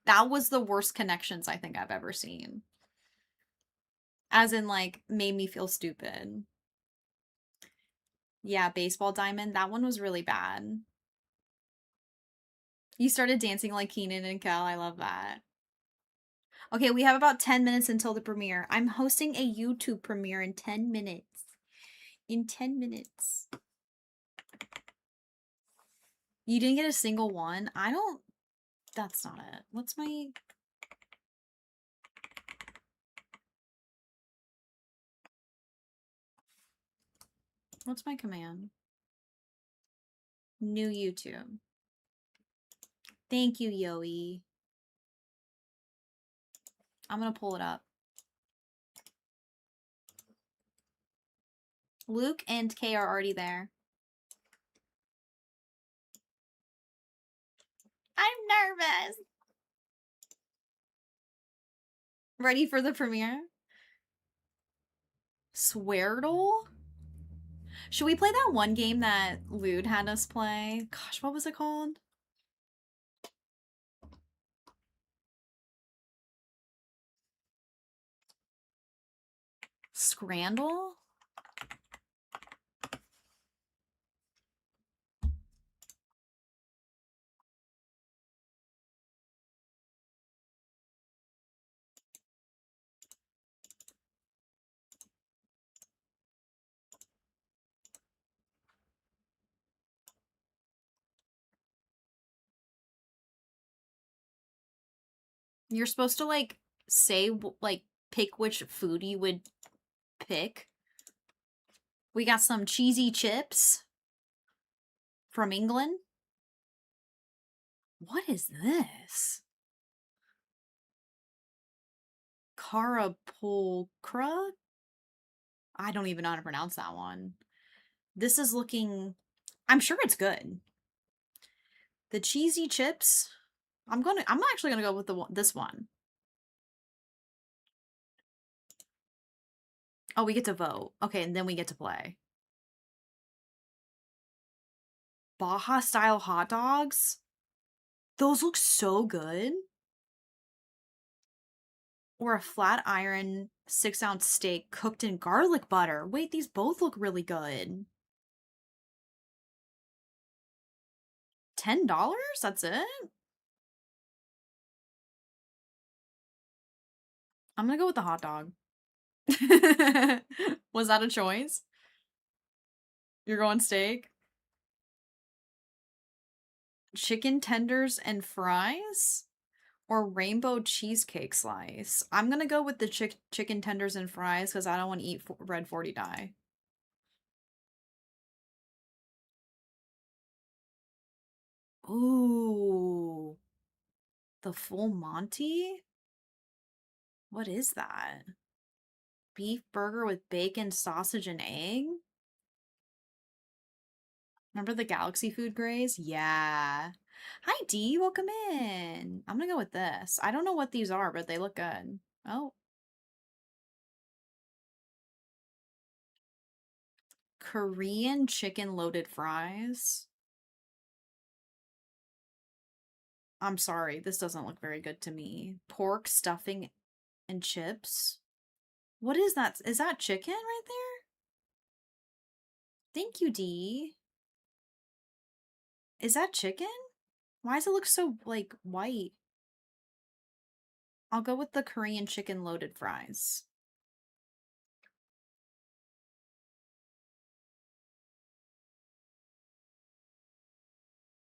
That was the worst connections I think I've ever seen. As in, like, made me feel stupid. Yeah, Baseball Diamond. That one was really bad. You started dancing like Keenan and Kel. I love that. Okay, we have about 10 minutes until the premiere. I'm hosting a YouTube premiere in 10 minutes. In 10 minutes. You didn't get a single one? I don't... That's not it. What's my... What's my command? New YouTube. Thank you, Yoey. I'm gonna pull it up. Luke and Kay are already there. I'm nervous. Ready for the premiere? Sweardle? Should we play that one game that Lude had us play? Gosh, what was it called? Scrandle? You're supposed to, like, say, like, pick which food you would pick. We got some cheesy chips from England. What is this? Carapulcra? I don't even know how to pronounce that one. This is looking... I'm sure it's good. The cheesy chips... I'm actually gonna go with this one. Oh, we get to vote. Okay, and then we get to play. Baja style hot dogs? Those look so good. Or a flat iron 6-ounce steak cooked in garlic butter. Wait, these both look really good. $10? That's it? I'm gonna go with the hot dog. Was that a choice? You're going steak? Chicken tenders and fries? Or rainbow cheesecake slice? I'm gonna go with the chicken tenders and fries because I don't want to eat red 40 die. Ooh. The full Monty? What is that? Beef burger with bacon, sausage, and egg? Remember the Galaxy Food Grays? Yeah. Hi, Dee. Welcome in. I'm gonna go with this. I don't know what these are, but they look good. Oh. Korean chicken loaded fries. I'm sorry, this doesn't look very good to me. Pork stuffing and chips. What is that? Is that chicken right there? Thank you, Dee. Is that chicken? Why does it look so, like, white? I'll go with the Korean chicken loaded fries.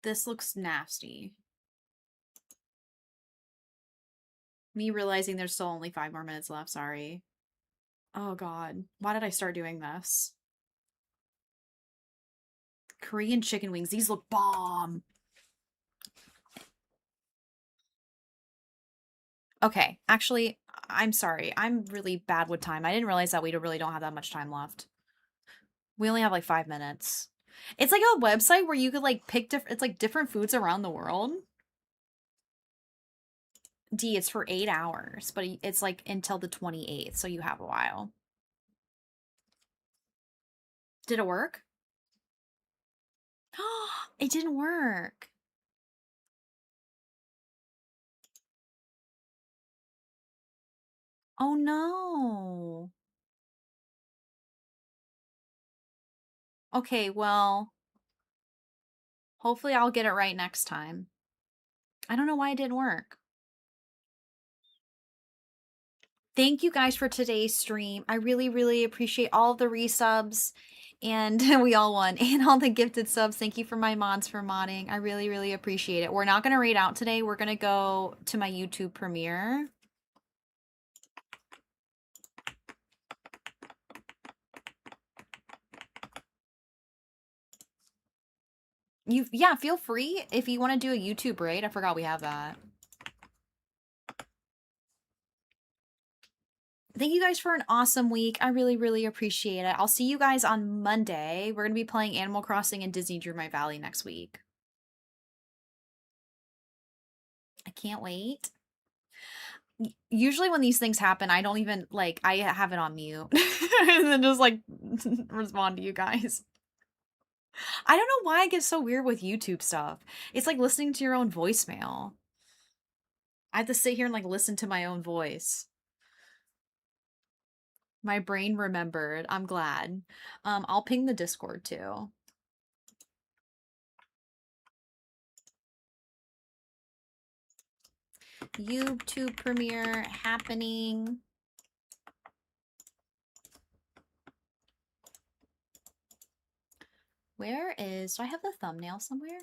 This looks nasty. Me realizing there's still only 5 more minutes left, sorry. Oh god. Why did I start doing this? Korean chicken wings. These look bomb. Okay, actually, I'm sorry. I'm really bad with time. I didn't realize that we really don't have that much time left. We only have like 5 minutes. It's like a website where you could like pick it's like different foods around the world. D, it's for 8 hours, but it's like until the 28th, so you have a while. Did it work? It didn't work. Oh no. Okay, well, hopefully I'll get it right next time. I don't know why it didn't work. Thank you guys for today's stream. I really, really appreciate all the resubs, and we all won, and all the gifted subs. Thank you for my mods for modding. I really, really appreciate it. We're not going to raid out today. We're going to go to my YouTube premiere. Yeah, feel free if you want to do a YouTube raid. I forgot we have that. Thank you guys for an awesome week. I really, really appreciate it. I'll see you guys on Monday. We're going to be playing Animal Crossing and Disney Drew My Valley next week. I can't wait. Usually when these things happen, I don't even, like, I have it on mute. And then just, like, respond to you guys. I don't know why I get so weird with YouTube stuff. It's like listening to your own voicemail. I have to sit here and, like, listen to my own voice. My brain remembered. I'm glad. I'll ping the Discord too. YouTube premiere happening. Where is, do I have the thumbnail somewhere?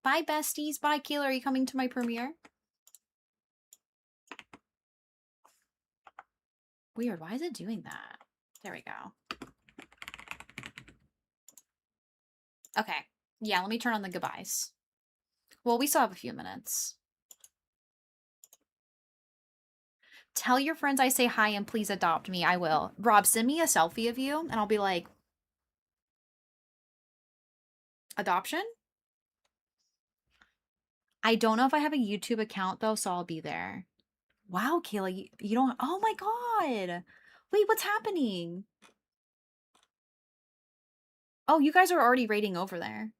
Bye, besties. Bye, Keela. Are you coming to my premiere? Weird. Why is it doing that? There we go. Okay. Yeah, let me turn on the goodbyes. Well, we still have a few minutes. Tell your friends I say hi and please adopt me. I will. Rob, send me a selfie of you and I'll be like, adoption? I don't know if I have a YouTube account though, so I'll be there. Wow, Kayla, you don't, oh my God. Wait, what's happening? Oh, you guys are already rating over there.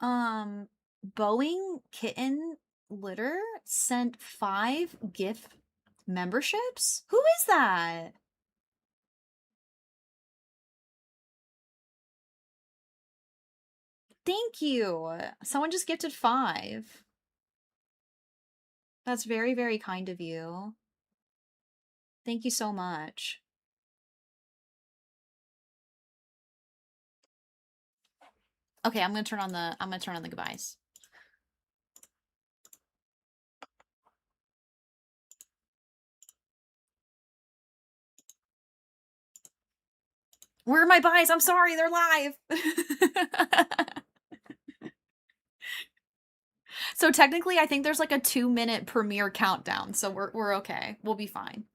Boeing Kitten Litter sent 5 gift memberships? Who is that? Thank you. Someone just gifted 5. That's very, very kind of you. Thank you so much. Okay, I'm gonna turn on the goodbyes. Where are my buys? I'm sorry, they're live. So technically, I think there's like a 2-minute premiere countdown, so we're okay. We'll be fine.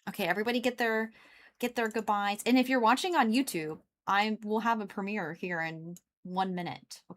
Okay, everybody get their goodbyes. And if you're watching on YouTube, I will have a premiere here in 1 minute.